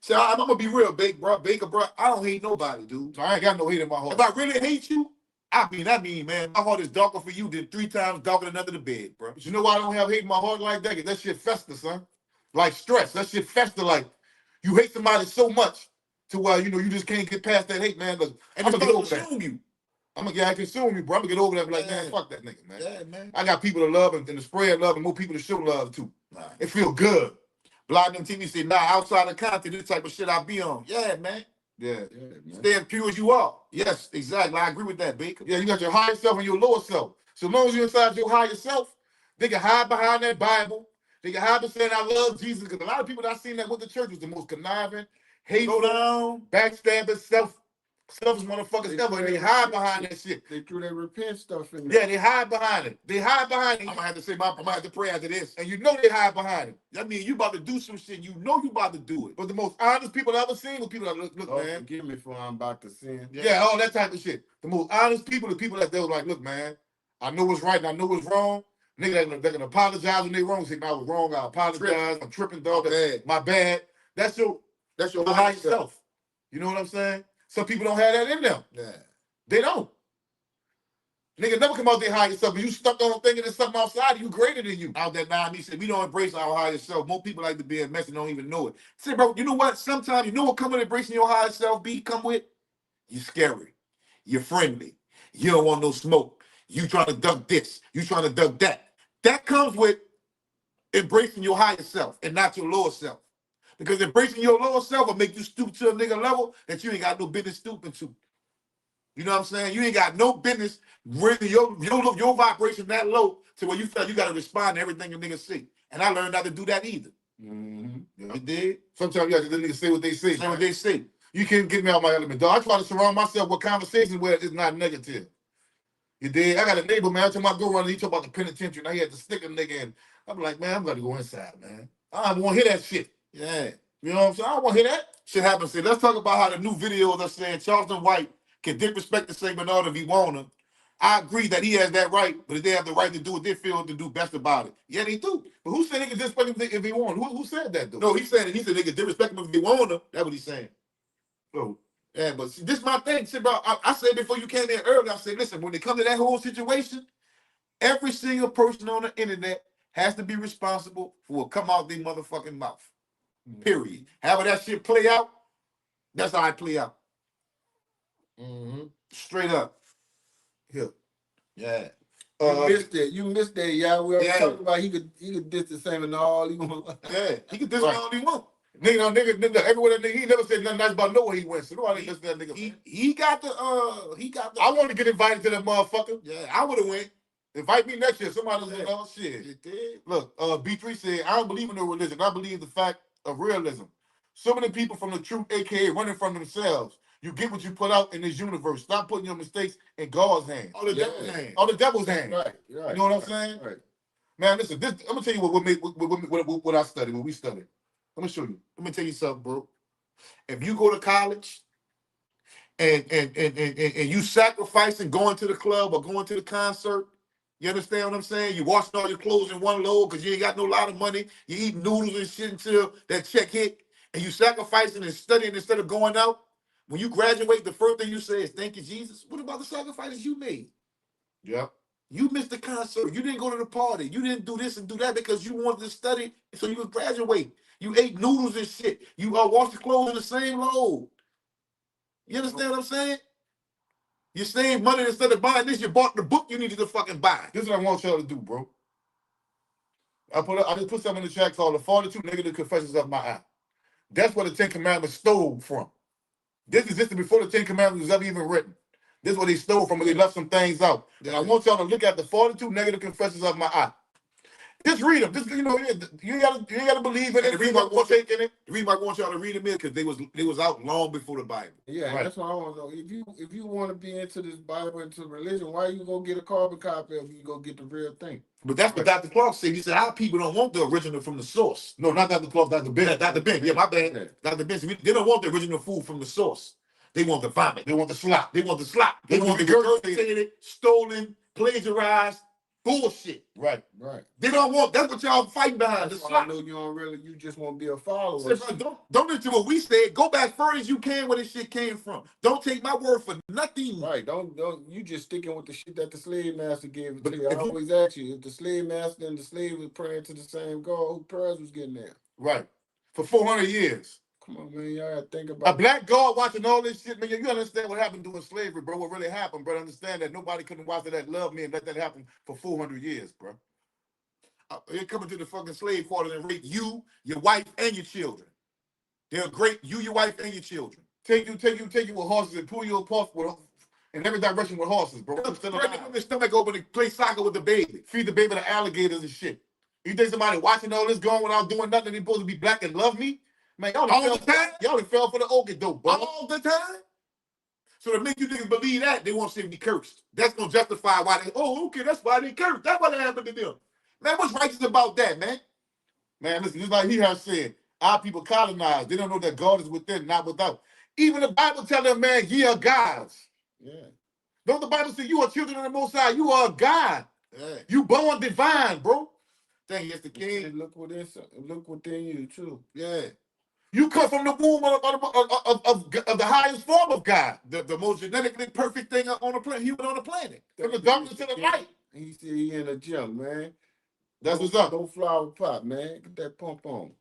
[SPEAKER 2] So I'm going to be real, Baker, bro. I don't hate nobody, dude. So I ain't got no hate in my heart. If I really hate you, I mean, man, my heart is darker for you than 3 times darker than under the bed, bro. But you know why I don't have hate in my heart like that? Because that shit fester, son. Like stress. That shit fester like you hate somebody so much to where, you just can't get past that hate, man. And I'm going to consume you. I'm going to consume you, bro. I'm going to get over that and be like, man, fuck that nigga, man. Yeah, man. I got people to love and to spread love and more people to show love to. Nah. It feel good. Blind TV say, outside of content, this type of shit I be on. Yeah, man. Yeah. Stay as pure as you are. Yes, exactly. I agree with that, Baker. Yeah, you got your higher self and your lower self. So as long as you're inside your higher self, they can hide behind that Bible. They can hide behind saying I love Jesus. Because a lot of people that I seen that went to church was the most conniving, hateful, backstabbing, selfish motherfuckers ever. And they hide behind that shit.
[SPEAKER 1] They threw their repent stuff in there.
[SPEAKER 2] Yeah, they hide behind it. I'm gonna have to say I'm gonna have to pray after this. And they hide behind it. That means you about to do some shit. You about to do it. But the most honest people I've ever seen were people that look, man.
[SPEAKER 1] Forgive me for I'm about to sin.
[SPEAKER 2] Yeah, all that type of shit. The most honest people, the people that they were like, look, man, I know what's right and I know what's wrong. Nigga, they can apologize when they wrong. Say, I was wrong. I apologize. I'm tripping, dog. My bad. That's your higher self. You know what I'm saying? Some people don't have that in them. Yeah. They don't. Nigga never come out their higher self. But you stuck on thinking there's something outside you greater than you. Out that 9 me said, we don't embrace our higher self. More people like to be a mess and don't even know it. Say, bro, you know what? Sometimes you know what come with embracing your higher self come with? You scary. You're friendly. You don't want no smoke. You trying to duck this. You trying to duck that. That comes with embracing your higher self and not your lower self. Because embracing your lower self will make you stoop to a nigga level that you ain't got no business stooping to. You know what I'm saying? You ain't got no business raising your vibration that low to where you feel you got to respond to everything a nigga say. And I learned not to do that either. Mm-hmm. You know, I did. Sometimes you have to let niggas say what they say. Say what they say. You can't get me out my element, dog. I try to surround myself with conversations where it's not negative. You did. I got a neighbor, man. Every time I go around, he talk about the penitentiary, and I had to stick a nigga in. I'm like, man, I'm going to go inside, man. I don't want to hear that shit. Yeah. You know what I'm saying? I don't want to hear that. Shit happens. See, let's talk about how the new videos are saying Charleston White can disrespect the St. Bernard if he want to. I agree that he has that right, but they have the right to do what they feel to do best about it. Yeah, they do. But who said they can disrespect him if he want? Who said that, though? No, he said they can disrespect him if he want to. That's what he's saying. So, yeah, but see, this is my thing. See, bro, I said before you came in earlier, I said, listen, when it comes to that whole situation, Every single person on the internet has to be responsible for what come out their motherfucking mouth. Period. However that shit play out, that's how I play out. Straight up. Here. Yeah.
[SPEAKER 3] You missed it. You missed that, y'all. We already
[SPEAKER 2] Yeah.
[SPEAKER 3] talked about he could diss the same and all he want.
[SPEAKER 2] Yeah, he can diss all he want. Nigga, everywhere that nigga, he never said nothing nice about nowhere he went. So nobody listen to that nigga. He got the. I want to get invited to that motherfucker. Yeah, I would have went. Invite me next year. Somebody said, "Oh shit." Look, B3 said, "I don't believe in no religion. I believe the fact of realism. So many people from the truth, aka running from themselves. You get what you put out in this universe. Stop putting your mistakes in God's hands.
[SPEAKER 3] Or the devil's hand.
[SPEAKER 2] Or the devil's hand.
[SPEAKER 3] Right.
[SPEAKER 2] You know what I'm saying?
[SPEAKER 3] Right.
[SPEAKER 2] Man, listen. I'm gonna tell you what I studied. What we studied. Let me show you. Let me tell you something, bro. If you go to college and you sacrificing going to the club or going to the concert, you understand what I'm saying? You washing all your clothes in one load because you ain't got no lot of money. You eat noodles and shit until that check hit, and you sacrificing and studying instead of going out. When you graduate, the first thing you say is "Thank you, Jesus." What about the sacrifices you made? Yep. You missed the concert. You didn't go to the party. You didn't do this and do that because you wanted to study so you could graduate. You ate noodles and shit. You washed your clothes in the same load. You understand what I'm saying? You saved money instead of buying this. You bought the book you needed to fucking buy. This is what I want y'all to do, bro. I just put something in the chat called the 42 Negative Confessions of My Eye. That's where the 10 Commandments stole from. This existed before the 10 Commandments was ever even written. This is what they stole from, and they left some things out. And I want y'all to look at the 42 Negative Confessions of My Eye. Just read them. Just, you ain't gotta believe in it. The reason I want y'all to read them is because they was out long before the Bible.
[SPEAKER 3] Yeah, right. That's what I want to know. If you want to be into this Bible, into religion, why you go get a carbon copy if you go get the real thing?
[SPEAKER 2] But that's what Dr. Clark said. He said our people don't want the original from the source. No, not Dr. Clark, Dr. Ben. Dr. Ben. Yeah, my bad. Yeah. Dr. Ben. They don't want the original food from the source. They want the vomit. They want the slop. They want the regurgitated, stolen, plagiarized bullshit. Right. They don't want. That's what y'all fighting behind.
[SPEAKER 3] That's why I know you don't really. You just want to be a follower.
[SPEAKER 2] So, don't listen to what we said. Go back further as you can where this shit came from. Don't take my word for nothing.
[SPEAKER 3] Right. Don't. You just sticking with the shit that the slave master gave it to you. I always ask you if the slave master and the slave was praying to the same God, who prayers was getting there.
[SPEAKER 2] Right. For 400 years.
[SPEAKER 3] Come on, man. Y'all gotta think about
[SPEAKER 2] a black God watching all this shit, man. You understand what happened during slavery, bro? What really happened, bro? Understand that nobody couldn't watch that love me and let that happen for 400 years, bro. They're coming to the fucking slave quarters and rape you, your wife, and your children. They'll rape you, your wife, and your children. Take you with horses and pull you apart in every direction with horses, bro. Break the stomach open and play soccer with the baby. Feed the baby to alligators and shit. You think somebody watching all this going without doing nothing, they supposed to be black and love me? Man, y'all fell for the okey doke, bro. All the time. So to make you niggas believe that, they want to be cursed. That's gonna justify why okay, that's why they cursed. That's what happened to them. Man, what's righteous about that, man? Man, listen, just like he has said, our people colonized. They don't know that God is within, not without. Even the Bible tell them, man, ye are gods. Yeah. Don't the Bible say you are children of the Most High? You are a God. Yeah. You born divine, bro. Thank you, it's the King.
[SPEAKER 3] Look within you too.
[SPEAKER 2] Yeah. You come from the womb of the highest form of God, the most genetically perfect thing on the planet, human on the planet. From the darkness to the light.
[SPEAKER 3] He said he in a gym, man.
[SPEAKER 2] That's what's up.
[SPEAKER 3] Don't flower pot, man. Get that pump on.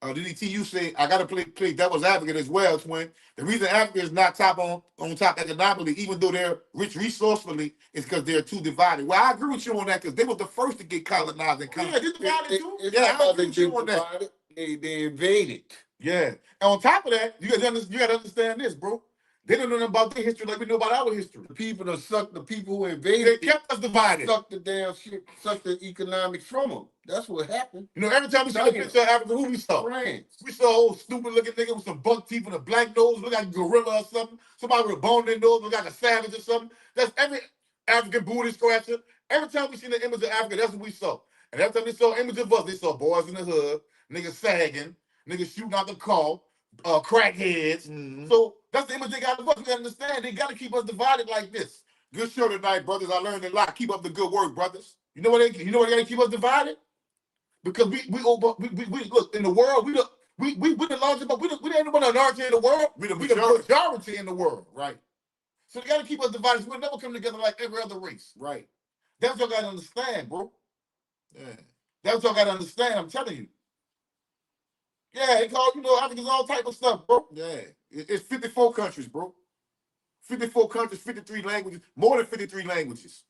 [SPEAKER 2] DDT, say I gotta play devil's advocate as well, twin. The reason Africa is not on top economically, even though they're rich resourcefully, is because they're too divided. Well, I agree with you on that because they were the first to get colonized and
[SPEAKER 3] yeah, they divided too. Yeah, I agree with you on that. They invaded.
[SPEAKER 2] Yeah, and on top of that, you gotta understand this, bro. They don't know nothing about their history like we know about our history.
[SPEAKER 3] The people that sucked the people who invaded.
[SPEAKER 2] They kept us divided.
[SPEAKER 3] Sucked the damn shit, sucked the economics from them. That's what happened.
[SPEAKER 2] You know, every time we see a picture of Africa, who we saw?
[SPEAKER 3] France.
[SPEAKER 2] We saw an old stupid looking nigga with some buck teeth and a black nose, look like a gorilla or something. Somebody with a bone in their nose, look like a savage or something. That's every African booty scratcher. Every time we seen the image of Africa, that's what we saw. And every time they saw an image of us, they saw boys in the hood, niggas sagging, niggas shooting out the car, crackheads. Mm-hmm. So that's the image they got of us. We gotta understand they gotta keep us divided like this. Good show tonight, brothers. I learned a lot. Keep up the good work, brothers. You know what they gotta keep us divided? Because we look in the world, we the largest, but we ain't the minority in the world. We the majority in the world, right?
[SPEAKER 4] So they got to keep us divided. We'll never come together like every other race.
[SPEAKER 2] Right.
[SPEAKER 4] That's what y'all got to understand, bro.
[SPEAKER 2] Yeah.
[SPEAKER 4] That's what y'all got to understand. I'm telling you. Yeah, they call, Africans all type of stuff, bro.
[SPEAKER 2] Yeah. It's 54 countries, bro. 54 countries, 53 languages, more than 53 languages.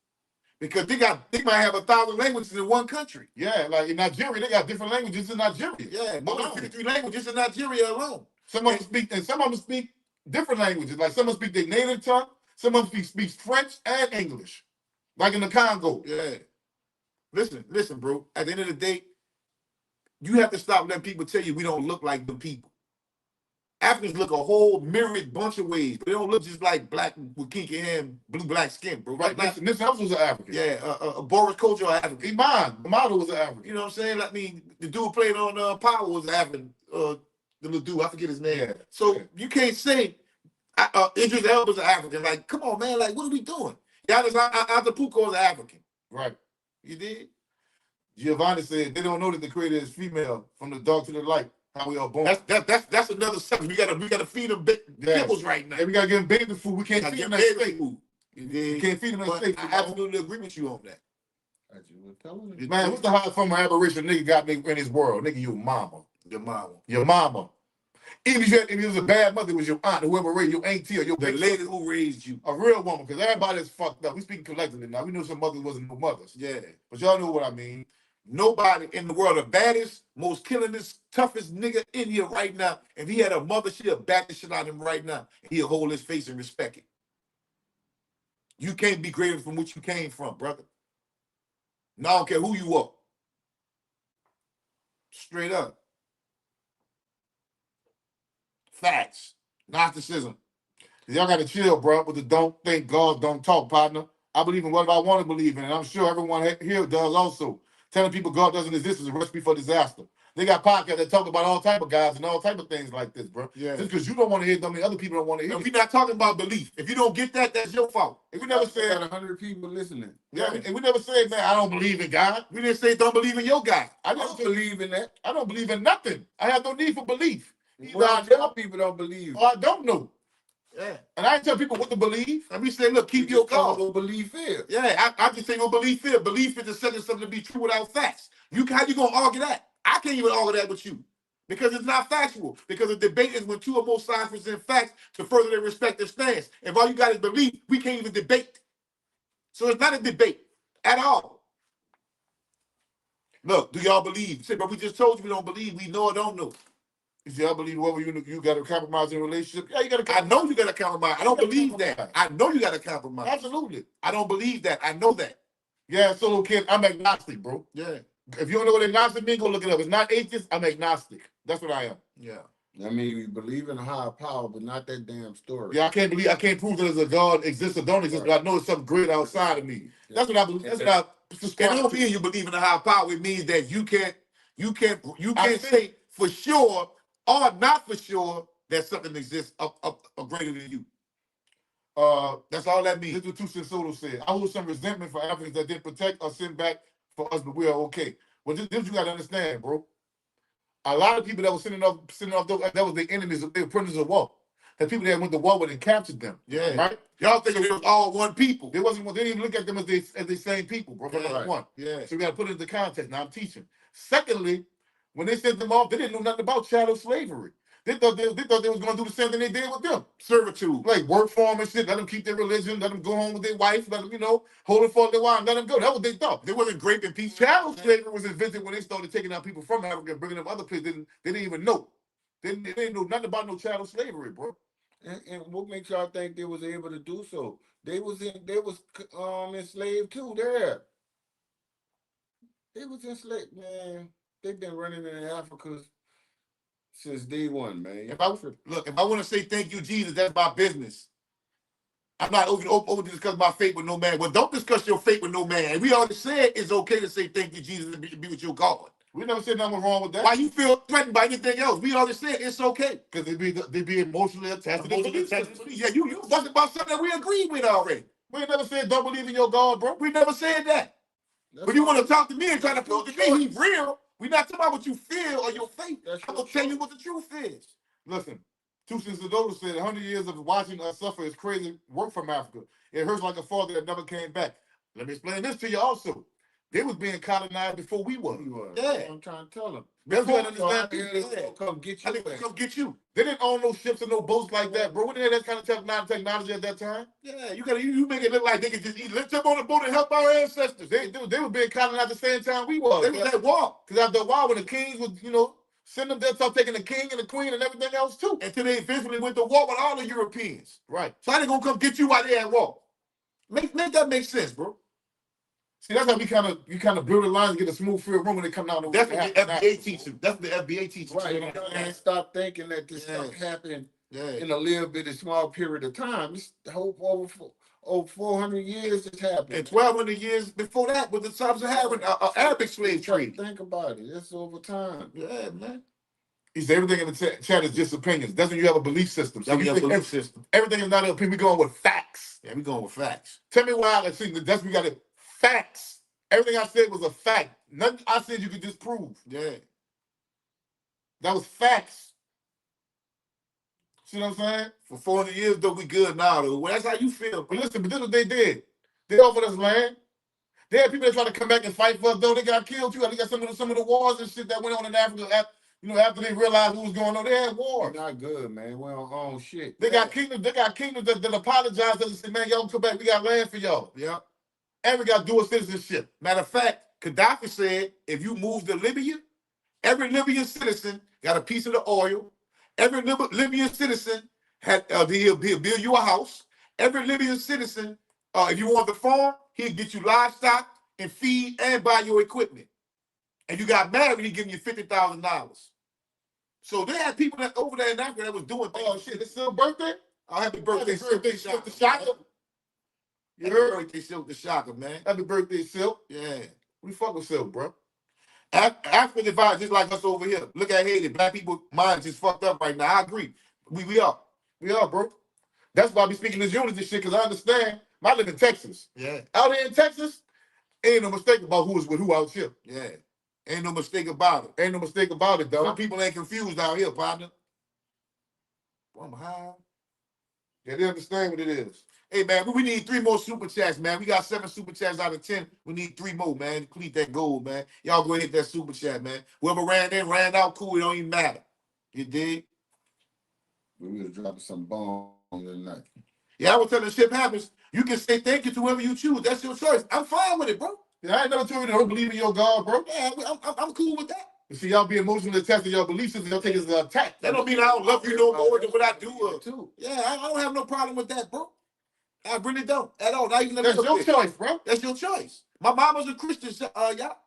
[SPEAKER 2] Because they might have 1,000 languages in one country.
[SPEAKER 4] Yeah, like in Nigeria, they got different languages in Nigeria.
[SPEAKER 2] Yeah, more than 53 languages in Nigeria alone.
[SPEAKER 4] Some of them speak different languages. Like some of them speak their native tongue, some of them speak French and English. Like in the Congo.
[SPEAKER 2] Yeah. Listen, bro. At the end of the day, you have to stop letting people tell you we don't look like them people. Africans look a whole myriad bunch of ways, but they don't look just like black with kinky hair and black skin, bro.
[SPEAKER 4] Right, this house was an African.
[SPEAKER 2] Yeah, Boris Kojo African.
[SPEAKER 4] Iman, the model was an African.
[SPEAKER 2] You know what I'm saying? I mean, the dude playing on Power was African. The little dude, I forget his name.
[SPEAKER 4] Yeah.
[SPEAKER 2] So you can't say Idris Elba's an African. Like, come on, man. Like, what are we doing? Giannis Antetokounmpo is an African.
[SPEAKER 4] Right.
[SPEAKER 2] You did?
[SPEAKER 4] Giovanni said they don't know that the creator is female from the dark to the light. How we are born.
[SPEAKER 2] That's another subject. We gotta feed them kibbles right now.
[SPEAKER 4] And we gotta give them baby food. We can't feed them that steak food.
[SPEAKER 2] You
[SPEAKER 4] can't feed them that steak food.
[SPEAKER 2] I absolutely agree with you on that.
[SPEAKER 4] Man, what's the highest form of aberration nigga got in his world? Nigga, your mama.
[SPEAKER 2] Your mama.
[SPEAKER 4] Your mama. Even if it was a bad mother, it was your aunt, whoever raised you, your auntie, or your
[SPEAKER 2] the lady who raised you.
[SPEAKER 4] A real woman, because everybody's fucked up. We speaking collectively now. We know some mothers wasn't no mothers.
[SPEAKER 2] Yeah.
[SPEAKER 4] But y'all know what I mean.
[SPEAKER 2] Nobody in the world, the baddest, most killingest, toughest nigga in here right now, if he had a mother, she'll back the shit out of him right now. He'll hold his face and respect it. You can't be greater from what you came from, brother. No, I don't care who you are. Straight up.
[SPEAKER 4] Facts. Gnosticism. Y'all got to chill, bro, with the don't think, God don't talk, partner. I believe in what I want to believe in, and I'm sure everyone here does also. Telling people God doesn't exist is a recipe for disaster. They got podcasts that talk about all type of guys and all type of things like this, bro.
[SPEAKER 2] Yeah.
[SPEAKER 4] Just because you don't want to hear them, other people don't want to hear.
[SPEAKER 2] And we're not talking about belief. If you don't get that, that's your fault.
[SPEAKER 4] And we never said
[SPEAKER 3] 100 people listening.
[SPEAKER 4] Yeah, and we never said, man, I don't believe in God.
[SPEAKER 2] We didn't say don't believe in your God.
[SPEAKER 3] I don't believe in that.
[SPEAKER 4] I don't believe in nothing. I have no need for belief. Either
[SPEAKER 3] Well,
[SPEAKER 4] I
[SPEAKER 3] I
[SPEAKER 4] know
[SPEAKER 3] people don't believe.
[SPEAKER 4] or I don't know.
[SPEAKER 2] Yeah.
[SPEAKER 4] And I ain't tell people what to believe.
[SPEAKER 2] And we say, look, keep your
[SPEAKER 3] call
[SPEAKER 2] God.
[SPEAKER 3] what belief is.
[SPEAKER 2] Yeah, I just say no belief is. Belief is accepting something to be true without facts. How you gonna argue that? I can't even argue that with you. Because it's not factual. Because a debate is when two or more sides present facts to further their respective stance. If all you got is belief, we can't even debate. So it's not a debate at all. Look, do y'all believe? Say, but we just told you we don't believe. We know or don't know.
[SPEAKER 4] You see, I believe whether you got to compromise in a relationship. Yeah, you got to.
[SPEAKER 2] I know you got to compromise. I don't believe that. I know you got to compromise.
[SPEAKER 4] Absolutely.
[SPEAKER 2] I don't believe that. I know that.
[SPEAKER 4] Yeah, solo kid, I'm agnostic, bro.
[SPEAKER 2] Yeah.
[SPEAKER 4] If you don't know what agnostic means, go look it up. It's not atheist, I'm agnostic. That's what I am.
[SPEAKER 2] Yeah.
[SPEAKER 3] I mean, we believe in a higher power, but not that damn story.
[SPEAKER 4] Yeah, I can't prove that there's a God exists or don't exist, but I know it's something great outside of me. That's what I believe. That's what I
[SPEAKER 2] And don't mean you believe in a higher power. It means that you can't say for sure or not for sure that something exists up greater than you.
[SPEAKER 4] That's all that means. This is what Two Soto said. I hold some resentment for Africans that didn't protect or send back for us, but we are okay. Well, this you got to understand, bro. A lot of people that were sending off those, that was their enemies, they were prisoners of war. The people that went to war with and captured them.
[SPEAKER 2] Yeah.
[SPEAKER 4] Right?
[SPEAKER 2] Y'all thinking it was all one people.
[SPEAKER 4] They didn't even look at them as the same people, bro.
[SPEAKER 2] Yeah,
[SPEAKER 4] Right. One.
[SPEAKER 2] Yeah.
[SPEAKER 4] So we got to put it into context. Now I'm teaching. Secondly, when they sent them off, they didn't know nothing about chattel slavery. They thought they was going to do the same thing they did with them.
[SPEAKER 2] Servitude.
[SPEAKER 4] Like work for them and shit, let them keep their religion, let them go home with their wife, let them, hold it for their wife, let them go. That's what they thought.
[SPEAKER 2] They wasn't graping peace.
[SPEAKER 4] Chattel slavery was invented when they started taking out people from Africa and bringing them other places. They didn't even know. They didn't know nothing about no chattel slavery, bro.
[SPEAKER 3] And what makes y'all think they was able to do so? They was enslaved too there. They was enslaved, man. They've been running in Africa since day one, man.
[SPEAKER 2] If I want to say thank you, Jesus, that's my business. I'm not over to discuss my fate with no man. Well, don't discuss your fate with no man. And we already said it's okay to say thank you, Jesus, and be with your God.
[SPEAKER 4] We never said nothing wrong with that.
[SPEAKER 2] Why you feel threatened by anything else? We already said it's okay.
[SPEAKER 4] Because they be emotionally attached to beliefs.
[SPEAKER 2] Yeah, you fucking about something that we agreed with already.
[SPEAKER 4] We never said don't believe in your God, bro.
[SPEAKER 2] We never said that. But you want to talk to me and try to prove to me he's real. We're not talking about what you feel or your faith. I'm going to tell you what the truth is.
[SPEAKER 4] Listen, Tucson Sadota said 100 years of watching us suffer is crazy work from Africa. It hurts like a father that never came back. Let me explain this to you also. They was being colonized before we was.
[SPEAKER 1] Yeah, I'm trying to tell them.
[SPEAKER 4] That's what I
[SPEAKER 1] So I
[SPEAKER 4] understand.
[SPEAKER 1] hear they come get you.
[SPEAKER 4] I think they come get you. They didn't own no ships and no boats like that, bro. We didn't have that kind of technology at that time. Yeah, you make it look like they could just let's jump on the boat and help our ancestors. They were being colonized at the same time we was. They was at war. Because after a while, when the kings was, send them there, start taking the king and the queen and everything else too. Until they eventually went to war with all the Europeans. Right. So how they gonna come get you while they at war? Make that make sense, bro. See, that's how you kind of blur the lines and get a smooth field room when they come down. That's what the FBA teaches. That's what the FBA teaches.
[SPEAKER 1] Right. You can't stop thinking that this stuff happened in a little bit of small period of time. It's the whole over 400 years it's happened.
[SPEAKER 4] And 1,200 years before that was the sub-Saharan Arabic slave trade.
[SPEAKER 1] Think about it. It's over time.
[SPEAKER 4] Yeah, man. He said everything in the chat is just opinions. That's when you have a belief system. So you have a belief system. Everything is not an opinion. We're going with facts. Yeah, we're going with facts. Tell me why. Let's see. That's we got it. Facts. Everything I said was a fact. Nothing I said you could disprove. Yeah. That was facts. See what I'm saying? For 400 years, though, we good now, though. Well, that's how you feel. But listen, but this is what they did. They offered us land. They had people that tried to come back and fight for us, though. They got killed, too. They got some of the wars and shit that went on in Africa after they realized what was going on. They had wars.
[SPEAKER 1] They're not good, man. We don't own shit.
[SPEAKER 4] They got kingdoms that apologized and said, man, y'all come back. We got land for y'all. Yeah. And we got dual citizenship. Matter of fact, Gaddafi said, if you move to Libya, every Libyan citizen got a piece of the oil. Every Libyan citizen he'll build you a house. Every Libyan citizen, if you want the farm, he'll get you livestock and feed and buy your equipment. And you got married, he'll give you $50,000. So they had people that over there in Africa that was doing things. Oh shit, it's still birthday? Oh, happy birthday, Silk the Shocker. You heard? Happy birthday, Silk the Shocker, man. Happy birthday, Silk. Yeah. We fuck with Silk, bro. African divided just like us over here. Look at Haiti. Black people minds just fucked up right now. I agree. We are. We are, bro. That's why I be speaking this unity shit, because I understand. I live in Texas. Yeah. Out here in Texas, ain't no mistake about who is with who out here. Yeah. Ain't no mistake about it. Ain't no mistake about it, though. Some people ain't confused out here, partner. I'm high. Yeah, they understand what it is. Hey, man, we need 3 more super chats, man. We got 7 super chats out of 10. We need 3 more, man, to complete that goal, man. Y'all go hit that super chat, man. Whoever ran in, ran out, cool. It don't even matter. You dig?
[SPEAKER 1] We was dropping some bombs tonight.
[SPEAKER 4] Yeah, I was telling shit happens. You can say thank you to whoever you choose. That's your choice. I'm fine with it, bro. Yeah, I ain't never told you to don't believe in your God, bro. Yeah, I'm cool with that. You see, y'all be emotionally attached to your belief system. Y'all take it as an attack. That don't mean I don't love you no more than what I do. Too. Yeah, I don't have no problem with that, bro. I really don't at all. Not even that's your choice, bro. That's your choice. My mom was a Christian, y'all.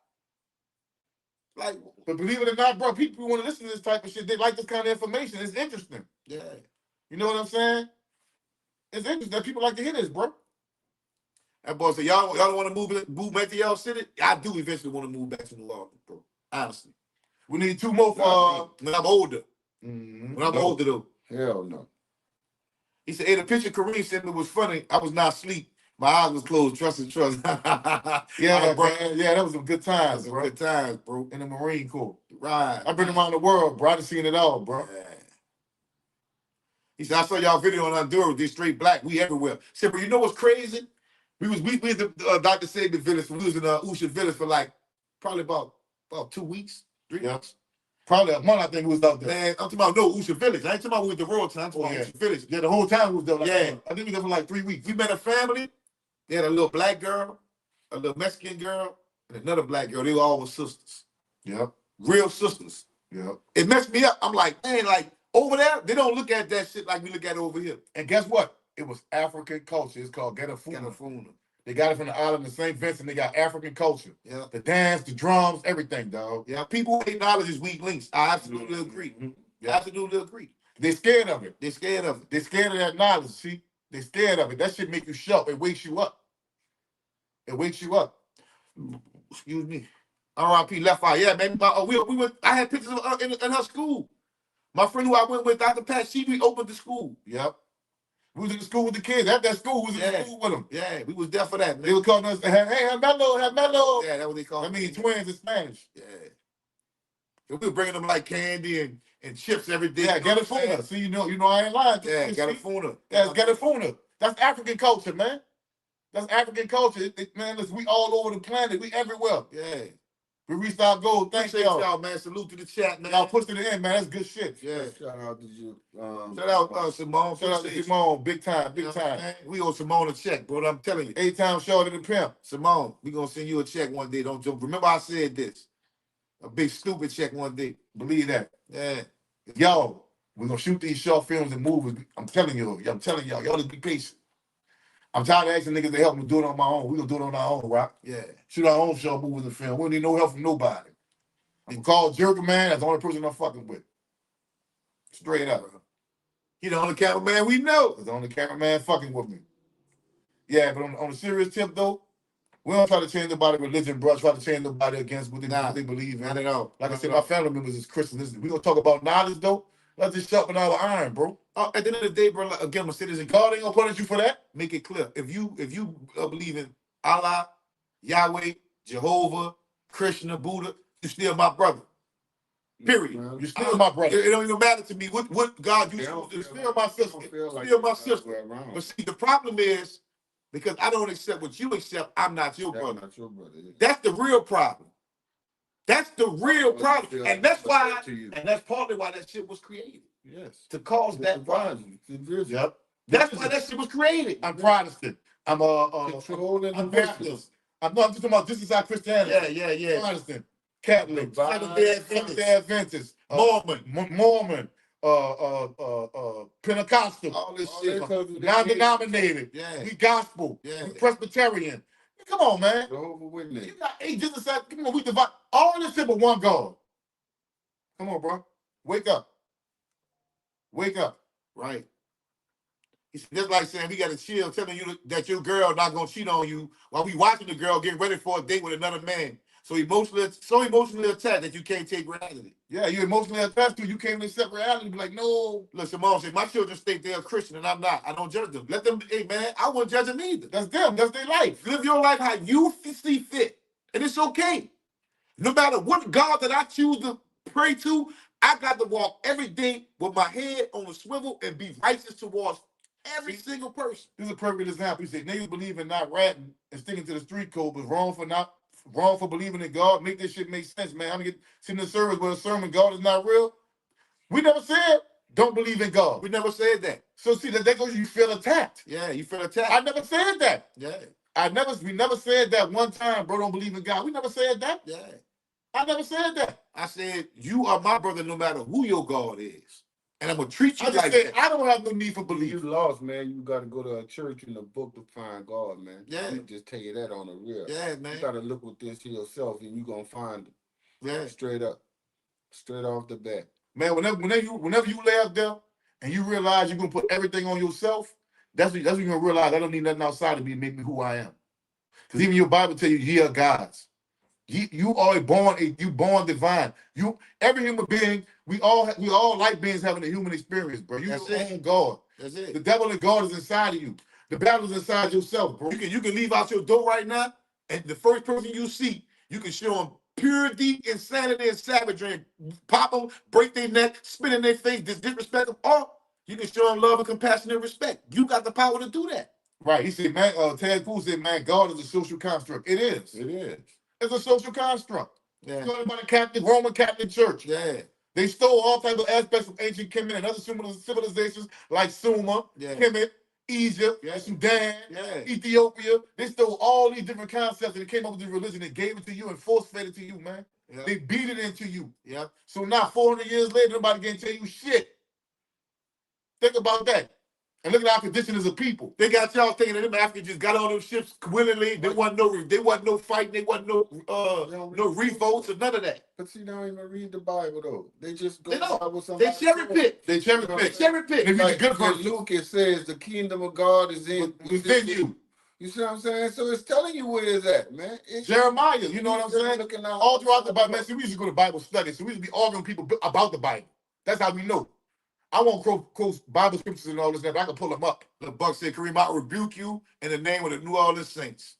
[SPEAKER 4] Like, but believe it or not, bro, people want to listen to this type of shit. They like this kind of information. It's interesting. Yeah. You know what I'm saying? It's interesting that people like to hear this, bro. That boy said, y'all don't want to move back to y'all city? I do eventually want to move back to New Orleans, bro. Honestly. We need 2 more for when I'm older. Mm-hmm. When I'm older, though.
[SPEAKER 1] Hell no.
[SPEAKER 4] He said, hey, the picture Kareem sent me was funny. I was not asleep. My eyes was closed. Trust and trust. Yeah, bro. Yeah, that was some good times, bro. Good times, bro. In the Marine Corps. Right. I've been around the world, bro. I've seen it all, bro. Yeah. He said, I saw y'all video on Honduras. They straight black. We everywhere. He said, but you know what's crazy? We the Dr. Saban village. We was in Usha village for like probably about 2 weeks, 3 months. Probably a month, I think, we was out there. Man, I'm talking about Usha village. I ain't talking about we was the royal time. I'm talking about Usha village. Yeah, the whole time we was there. Like, yeah. I think we was there for like 3 weeks. We met a family. They had a little black girl, a little Mexican girl, and another black girl. They were all sisters. Yep. Real sisters. Yep. It messed me up. I'm like, man, like, over there, they don't look at that shit like we look at it over here. And guess what? It was African culture. It's called Getafuna. They got it from the island of St. Vincent. They got African culture. Yeah. The dance, the drums, everything, dog. Yeah. People who hate knowledge is weak links. I absolutely agree. Mm-hmm. Yeah. Absolutely agree. They're scared of it. They're scared of it. They're scared of that knowledge, see? They're scared of it. That shit make you sharp. It wakes you up. It wakes you up. Excuse me. R.I.P. Left Eye. Yeah, man. We went. I had pictures of her in her school. My friend who I went with, Dr. Pat, she reopened the school. Yep. We was in the school with the kids. At that school, we was in the school with them. Yeah, we was there for that. Man. They were calling us, hey, Mello. Yeah, that's what they call it. That means twins in Spanish. Yeah. We were bringing them like candy and chips every day.
[SPEAKER 2] Yeah,
[SPEAKER 4] You know what I'm saying?
[SPEAKER 2] Garifuna. See, you know I ain't lying.
[SPEAKER 4] Yeah,
[SPEAKER 2] See?
[SPEAKER 4] Garifuna.
[SPEAKER 2] Yeah, it's Garifuna. That's African culture, man. That's African culture. Man, listen, we all over the planet. We everywhere.
[SPEAKER 4] Yeah.
[SPEAKER 2] We reached our goal. Thanks
[SPEAKER 4] Appreciate
[SPEAKER 2] y'all.
[SPEAKER 4] y'all, man. Salute to the chat, man.
[SPEAKER 2] Y'all pushed it in, man. That's good shit.
[SPEAKER 4] Yeah.
[SPEAKER 1] Shout out to you.
[SPEAKER 4] Shout out Simone.
[SPEAKER 2] Shout out to Simone. Big time, big time.
[SPEAKER 4] Man. We owe Simone a check, bro. I'm telling you.
[SPEAKER 2] 8-time shorter than pimp.
[SPEAKER 4] Simone, we gonna send you a check one day. Don't joke. Remember I said this. A big stupid check one day.
[SPEAKER 2] Believe that.
[SPEAKER 4] Yeah.
[SPEAKER 2] Yo, we're gonna shoot these short films and movies. I'm telling y'all, y'all just be patient. I'm tired of asking niggas to help me do it on my own. We gonna do it on our own, right?
[SPEAKER 4] Yeah.
[SPEAKER 2] Shoot our own short movies and film. We don't need no help from nobody. I'm gonna call Jerker, man. That's the only person I'm fucking with. Straight up.
[SPEAKER 4] He the only cameraman we know.
[SPEAKER 2] That's the only cameraman fucking with me. Yeah, but on a serious tip though, we don't try to change nobody's religion, bro. Try to change nobody against what they believe in.
[SPEAKER 4] Not at all.
[SPEAKER 2] Like I said, my family members is Christians. We gonna talk about knowledge though. Let's just sharpen our iron, bro.
[SPEAKER 4] At the end of the day, bro, like, again, I'm a citizen.
[SPEAKER 2] God ain't gonna punish you for that.
[SPEAKER 4] Make it clear. If you believe in Allah, Yahweh, Jehovah, Krishna, Buddha, you still my brother. Period.
[SPEAKER 2] You're still my brother.
[SPEAKER 4] It don't even matter to me what God you
[SPEAKER 1] don't
[SPEAKER 4] choose.
[SPEAKER 1] feel
[SPEAKER 2] Still my sister.
[SPEAKER 4] Still my sister.
[SPEAKER 1] Around.
[SPEAKER 4] But see, the problem is because I don't accept what you accept, I'm not your
[SPEAKER 1] That's
[SPEAKER 4] brother.
[SPEAKER 1] not your brother. Yeah.
[SPEAKER 4] That's the real problem. That's the real problem. And that's why,
[SPEAKER 1] to you.
[SPEAKER 4] and that's partly why that shit was created.
[SPEAKER 1] Yes.
[SPEAKER 4] To cause that problem.
[SPEAKER 2] Yep.
[SPEAKER 4] That's why that shit was created.
[SPEAKER 2] I'm Protestant. I'm
[SPEAKER 1] Controlling
[SPEAKER 2] I'm
[SPEAKER 1] the voices.
[SPEAKER 2] Baptist. I'm just talking about this is our Christianity.
[SPEAKER 4] Yeah.
[SPEAKER 2] Protestant, Catholic,
[SPEAKER 4] Seventh-day
[SPEAKER 2] Adventist, Mormon, Pentecostal,
[SPEAKER 4] All this
[SPEAKER 1] All
[SPEAKER 4] shit.
[SPEAKER 1] that 'cause of the
[SPEAKER 2] non-denominated.
[SPEAKER 4] Yeah.
[SPEAKER 2] We gospel.
[SPEAKER 4] Yeah.
[SPEAKER 2] We Presbyterian. Come on, man.
[SPEAKER 1] Jehovah's Witness.
[SPEAKER 2] You got 8 Jesus. Come on, we divide all this shit but one God. Come on, bro. Wake up. Wake up.
[SPEAKER 4] Right. It's just like saying we got to chill, telling you that your girl not gonna cheat on you while we watching the girl getting ready for a date with another man. So emotionally attached that you can't take reality.
[SPEAKER 2] Yeah, you emotionally attached to it. You can't even accept reality. Be like, no.
[SPEAKER 4] Look, Simone said, my children think they're Christian and I'm not. I don't judge them. Let them, hey man, I wouldn't judge them either.
[SPEAKER 2] That's them. That's their life.
[SPEAKER 4] Live your life how you see fit. And it's okay. No matter what God that I choose to pray to, I got to walk every day with my head on a swivel and be righteous towards every single person.
[SPEAKER 2] This is a perfect example. He said, niggas believe in not ratting and sticking to the street code, but wrong for believing in God. Make this shit make sense, man. I'm gonna get sitting in the service with a sermon, God is not real. We never said don't believe in God.
[SPEAKER 4] We never said that.
[SPEAKER 2] So see that goes you feel attacked.
[SPEAKER 4] Yeah, you feel attacked.
[SPEAKER 2] I never said that.
[SPEAKER 4] Yeah.
[SPEAKER 2] We never said that one time, bro, don't believe in God. We never said that.
[SPEAKER 4] Yeah.
[SPEAKER 2] I never said that.
[SPEAKER 4] I said, you are my brother no matter who your God is. And I'm going to treat you
[SPEAKER 2] I just
[SPEAKER 4] like
[SPEAKER 2] said
[SPEAKER 4] that.
[SPEAKER 2] I don't have no need for
[SPEAKER 1] You
[SPEAKER 2] belief.
[SPEAKER 1] lost, man. You got to go to a church in the book to find God, man.
[SPEAKER 4] Yeah.
[SPEAKER 1] Let me just tell you that on the real.
[SPEAKER 4] Yeah,
[SPEAKER 1] You
[SPEAKER 4] man.
[SPEAKER 1] got to look with this to yourself, and you gonna find it.
[SPEAKER 4] Yeah.
[SPEAKER 1] Straight up, straight off the bat.
[SPEAKER 2] Man, whenever you lay out there and you realize you're gonna put everything on yourself, that's when you're gonna realize I don't need nothing outside of me to make me who I am. Because even your Bible tell you, ye are gods. You are born divine. Every human being, we all like beings having a human experience, bro. You
[SPEAKER 4] That's
[SPEAKER 2] your
[SPEAKER 4] it.
[SPEAKER 2] own God.
[SPEAKER 4] That's it.
[SPEAKER 2] The devil and God is inside of you. The battle is inside yourself, bro.
[SPEAKER 4] You can leave out your door right now, and the first person you see, you can show them purity, insanity, and savagery, and pop them, break their neck, spit in their face, disrespect them, or you can show them love and compassion and respect. You got the power to do that.
[SPEAKER 2] Right. He said, man, Ted Poole said, man, God is a social construct. It is.
[SPEAKER 1] It is.
[SPEAKER 2] It's a social construct.
[SPEAKER 4] Yeah.
[SPEAKER 2] Started by the Roman Catholic Church.
[SPEAKER 4] Yeah.
[SPEAKER 2] They stole all types of aspects of ancient Kemet and other civilizations like Sumer,
[SPEAKER 4] Yeah.
[SPEAKER 2] Kemet, Egypt,
[SPEAKER 4] Yeah.
[SPEAKER 2] Sudan,
[SPEAKER 4] Yeah.
[SPEAKER 2] Ethiopia. They stole all these different concepts and they came up with the religion and gave it to you and force-fed it to you, man.
[SPEAKER 4] Yeah.
[SPEAKER 2] They beat it into you.
[SPEAKER 4] Yeah.
[SPEAKER 2] So now, 400 years later, nobody can tell you shit. Think about that. And look at our condition as a people.
[SPEAKER 4] They got y'all thinking that them Africans just got on them ships willingly. There wasn't no fighting. There wasn't no revolts or none of that.
[SPEAKER 1] But see, they don't even read the Bible though. They just go
[SPEAKER 4] They don't.
[SPEAKER 1] Bible
[SPEAKER 4] They cherry pick.
[SPEAKER 2] They cherry
[SPEAKER 4] They
[SPEAKER 2] pick.
[SPEAKER 4] cherry pick.
[SPEAKER 2] If you
[SPEAKER 1] Like
[SPEAKER 2] good
[SPEAKER 1] in
[SPEAKER 2] person,
[SPEAKER 1] Luke, it says the kingdom of God is
[SPEAKER 2] within you.
[SPEAKER 1] You see what I'm saying? So it's telling you where it's at, man. It's
[SPEAKER 2] Jeremiah, you know what I'm saying?
[SPEAKER 1] looking out
[SPEAKER 2] All throughout the Bible, man. See, we used to go to Bible studies, so we used to be arguing with people about the Bible. That's how we know. I won't quote Bible scriptures and all this, but I can pull them up.
[SPEAKER 4] The Buck said, Kareem, I rebuke you in the name of the New Orleans Saints.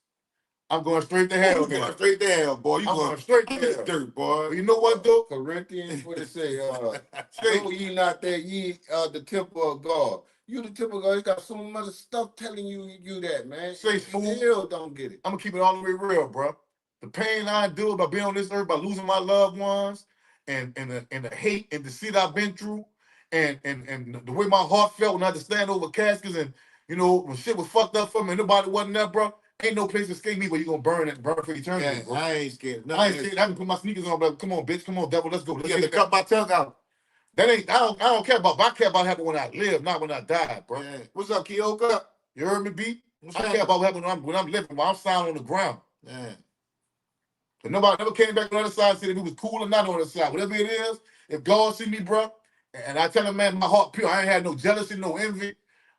[SPEAKER 4] I'm going straight to hell.
[SPEAKER 2] You going straight to hell, boy. You
[SPEAKER 4] I'm
[SPEAKER 2] going
[SPEAKER 4] going straight to
[SPEAKER 2] in this
[SPEAKER 4] hell.
[SPEAKER 2] dirt, boy.
[SPEAKER 4] But you know what, though?
[SPEAKER 3] Corinthians, what it say?
[SPEAKER 4] Say,
[SPEAKER 3] Know ye not that ye are the temple of God. You the temple of God. It's got so much stuff telling you that, man.
[SPEAKER 4] Say, Smooth.
[SPEAKER 3] Still don't get it.
[SPEAKER 4] I'm gonna keep it all the way real, bro. The pain I endure by being on this earth, by losing my loved ones, and the hate and deceit I've been through, and the way my heart felt when I had to stand over caskets, and you know when shit was fucked up for me, and nobody wasn't there, bro. Ain't no place to escape me, but you gonna burn for eternity,
[SPEAKER 2] Yeah,
[SPEAKER 4] bro.
[SPEAKER 2] I ain't scared.
[SPEAKER 4] I ain't scared. I can put my sneakers on, but come on, bitch, come on, devil, let's go.
[SPEAKER 2] You
[SPEAKER 4] Let's
[SPEAKER 2] got to
[SPEAKER 4] get
[SPEAKER 2] cut my tongue out.
[SPEAKER 4] that ain't. I don't care about. I care about happening when I live, not when I die, bro.
[SPEAKER 2] Yeah. What's up, Kyoka?
[SPEAKER 4] You heard me, B?
[SPEAKER 2] What's
[SPEAKER 4] I care
[SPEAKER 2] happening?
[SPEAKER 4] about what happening when I'm living, when I'm sound on the ground.
[SPEAKER 2] Yeah.
[SPEAKER 4] But nobody never came back on the other side and said if it was cool or not on the other side. Whatever it is, if God see me, bro, and I tell him, man, my heart pure. I ain't had no jealousy, no envy.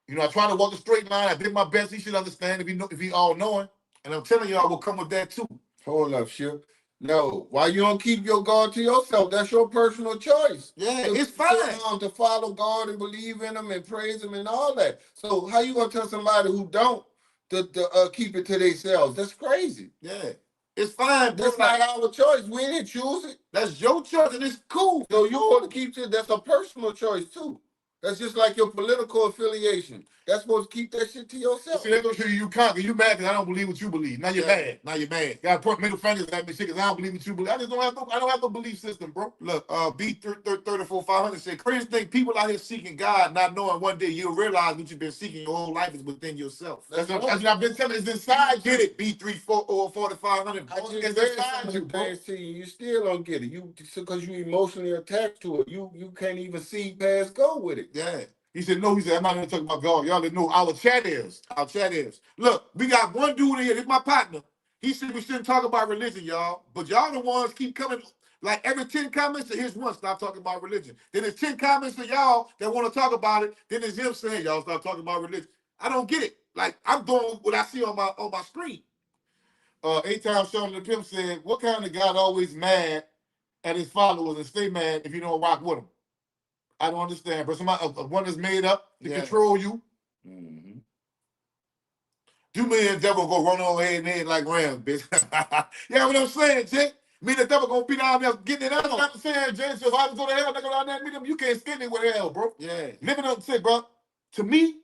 [SPEAKER 4] You know, I try to walk a straight line. I did my best. He should understand if he all knowing.
[SPEAKER 2] And I'm telling y'all, will come with that too.
[SPEAKER 3] Hold up, Ship. No, why you don't keep your God to yourself? That's your personal choice.
[SPEAKER 2] Yeah,
[SPEAKER 3] to,
[SPEAKER 2] it's fine.
[SPEAKER 3] to follow God and believe in Him and praise Him and all that. So how you gonna tell somebody who don't to keep it to themselves? That's crazy.
[SPEAKER 2] Yeah, it's fine.
[SPEAKER 3] That's not our choice. We didn't choose it.
[SPEAKER 2] That's your choice, and it's cool.
[SPEAKER 3] So you want to keep it. That's a personal choice too. That's just like your political affiliation. That's supposed to keep that shit to yourself.
[SPEAKER 4] See, they're gonna show you conquer. You mad because I don't believe what you believe. Now you're mad.
[SPEAKER 2] Now you're mad.
[SPEAKER 4] You gotta point middle fingers at me, shit, because I don't believe what you believe. I don't have no belief system, bro.
[SPEAKER 2] Look, B34500 said, Christians think people out here seeking God, not knowing one day you'll realize what you've been seeking your whole life is within yourself.
[SPEAKER 4] That's what I've been telling. It's inside.
[SPEAKER 2] Get it, B34500.
[SPEAKER 3] I just
[SPEAKER 4] It's
[SPEAKER 3] read
[SPEAKER 4] inside
[SPEAKER 3] some
[SPEAKER 4] you,
[SPEAKER 3] of the
[SPEAKER 4] bro.
[SPEAKER 3] things to you. You still don't get it. You because you emotionally attached to it. You can't even see past go with it.
[SPEAKER 2] Yeah.
[SPEAKER 4] He said, no, he said, I'm not going to talk about God. Y'all didn't know our chat is.
[SPEAKER 2] Our chat is. Look, we got one dude in here. This is my partner. He said we shouldn't talk about religion, y'all. But y'all the ones keep coming. Like every 10 comments, here's one, stop talking about religion. Then there's 10 comments to y'all that want to talk about it. Then there's him saying, y'all stop talking about religion. I don't get it. Like, I'm doing what I see on my screen.
[SPEAKER 4] A-Time Sean the Pimp said, what kind of God always mad at his followers and stay mad if you don't rock with him? I don't understand, bro. Somebody, one that's made up to control you.
[SPEAKER 3] Mm-hmm.
[SPEAKER 2] 2 million devil go run on head and head like rams, bitch. Yeah, what I'm saying, Jake. Me and the devil gonna be down there getting it
[SPEAKER 4] That's what
[SPEAKER 2] out.
[SPEAKER 4] I'm saying, James. If I was go to hell, I go down there and meet him. You can't skip me with hell, bro.
[SPEAKER 2] Yeah.
[SPEAKER 4] Living up to, bro. To me,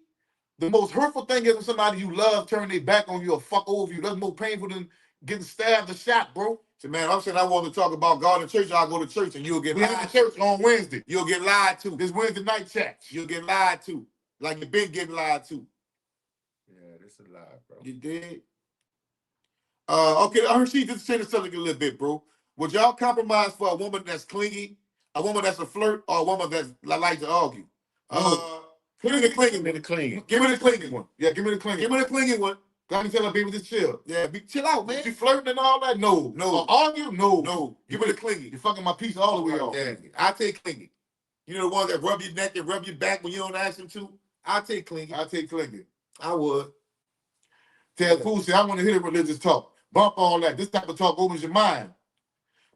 [SPEAKER 4] the most hurtful thing is when somebody you love turn their back on you or fuck over you. That's more painful than getting stabbed or shot, bro.
[SPEAKER 2] So, man, I'm saying I want to talk about God in church. I'll go to church and you'll get
[SPEAKER 4] We
[SPEAKER 2] lied
[SPEAKER 4] have a church on Wednesday.
[SPEAKER 2] You'll get lied to.
[SPEAKER 4] This Wednesday night chat.
[SPEAKER 2] You'll get lied to. Like you've been getting lied to.
[SPEAKER 3] Yeah, this is a lie, bro.
[SPEAKER 2] You did? Okay, I heard she just change the subject a little bit, bro. Would y'all compromise for a woman that's clingy, a woman that's a flirt, or a woman that likes to argue? Give me the clingy one. Give me the clingy one.
[SPEAKER 4] Yeah, give me the clingy.
[SPEAKER 2] Give me the clingy one.
[SPEAKER 4] Got me tell her baby just chill.
[SPEAKER 2] Yeah, chill out, man.
[SPEAKER 4] She flirting and all that? No. Argue? No.
[SPEAKER 2] Give me the clingy.
[SPEAKER 4] You're fucking my piece all the way off.
[SPEAKER 2] Yeah, I take clingy. You know the ones that rub your neck and rub your back when you don't ask them to? I take clingy.
[SPEAKER 4] I take clingy.
[SPEAKER 2] I would.
[SPEAKER 4] Tell Fool say I want to hear the religious talk. Bump all that. This type of talk opens your mind.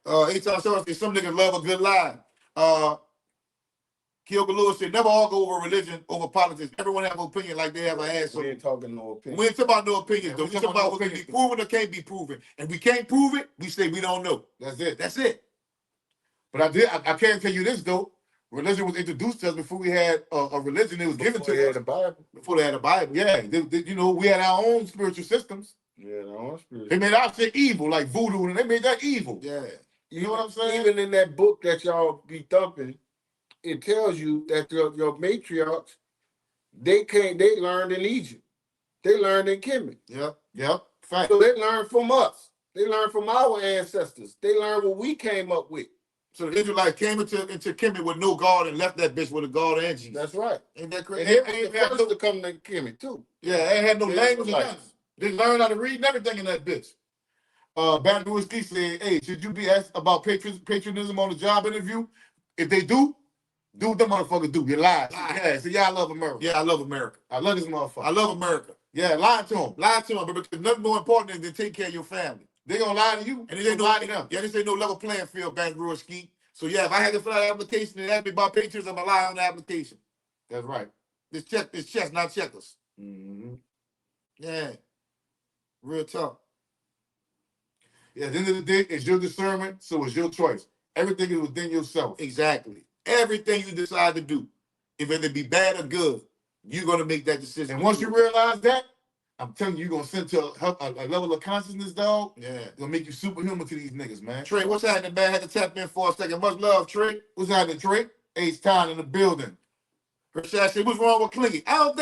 [SPEAKER 2] A-Time Sean said some niggas love a good lie. Kyoka Lewis said never argue over religion, over politics. Everyone have an opinion like they have an ass.
[SPEAKER 3] We ain't talking no opinion.
[SPEAKER 2] We ain't talking about no opinions, though.
[SPEAKER 4] we
[SPEAKER 2] We
[SPEAKER 4] talking
[SPEAKER 2] talking about
[SPEAKER 4] about
[SPEAKER 2] what can be proven or can't be proven. And we can't prove it, we say we don't know.
[SPEAKER 4] That's it.
[SPEAKER 2] That's it.
[SPEAKER 4] But I can't tell you this, though. Religion was introduced to us before we had a religion. It was given
[SPEAKER 3] Before
[SPEAKER 4] to
[SPEAKER 3] they
[SPEAKER 4] us.
[SPEAKER 3] had the Bible.
[SPEAKER 2] Before they had a Bible.
[SPEAKER 4] Yeah. You know, we had our own spiritual systems.
[SPEAKER 3] Yeah, no spirit.
[SPEAKER 4] They made our shit evil, like voodoo, and they made that evil.
[SPEAKER 2] Yeah.
[SPEAKER 4] You know what I'm saying?
[SPEAKER 3] Even in that book that y'all be thumping, it tells you that your matriarchs, they learned in Egypt. They learned in Kemet.
[SPEAKER 2] Yep. Fact.
[SPEAKER 3] So they learned from us. They learned from our ancestors. They learned what we came up with.
[SPEAKER 2] So the Israelites came into Kemet with no God and left that bitch with a God and Jesus.
[SPEAKER 3] That's right.
[SPEAKER 2] Ain't that
[SPEAKER 3] And
[SPEAKER 2] crazy?
[SPEAKER 3] they were the first to come to Kemet too.
[SPEAKER 4] Yeah, they had no
[SPEAKER 3] They
[SPEAKER 4] language or
[SPEAKER 3] like-
[SPEAKER 4] nothing. They learned how to read and everything in that bitch. Baton Rouge Ski said, hey, should you be asked about patriotism on the job interview? If they do what them motherfuckers do. You lie. Yeah, so yeah, I love America.
[SPEAKER 2] Yeah, I love America.
[SPEAKER 4] I love this motherfucker.
[SPEAKER 2] I love America.
[SPEAKER 4] Yeah, lie to them.
[SPEAKER 2] Lie to them, but because nothing more important than take care of your family.
[SPEAKER 4] They gonna lie to you,
[SPEAKER 2] And it ain't no
[SPEAKER 4] lie to them.
[SPEAKER 2] Yeah, this ain't no level playing field, Baton Rouge Ski. So yeah, if I had to fill out an application and ask me about patriots, I'm gonna lie on the application.
[SPEAKER 4] That's right.
[SPEAKER 2] This chess, not checkers.
[SPEAKER 3] Mm-hmm.
[SPEAKER 2] Yeah. Real talk.
[SPEAKER 4] At the end of the day, it's your discernment, so it's your choice. Everything is within yourself.
[SPEAKER 2] Exactly. Everything you decide to do, if it be bad or good, you're gonna make that decision.
[SPEAKER 4] And once you realize that, I'm telling you, you're gonna send to a level of consciousness, dog.
[SPEAKER 2] Yeah.
[SPEAKER 4] It's gonna make you superhuman to these niggas, man.
[SPEAKER 2] Trey, what's happening, man? Had to tap in for a second. Much love, Trey.
[SPEAKER 4] What's happening, Trey? H-Town in the building.
[SPEAKER 2] Rashad said, what's wrong with clingy? I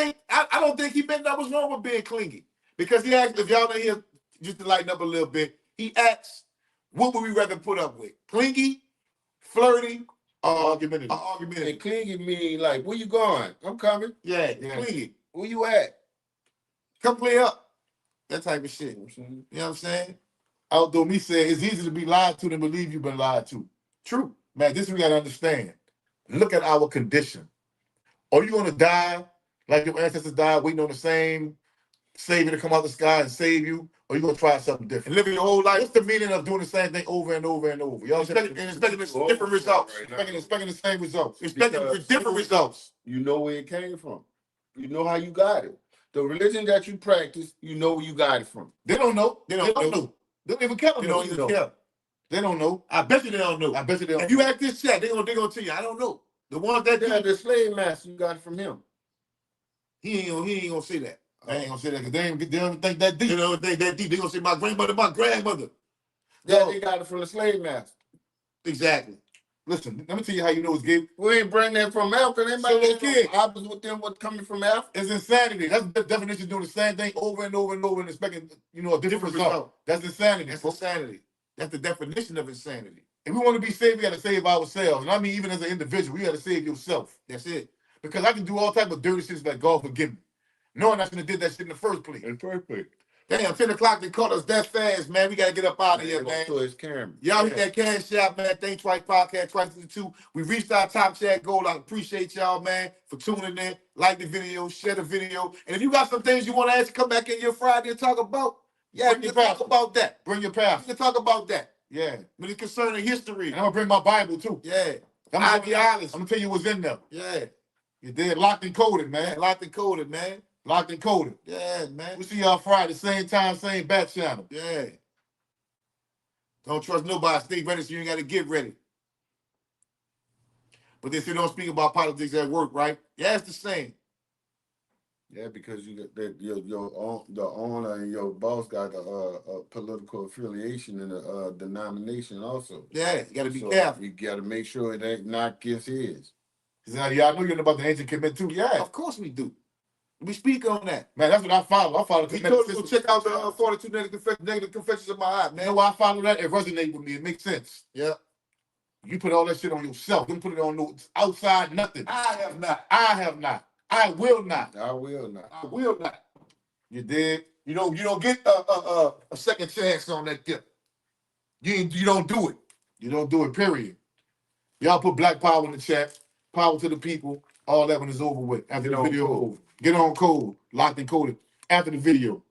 [SPEAKER 2] don't think he meant that was wrong with being clingy. Because he asked, if y'all didn't hear, just to lighten up a little bit, he asked, what would we rather put up with? Clingy, flirty,
[SPEAKER 4] Argumentative.
[SPEAKER 2] argumentative?
[SPEAKER 3] And clingy mean like, where you going? I'm coming.
[SPEAKER 2] Yeah,
[SPEAKER 4] Yeah.
[SPEAKER 2] clingy.
[SPEAKER 3] Where you at?
[SPEAKER 2] Come play up. That type of shit.
[SPEAKER 3] You know what I'm saying?
[SPEAKER 2] You know what I'm saying?
[SPEAKER 4] Outdoor me said it's easier to be lied to than believe you've been lied to.
[SPEAKER 2] True.
[SPEAKER 4] Man, this we gotta understand. Look at our condition. Are you gonna die like your ancestors died, waiting on the same savior to come out the sky and save you? Or you gonna try something
[SPEAKER 2] And
[SPEAKER 4] different?
[SPEAKER 2] living your whole life.
[SPEAKER 4] What's the meaning of doing the same thing over and over and over? Y'all
[SPEAKER 2] Expecting different results.
[SPEAKER 4] expecting the same results.
[SPEAKER 2] Expecting
[SPEAKER 3] Because-
[SPEAKER 2] different results.
[SPEAKER 3] You know where it came from. You know how you got it. The religion that you practice, you know where you got it from.
[SPEAKER 4] They don't know.
[SPEAKER 2] They don't know.
[SPEAKER 4] They don't even care.
[SPEAKER 2] They don't even
[SPEAKER 3] know.
[SPEAKER 2] care.
[SPEAKER 4] They don't know.
[SPEAKER 2] I bet you they don't know.
[SPEAKER 4] I bet you they don't.
[SPEAKER 2] If you ask this chat, they gonna tell you. I don't know. The ones that
[SPEAKER 3] Yeah,
[SPEAKER 2] do,
[SPEAKER 3] the slave master, you got it from him.
[SPEAKER 2] he ain't gonna say that.
[SPEAKER 4] I ain't gonna say that because they don't even think that deep.
[SPEAKER 2] You know, they that deep. They gonna say my grandmother, my grandmother.
[SPEAKER 3] Yeah,
[SPEAKER 2] No.
[SPEAKER 3] they got it from the slave master.
[SPEAKER 2] Exactly.
[SPEAKER 4] Listen, let me tell you how you know it's gay.
[SPEAKER 3] We ain't bring that from Africa. They might
[SPEAKER 2] So they
[SPEAKER 3] have
[SPEAKER 2] can't.
[SPEAKER 3] opposite with them what's coming from Africa.
[SPEAKER 4] It's insanity. That's the definition of doing the same thing over and over and over and expecting, a different result. That's insanity.
[SPEAKER 2] That's insanity. That's the definition of insanity.
[SPEAKER 4] If we want to be saved, we got to save ourselves. And I mean, even as an individual, you got to save yourself.
[SPEAKER 2] That's it.
[SPEAKER 4] Because I can do all type of dirty shit like God forgive me, knowing I shouldn't have did that shit in the first place.
[SPEAKER 3] Perfect.
[SPEAKER 2] Damn, 10 o'clock, they caught us that fast, man. We gotta get up out of here, man.
[SPEAKER 3] So it's camera.
[SPEAKER 2] Y'all hit that cash out, man. Think Twice Podcast, Twice to the Two. We reached our top chat goal. I appreciate y'all, man, for tuning in. Like the video, share the video. And if you got some things you want to ask, come back in your Friday and talk about. Yeah, we can talk about that.
[SPEAKER 4] Bring your
[SPEAKER 2] We
[SPEAKER 4] past.
[SPEAKER 2] can talk about that.
[SPEAKER 4] Yeah.
[SPEAKER 2] When it's concerning history.
[SPEAKER 4] And I'm going to bring my Bible, too.
[SPEAKER 2] Yeah.
[SPEAKER 4] I'm going
[SPEAKER 2] Ideology.
[SPEAKER 4] to tell you what's in there.
[SPEAKER 2] Yeah.
[SPEAKER 4] You did locked and coded, man.
[SPEAKER 2] Locked and coded, man.
[SPEAKER 4] Locked and coded.
[SPEAKER 2] Yeah, man.
[SPEAKER 4] We'll see y'all Friday, same time, same bat channel.
[SPEAKER 2] Yeah. Don't trust nobody. Stay ready so you ain't got to get ready. But they say don't speak about politics at work, right? Yeah, it's the same.
[SPEAKER 3] Yeah, because you got that the owner and your boss got a political affiliation in the denomination also.
[SPEAKER 2] Yeah, you got to be
[SPEAKER 3] So
[SPEAKER 2] careful.
[SPEAKER 3] you got to make sure it ain't not against his.
[SPEAKER 4] Now, y'all know you're about the ancient commitment, too. Yeah.
[SPEAKER 2] Of course we do. We speak on that.
[SPEAKER 4] Man, that's what I follow. I follow the
[SPEAKER 2] He
[SPEAKER 4] commitment
[SPEAKER 2] told us to
[SPEAKER 4] system.
[SPEAKER 2] check out the 42 negative confessions of my heart,
[SPEAKER 4] You
[SPEAKER 2] man.
[SPEAKER 4] know why I follow that? It resonates with me. It makes sense.
[SPEAKER 2] Yeah.
[SPEAKER 4] You put all that shit on yourself. Don't put it on no outside nothing.
[SPEAKER 2] I have not.
[SPEAKER 4] I have not. I will not.
[SPEAKER 3] I will not.
[SPEAKER 2] I will not.
[SPEAKER 4] You did.
[SPEAKER 2] You don't get a second chance on that dip. You don't do it.
[SPEAKER 4] You don't do it, period. Y'all put black power in the chat. Power to the people. All that when it's over with. After
[SPEAKER 3] Get
[SPEAKER 4] the
[SPEAKER 3] on
[SPEAKER 4] video
[SPEAKER 3] code.
[SPEAKER 4] over. Get on code. Locked and coded. After the video.